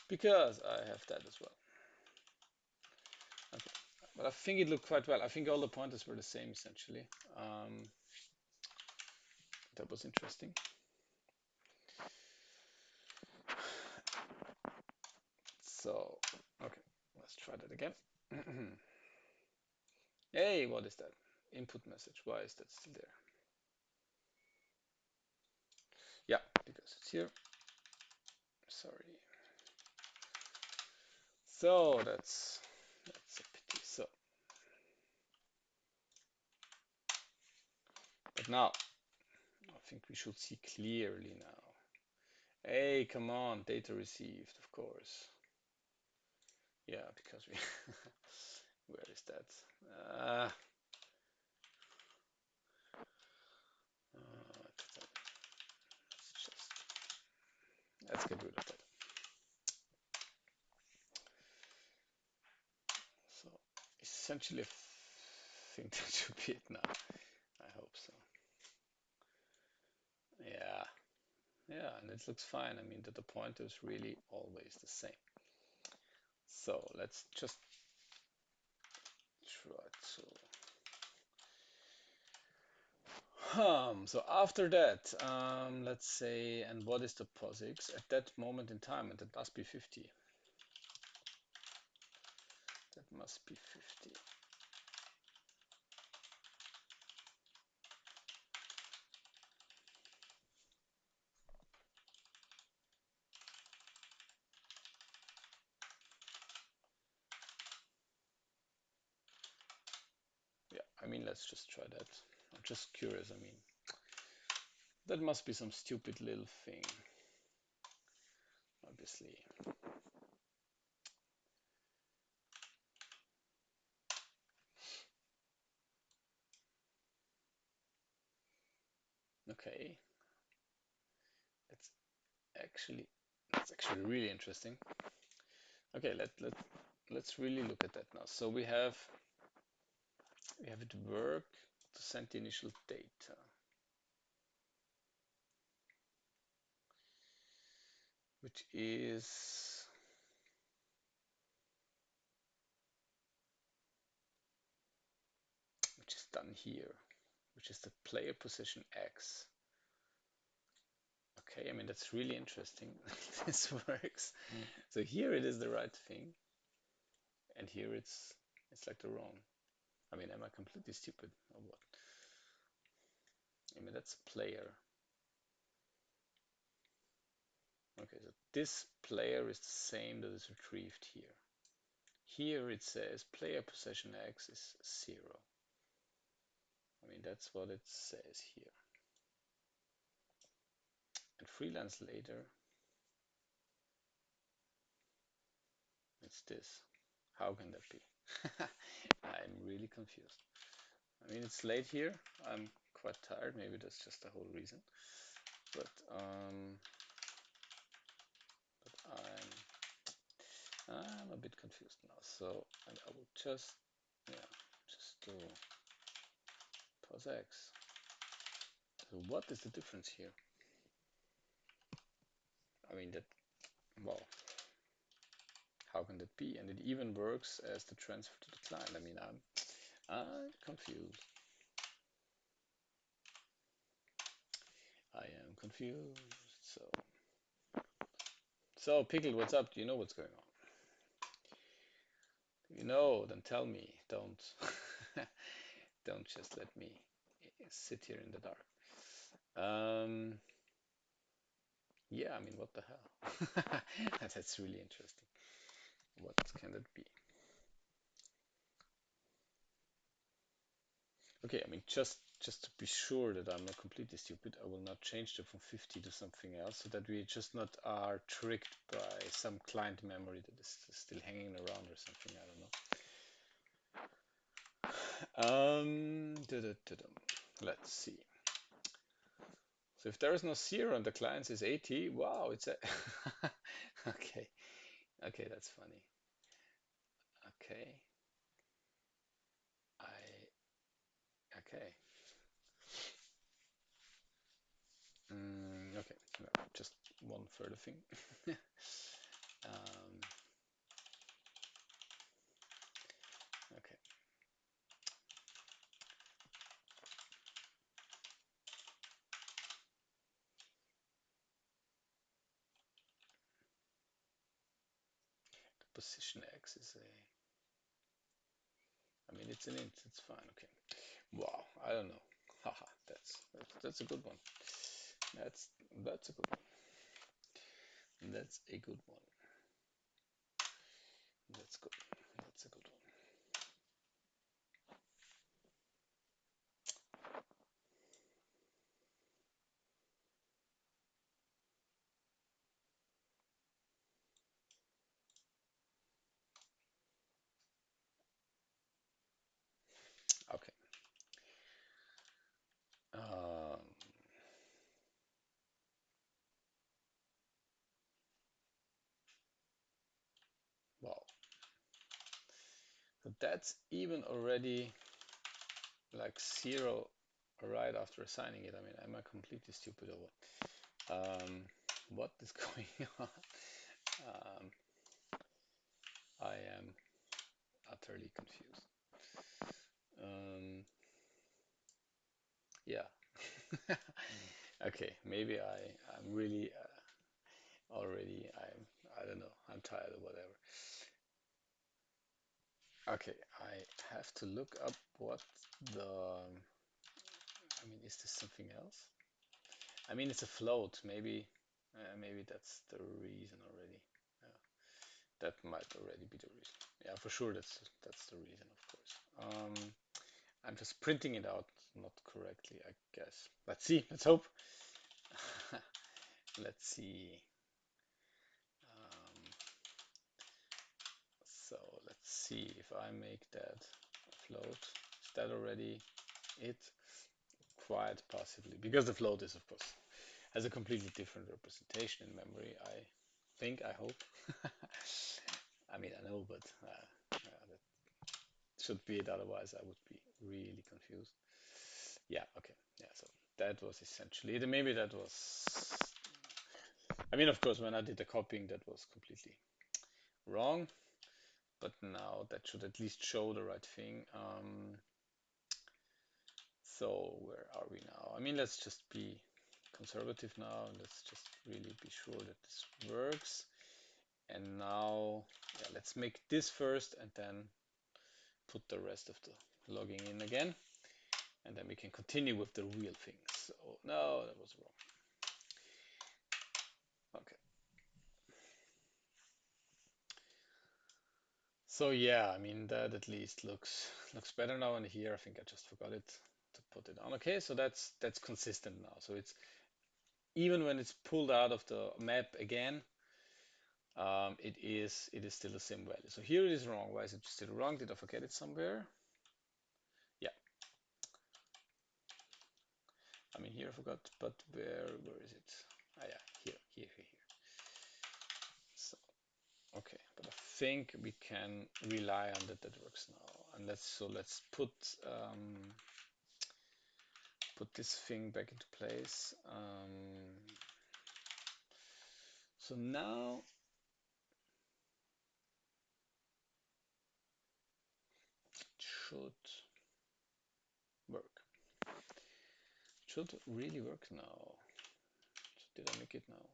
Because I have that as well. Okay, but I think it looked quite well. I think all the pointers were the same essentially. That was interesting. So, okay, let's try that again. Hey, what is that? Input message. Why is that still there? Yeah, because it's here. Sorry. So that's a pity. So, but now I think we should see clearly now. Hey, come on, data received, of course. Yeah, because we. Where is that? Uh, let's get rid of that. So essentially, I think that should be it now. I hope so. Yeah, yeah, and it looks fine. I mean, that the pointer is really always the same. So let's just try to. So after that, let's say, and what is the POSIX at that moment in time? And that must be 50. That must be 50. Yeah, I mean, let's just try that. I'm just curious. I mean, that must be some stupid little thing, obviously. Okay, that's that's actually really interesting. Okay, let's really look at that now. So we have it work to send the initial data. Which is done here, which is the player position X. Okay, I mean, that's really interesting. This works. So here it is the right thing, and here it's like the wrong. I mean, am I completely stupid or what? I mean, that's a player. Okay, so this player is the same that is retrieved here. Here it says player possession X is 0. I mean, that's what it says here. And freelance later, it's this. How can that be? I'm really confused. I mean, it's late here. I'm quite tired. Maybe that's just the whole reason. But I'm a bit confused now. So I will just yeah just do pause X. So what is the difference here? I mean that well, how can that be? And it even works as the transfer to the client. I mean I'm confused. I am confused. So Pickle, what's up? Do you know what's going on? You know, then tell me. Don't don't just let me sit here in the dark. Um, yeah, I mean, what the hell? That's really interesting. What can that be? Okay, I mean, just to be sure that I'm not completely stupid, I will not change them from 50 to something else, so that we just not are tricked by some client memory that is still hanging around or something. I don't know. Let's see. So if there is no 0 and the client is 80, wow, it's a okay. Okay, that's funny. Okay. Okay. Okay. No, just one further thing. um, okay. The position X is a. I mean, it's an int. It's fine. Okay. Wow. I don't know. Haha. That's a good one. That's that's a good one. That's a good one. That's good. That's a good one. Okay. Um, well, so that's even already like 0 right after assigning it. I mean, am I completely stupid or what? What is going on? Um, I am utterly confused. Um, yeah. Okay, maybe I'm really already I don't know. I'm tired or whatever. Okay, I have to look up what the. I mean, is this something else? I mean, it's a float. Maybe that's the reason already. Yeah, that might already be the reason. Yeah, for sure. That's the reason, of course. I'm just printing it out not correctly, I guess. Let's see. Let's hope. Let's see. Um, so let's see if I make that float. Is that already it? Quite possibly, because the float is, of course, has a completely different representation in memory. I think, I hope. I mean, I know, but that should be it. Otherwise, I would be really confused. Yeah. Okay. Yeah. So that was essentially it. Maybe that was. I mean, of course, when I did the copying, that was completely wrong. But now that should at least show the right thing. So where are we now? I mean, let's just be conservative now. Let's just really be sure that this works. And now, yeah, let's make this first and then put the rest of the logging in again. And then we can continue with the real things. So, no, that was wrong. Okay. So yeah, I mean that at least looks better now. And here, I think I just forgot it to put it on. Okay, so that's consistent now. So it's even when it's pulled out of the map again, it is still the same value. So here it is wrong. Why is it still wrong? Did I forget it somewhere? Yeah, I mean here I forgot, but where is it? Ah yeah, here. So okay, but I think we can rely on that works now. And let's put this thing back into place. So now it should work. It should really work now. So did I make it now?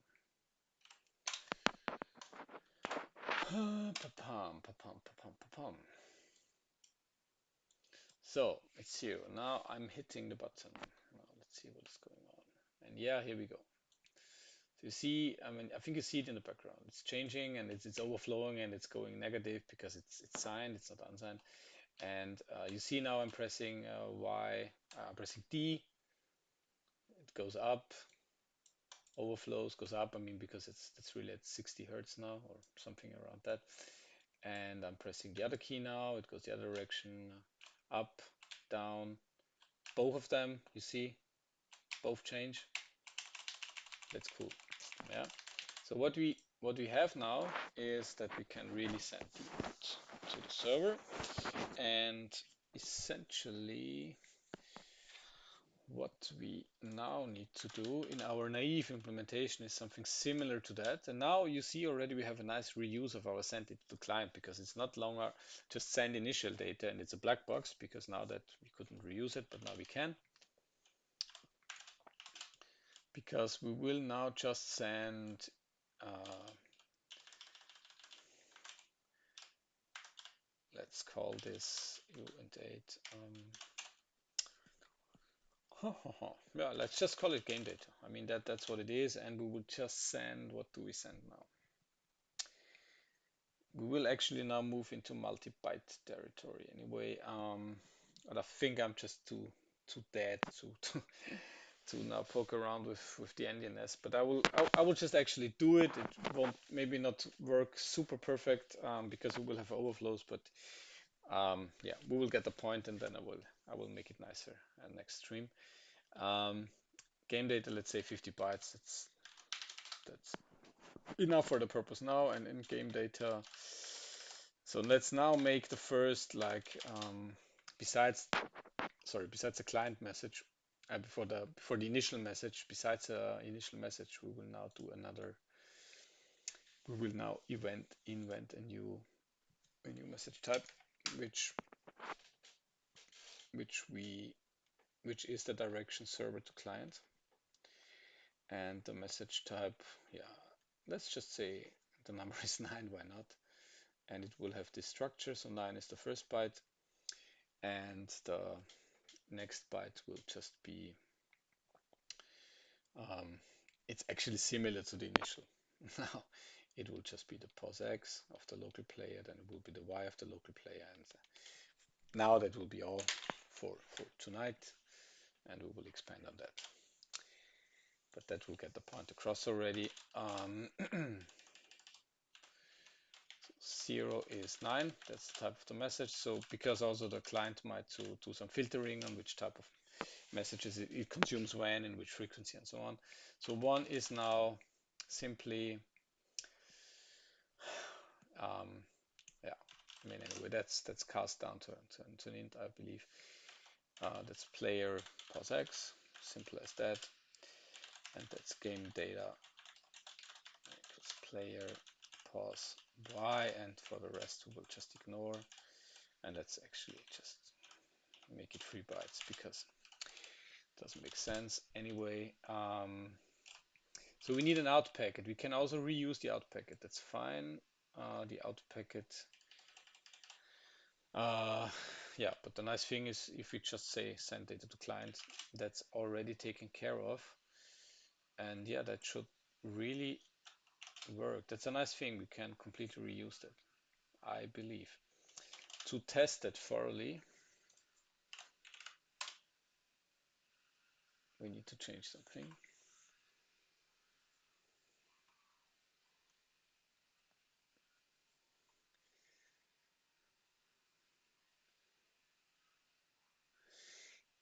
Pa-pam, pa-pam, pa-pam, pa-pam. So it's here. Now I'm hitting the button. Now let's see what is going on. And yeah, here we go. So you see, I mean, I think you see it in the background. It's changing and it's overflowing and it's going negative because it's signed, it's not unsigned. And you see now I'm pressing Y, I'm pressing D. It goes up, overflows, goes up. I mean, because it's really at 60 hertz now or something around that. And I'm pressing the other key now. It goes the other direction, up, down, both of them. You see, both change. That's cool. Yeah. So what we have now is that we can really send it to the server, and essentially what we now need to do in our naive implementation is something similar to that. And now you see already we have a nice reuse of our send it to client, because it's not longer just send initial data and it's a black box, because now that we couldn't reuse it, but now we can. Because we will now just send let's call this U and 8. Yeah, let's just call it game data. I mean that's what it is, and we will just send. What do we send now? We will actually now move into multi-byte territory anyway. But I think I'm just too dead to now poke around with the NDNS. But I will just actually do it. It won't maybe not work super perfect because we will have overflows, but yeah, we will get the point, and then I will make it nicer next stream. Um, Game data, let's say 50 bytes. That's enough for the purpose now. And in game data, so let's now make the first besides besides the client message, before the initial message, besides the initial message, we will now invent a new message type, which which we which is the direction server to client. And the message type, yeah, let's just say the number is 9, why not? And it will have this structure. So 9 is the first byte, and the next byte will just be, um, it's actually similar to the initial. Now it will just be the pos x of the local player, then it will be the y of the local player, and now that will be all for tonight, and we will expand on that. But that will get the point across already. 0 is 9, that's the type of the message. So because also the client might do some filtering on which type of messages it consumes when, in which frequency, and so on. So 1 is now simply, um, yeah, I mean, anyway, that's cast down to an int, I believe. That's player pos x, simple as that. And that's game data equals player pos y, and for the rest we will just ignore. And that's actually just make it 3 bytes, because Doesn't make sense anyway. So we need an out packet. We can also reuse the out packet. That's fine. The out packet. Uh, yeah, but the nice thing is if we just say send data to client, that's already taken care of. And yeah, that should really work. That's a nice thing. We can completely reuse that, I believe. To test it thoroughly, we need to change something.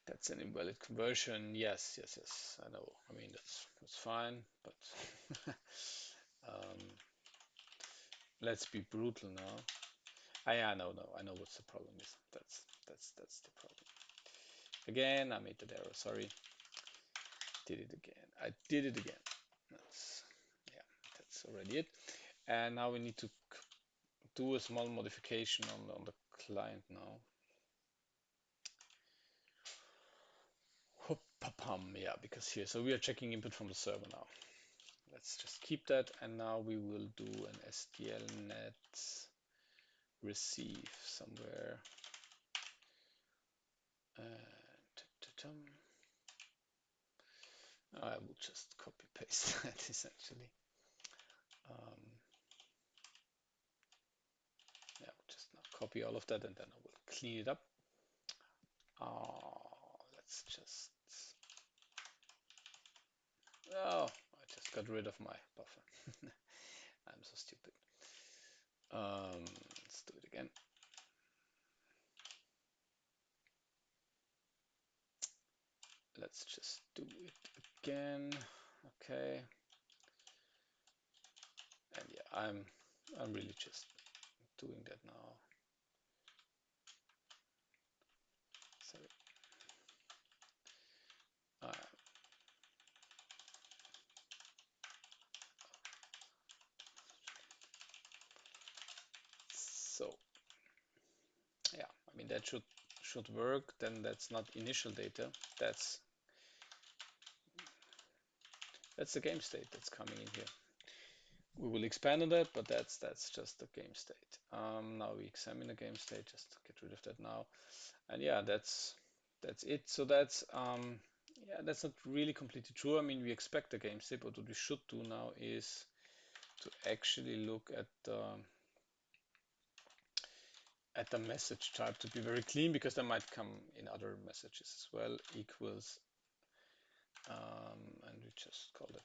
That's an invalid conversion. Yes, yes, yes. I know. I mean, that's fine, but um, let's be brutal now. Yeah, no, no. I know what the problem is. That's the problem. Again, I made that error. Sorry. Did it again. I did it again. That's yeah. That's already it. And now we need to do a small modification on the client now. Hoppapam, yeah, because here, so we are checking input from the server now. Let's just keep that, and now we will do an SDLnet receive somewhere. I will just copy paste that essentially. Yeah, we'll just now copy all of that, and then I will clean it up. Let's just. Oh, I just got rid of my buffer. I'm so stupid. Let's do it again. Let's just do it again. Okay. And yeah, I'm really just doing that now. Sorry. Uh, so yeah, I mean that should work. Then that's not initial data. That's that's the game state that's coming in here. We will expand on that, but that's just the game state. Now we examine the game state. Just get rid of that now. And yeah, that's it. So that's yeah, that's not really completely true. I mean, we expect the game state, but what we should do now is to actually look at the message type to be very clean, because that might come in other messages as well. Equals, and we just call it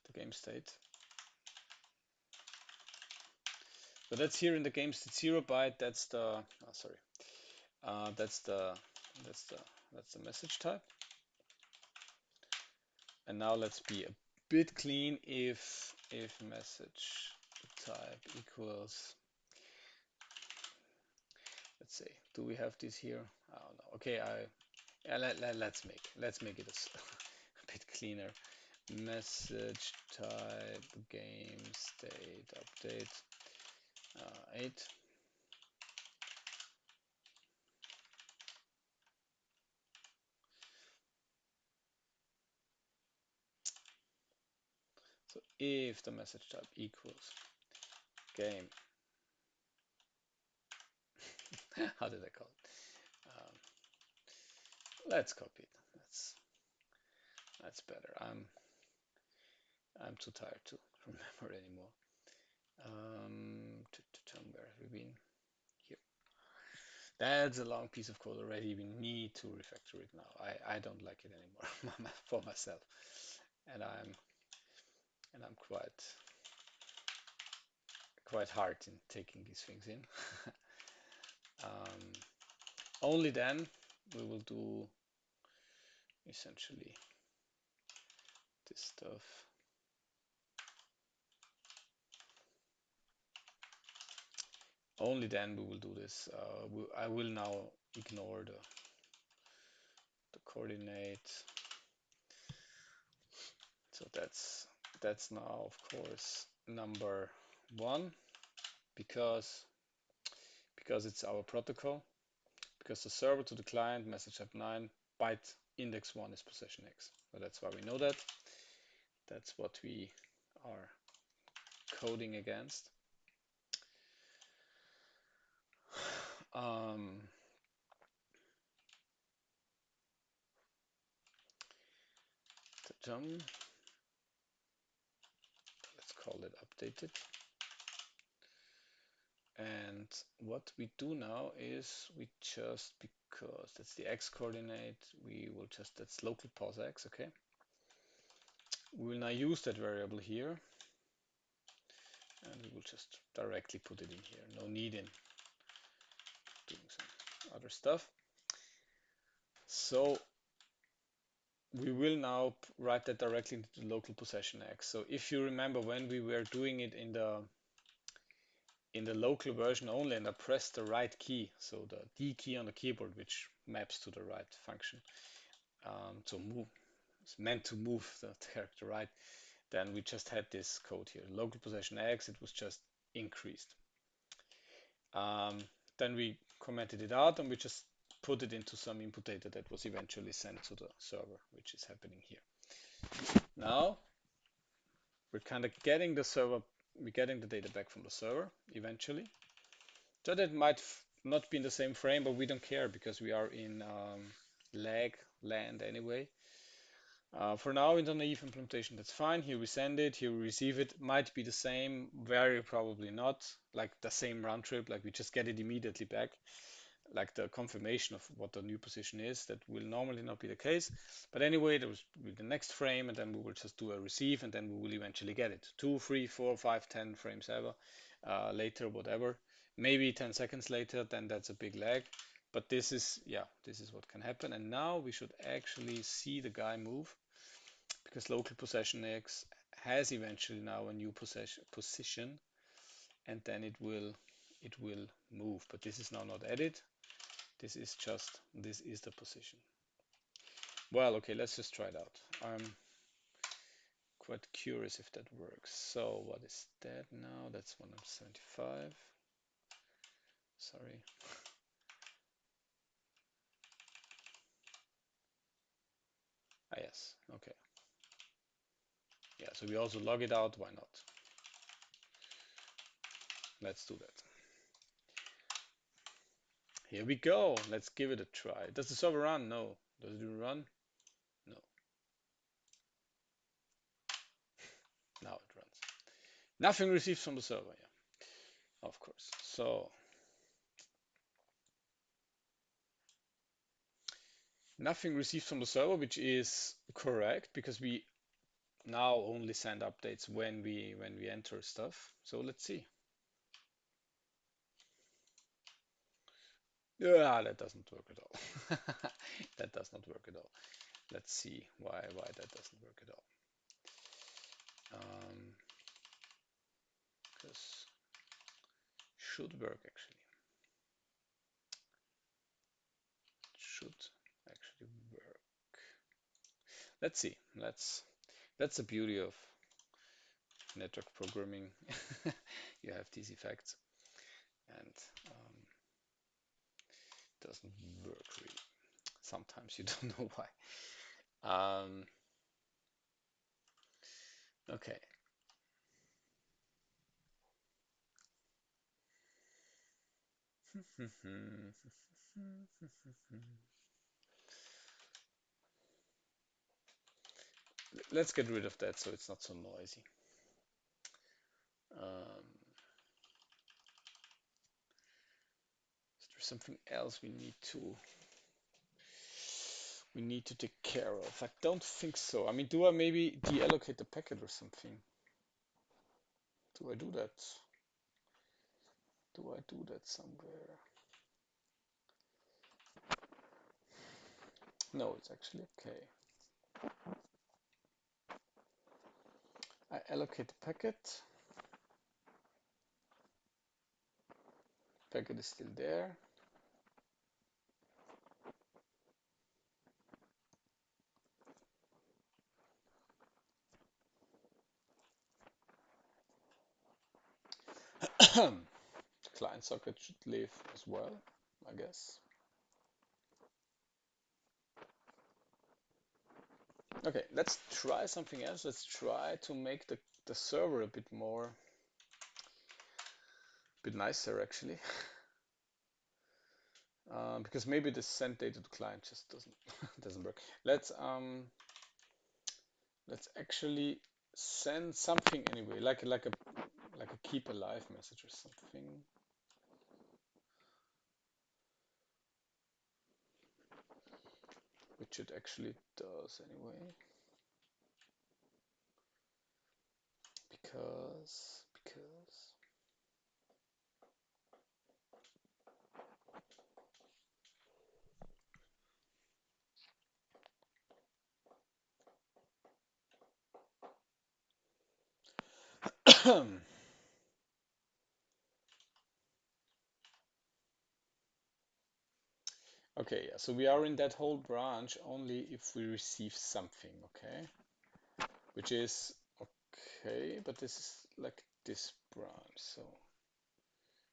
the game state. So that's here in the game state 0 byte. That's the sorry. That's that's the that's the message type. And now let's be a bit clean. If message type equals, let's say, do we have this here? Oh no. Okay, yeah, let's make it a bit cleaner. Message type game state update 8. So if the message type equals game, how did I call it? Let's copy it. That's better. I'm too tired to remember anymore. Where have we been? Here. That's a long piece of code already. We need to refactor it now. I don't like it anymore for myself, and I'm quite hard in taking these things in. um, Only then we will do essentially this stuff. Only then we will do this. I will now ignore the coordinate. So that's now, of course, number 1, because it's our protocol. because the server to the client message type 9 byte index 1 is possession X. So that's why we know that. That's what we are coding against. Um, let's call it updated. And what we do now is we just, because that's the X coordinate, we will just, that's local pos X, okay? We will now use that variable here, and we will just directly put it in here. No need in doing some other stuff. So we will now write that directly into the local possession X. So if you remember when we were doing it in the local version only, and I pressed the right key, so the D key on the keyboard, which maps to the right function. So move, it's meant to move the character right. Then we just had this code here, local possession X, it was just increased. Then we commented it out and we just put it into some input data that was eventually sent to the server, which is happening here. Now we're kind of getting we're getting the data back from the server eventually. So that might not be in the same frame, but we don't care because we are in lag land anyway. For now, in the naive implementation, that's fine. Here we send it, here we receive it. Might be the same, very probably not. Like the same round trip, like we just get it immediately back. Like the confirmation of what the new position is. That will normally not be the case. But anyway, there will be the next frame, and then we will just do a receive, and then we will eventually get it. 2, 3, 4, 5, 10 frames ever, later, whatever. Maybe 10 seconds later, then that's a big lag. But this is, yeah, this is what can happen. And now we should actually see the guy move, because local possession X has eventually now a new position, and then it will move. But this is now not edit. This is the position. Well, okay, let's just try it out. I'm quite curious if that works. So what is that now? That's 175. Sorry. Ah, yes. Okay. Yeah, so we also log it out. Why not? Let's do that. Here we go. Let's give it a try. Does the server run? No. Does it run? No. Now it runs. Nothing received from the server. Yeah, of course. So nothing received from the server, which is correct because we now only send updates when we enter stuff. So let's see. Yeah, that doesn't work at all. That does not work at all. Let's see why that doesn't work at all. Because should work actually. Should actually work. Let's see. That's the beauty of network programming. You have these effects, and it doesn't work really. Sometimes you don't know why. Okay. Let's get rid of that so it's not so noisy. Is there something else we need to take care of? I don't think so. I mean, do I maybe deallocate the packet or something? Do I do that? Do I do that somewhere? No, it's actually okay. I allocate the packet. Packet is still there. Client socket should live as well, I guess. Okay, let's try something else. Let's try to make the server a bit nicer actually, because maybe the send data to client just doesn't doesn't work. Let's actually send something anyway, like a keep alive message or something, which it actually does anyway, because. Okay, yeah, so we are in that whole branch only if we receive something, okay? Which is okay, but this is like this branch, so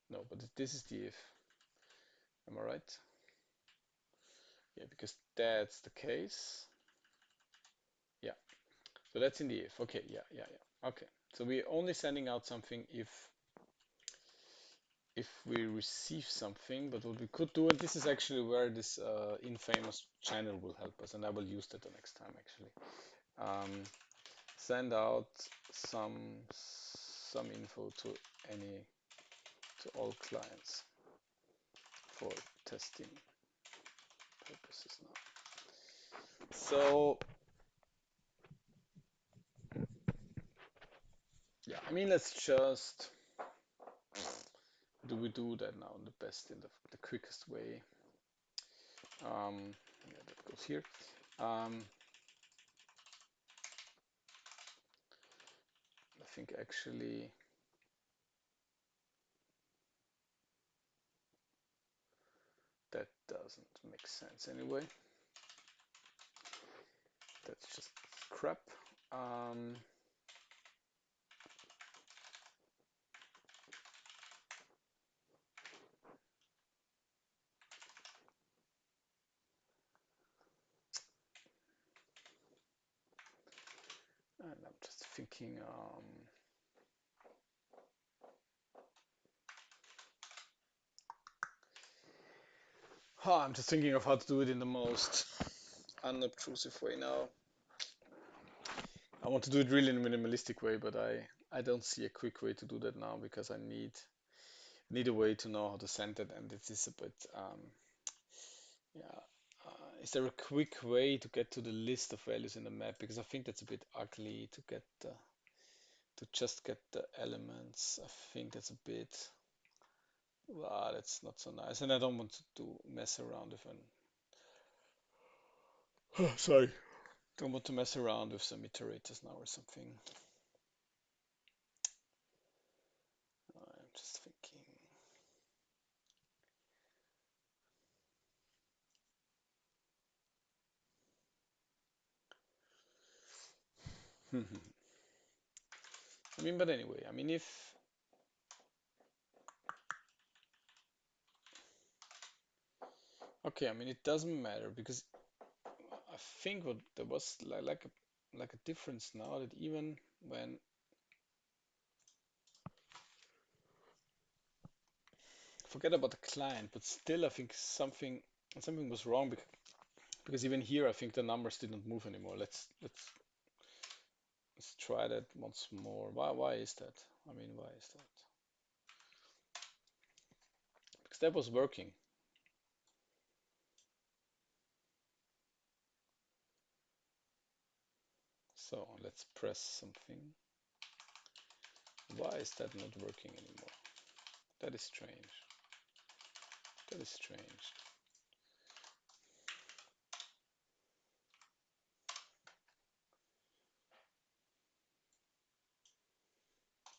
no, but this is the if. Am I right? Yeah, because that's the case. Yeah, so that's in the if. Okay, yeah, yeah, yeah. Okay, so we're only sending out something if we receive something, but what we could do, and this is actually where this infamous channel will help us, and I will use that the next time actually. Send out some some info to any to all clients for testing purposes now. So yeah, I mean, let's just do we do that now in the best, in the quickest way. Yeah, that goes here. Um, I think actually that doesn't make sense anyway. That's just crap. Um, and I'm just thinking. I'm just thinking of how to do it in the most unobtrusive way now. I want to do it really in a minimalistic way, but I don't see a quick way to do that now because I need a way to know how to send it, and it is a bit yeah. Is there a quick way to get to the list of values in the map? Because I think that's a bit ugly to get to just get the elements. I think that's a bit wow, that's not so nice, and I don't want to mess around with an sorry, don't want to mess around with some iterators now or something. I'm just thinking. I mean, but anyway, I mean, if okay, I mean, it doesn't matter because I think what there was like a difference now that even when forget about the client, but still I think something was wrong because even here I think the numbers didn't move anymore. Let's try that once more. Why is that? I mean, why is that? Because that was working. So let's press something. Why is that not working anymore? That is strange. That is strange.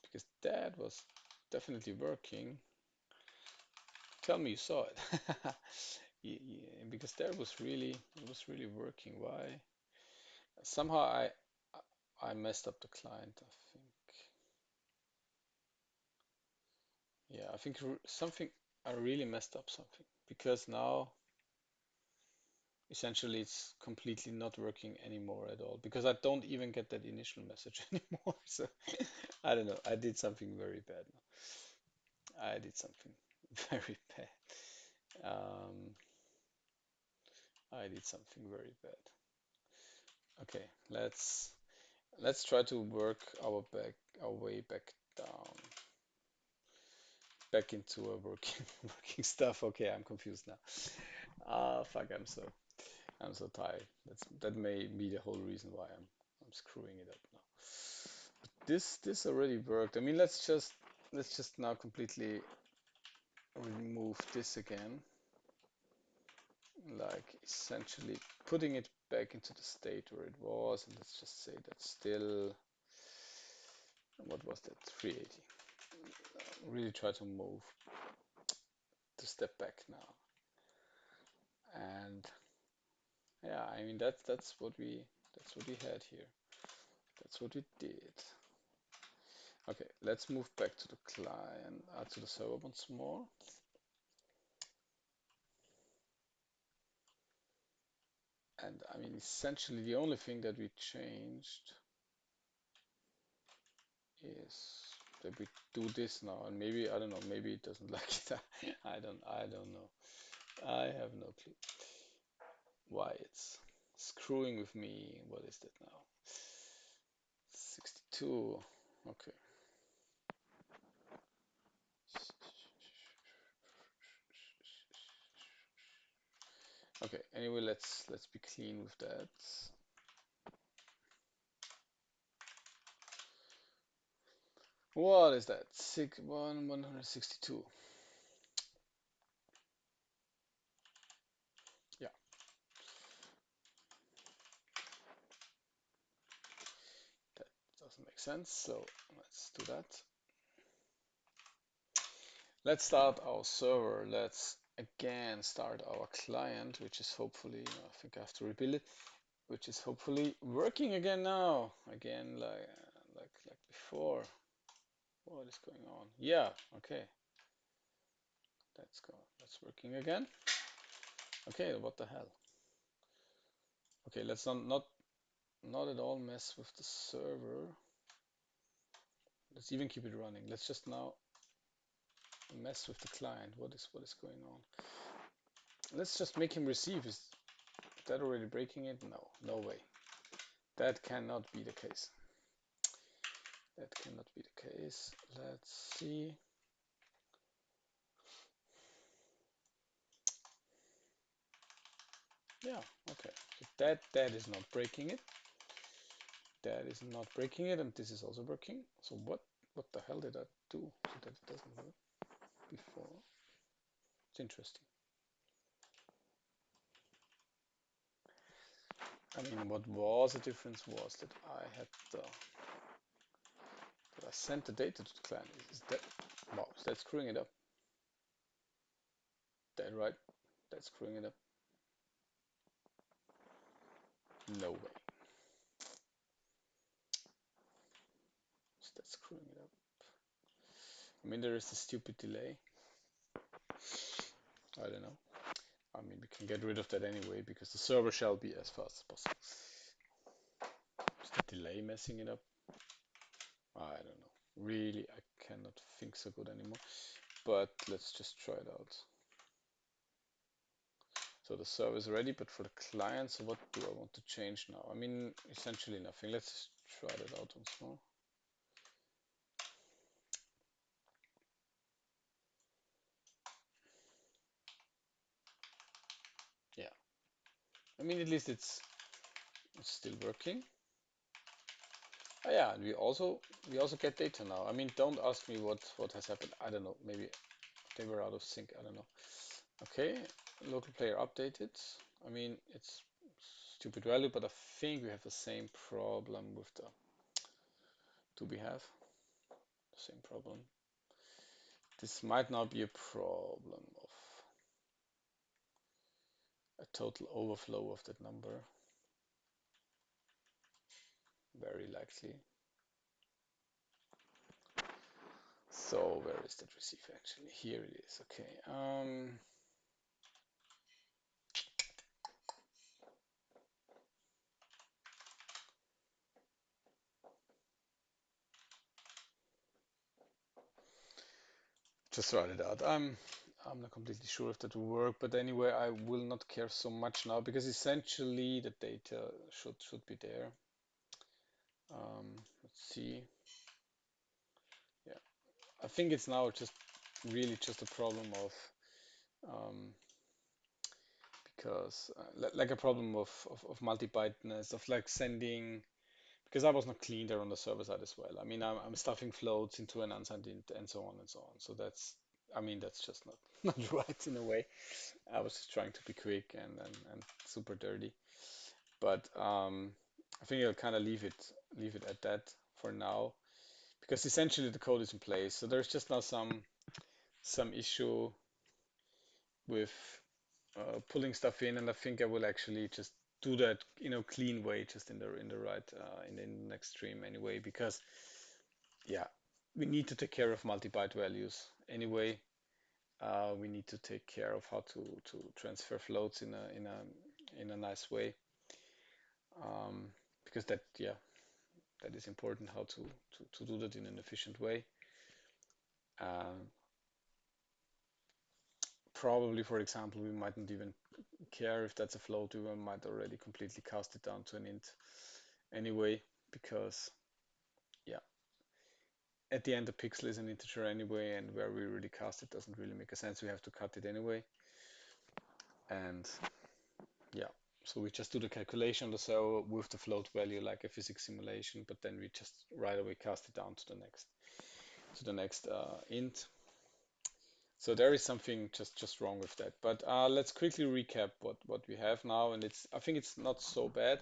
Because that was definitely working. Tell me you saw it. Because that was really it was really working. Why? Somehow I messed up the client, I think. Yeah, I think something I really messed up something because now essentially it's completely not working anymore at all because I don't even get that initial message anymore. So I don't know. I did something very bad. I did something very bad. Um, I did something very bad. Okay, let's try to work our way back down, back into a working working stuff. Okay, I'm confused now. Ah, fuck, I'm so tired. That may be the whole reason why I'm screwing it up now. This already worked. I mean, let's just now completely remove this again, like essentially putting it back into the state where it was, and let's just say that's still, what was that, 380. Really try to move to step back now. And yeah, I mean that's what we had here. That's what we did. Okay, let's move back to the client, to the server once more. And I mean, essentially the only thing that we changed is that we do this now, and maybe, I don't know, maybe it doesn't like it. I don't know. I have no clue why it's screwing with me. What is that now? 62. Okay. Okay. Anyway, let's be clean with that. What is that? 162. Yeah, that doesn't make sense. So let's do that. Let's start our server. Let's again start our client, which is hopefully, I think I have to rebuild it, which is hopefully working again now. Again, like before. What is going on? Yeah, okay. Let's go. That's working again. Okay, what the hell? Okay, let's not at all mess with the server. Let's even keep it running. Let's just now mess with the client. What is going on? Let's just make him receive. Is that already breaking it? No, no way. That cannot be the case. That cannot be the case. Let's see. Yeah, okay. So that is not breaking it. That is not breaking it, and this is also working. So what the hell did I do so that it doesn't work before? It's interesting. I mean, what was the difference was that I sent the data to the client. Is that, wow, is that screwing it up? That right? That's screwing it up. No way. Is that screwing it up? I mean, there is a stupid delay. I don't know. I mean, we can get rid of that anyway because the server shall be as fast as possible. Is the delay messing it up? I don't know. Really, I cannot think so good anymore. But let's just try it out. So the server is ready, but for the client, so what do I want to change now? I mean, essentially nothing. Let's try that out once more. Yeah. I mean, at least it's still working. Oh, yeah, and we also get data now. I mean, don't ask me what has happened. I don't know. Maybe they were out of sync. I don't know. Okay, local player updated. I mean, it's stupid value, but I think we have the same problem with the. Do we have the same problem? This might now be a problem of a total overflow of that number. Very likely. So where is that receiver actually? Here it is. Okay. just write it out. I'm not completely sure if that will work, but anyway, I will not care so much now because essentially the data should be there. Let's see. Yeah, I think it's now just really just a problem of um, because like a problem of multi-byteness of like sending because I was not clean there on the server side as well. I mean, I'm stuffing floats into an unsigned int and so on and so on. So that's, I mean, that's just not not right in a way. I was just trying to be quick and super dirty. But I think I'll kind of leave it at that for now because essentially the code is in place. So there's just now some issue with pulling stuff in, and I think I will actually just do that clean way, just in the right in the next stream anyway, because yeah, we need to take care of multi-byte values anyway. We need to take care of how to transfer floats in a nice way, because that yeah that is important how to do that in an efficient way. Um, Probably, for example, we mightn't even care if that's a float. We might already completely cast it down to an int anyway, because yeah, at the end the pixel is an integer anyway, and where we really cast it doesn't really make a sense. We have to cut it anyway, and yeah. So we just do the calculation on the server with the float value like a physics simulation, but then we just right away cast it down to the next int. So there is something just wrong with that. But let's quickly recap what we have now, and it's I think it's not so bad.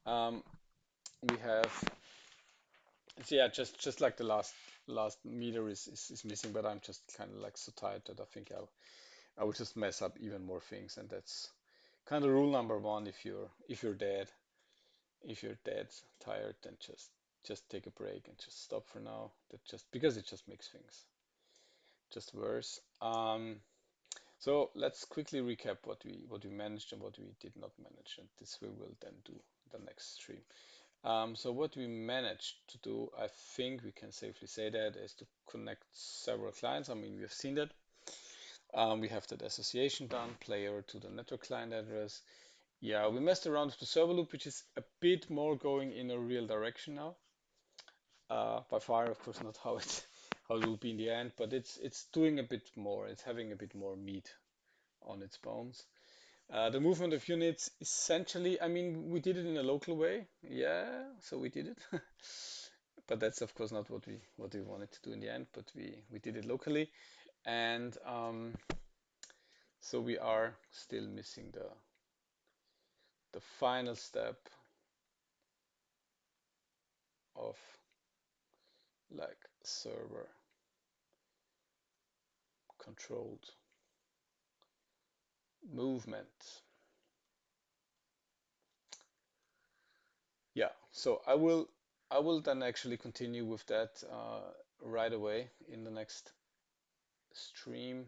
Um, we have so yeah, just like the last meter is missing, but I'm just kind of like so tired that I think I will just mess up even more things, and that's kind of rule number one. If you're dead tired, then just take a break and just stop for now. That just because it just makes things just worse. So let's quickly recap what we managed and what we did not manage, and this we will then do the next stream. So what we managed to do, I think we can safely say that, is to connect several clients. I mean, we have seen that. We have that association done, player to the network client address. Yeah, we messed around with the server loop, which is a bit more going in a real direction now. By far, of course, not how it how it will be in the end, but it's doing a bit more. It's having a bit more meat on its bones. The movement of units, essentially, I mean, we did it in a local way. Yeah, so we did it. But that's of course not what we wanted to do in the end, but we did it locally. And so we are still missing the final step of like server controlled movement. Yeah, so I will then actually continue with that right away in the next stream,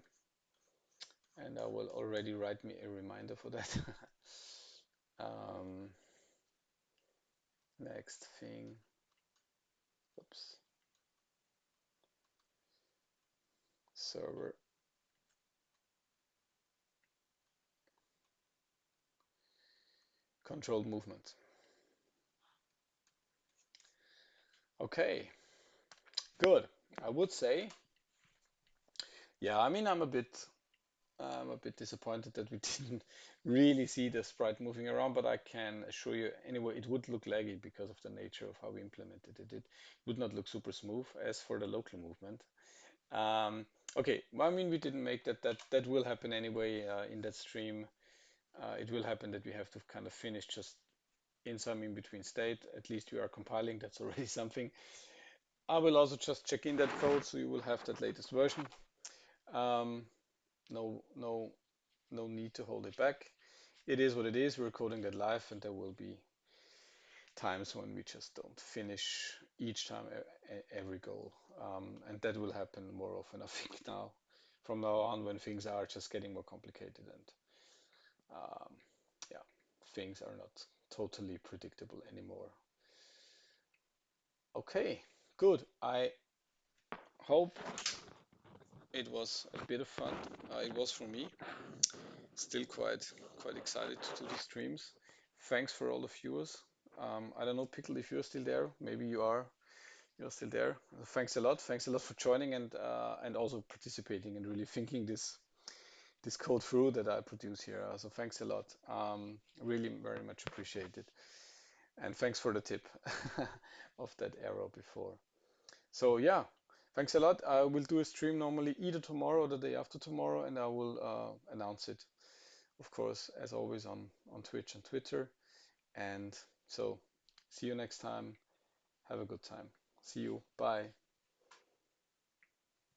and I will already write me a reminder for that. um, Next thing, oops, server controlled movement. Okay, good. I would say, yeah, I mean, I'm a bit disappointed that we didn't really see the sprite moving around, but I can assure you anyway, it would look laggy because of the nature of how we implemented it. It would not look super smooth as for the local movement. Um, okay, well, I mean, we didn't make that. That will happen anyway in that stream. It will happen that we have to kind of finish just in some in between state. At least we are compiling. That's already something. I will also just check in that code, so you will have that latest version. Um, no, no, no need to hold it back. It is what it is. We're coding that live, and there will be times when we just don't finish each time every goal, and that will happen more often, I think, now from now on when things are just getting more complicated and um, yeah, things are not totally predictable anymore. Okay, good. I hope It was a bit of fun. It was for me. Still quite excited to do the streams. Thanks for all the viewers. I don't know, Pickle, if you're still there. Maybe you are. You're still there. Thanks a lot. Thanks a lot for joining and also participating and really thinking this code through that I produce here. So thanks a lot. Really very much appreciated. And thanks for the tip of that arrow before. So yeah, thanks a lot. I will do a stream normally either tomorrow or the day after tomorrow, and I will announce it, of course, as always on Twitch and Twitter. And so see you next time. Have a good time. See you. Bye.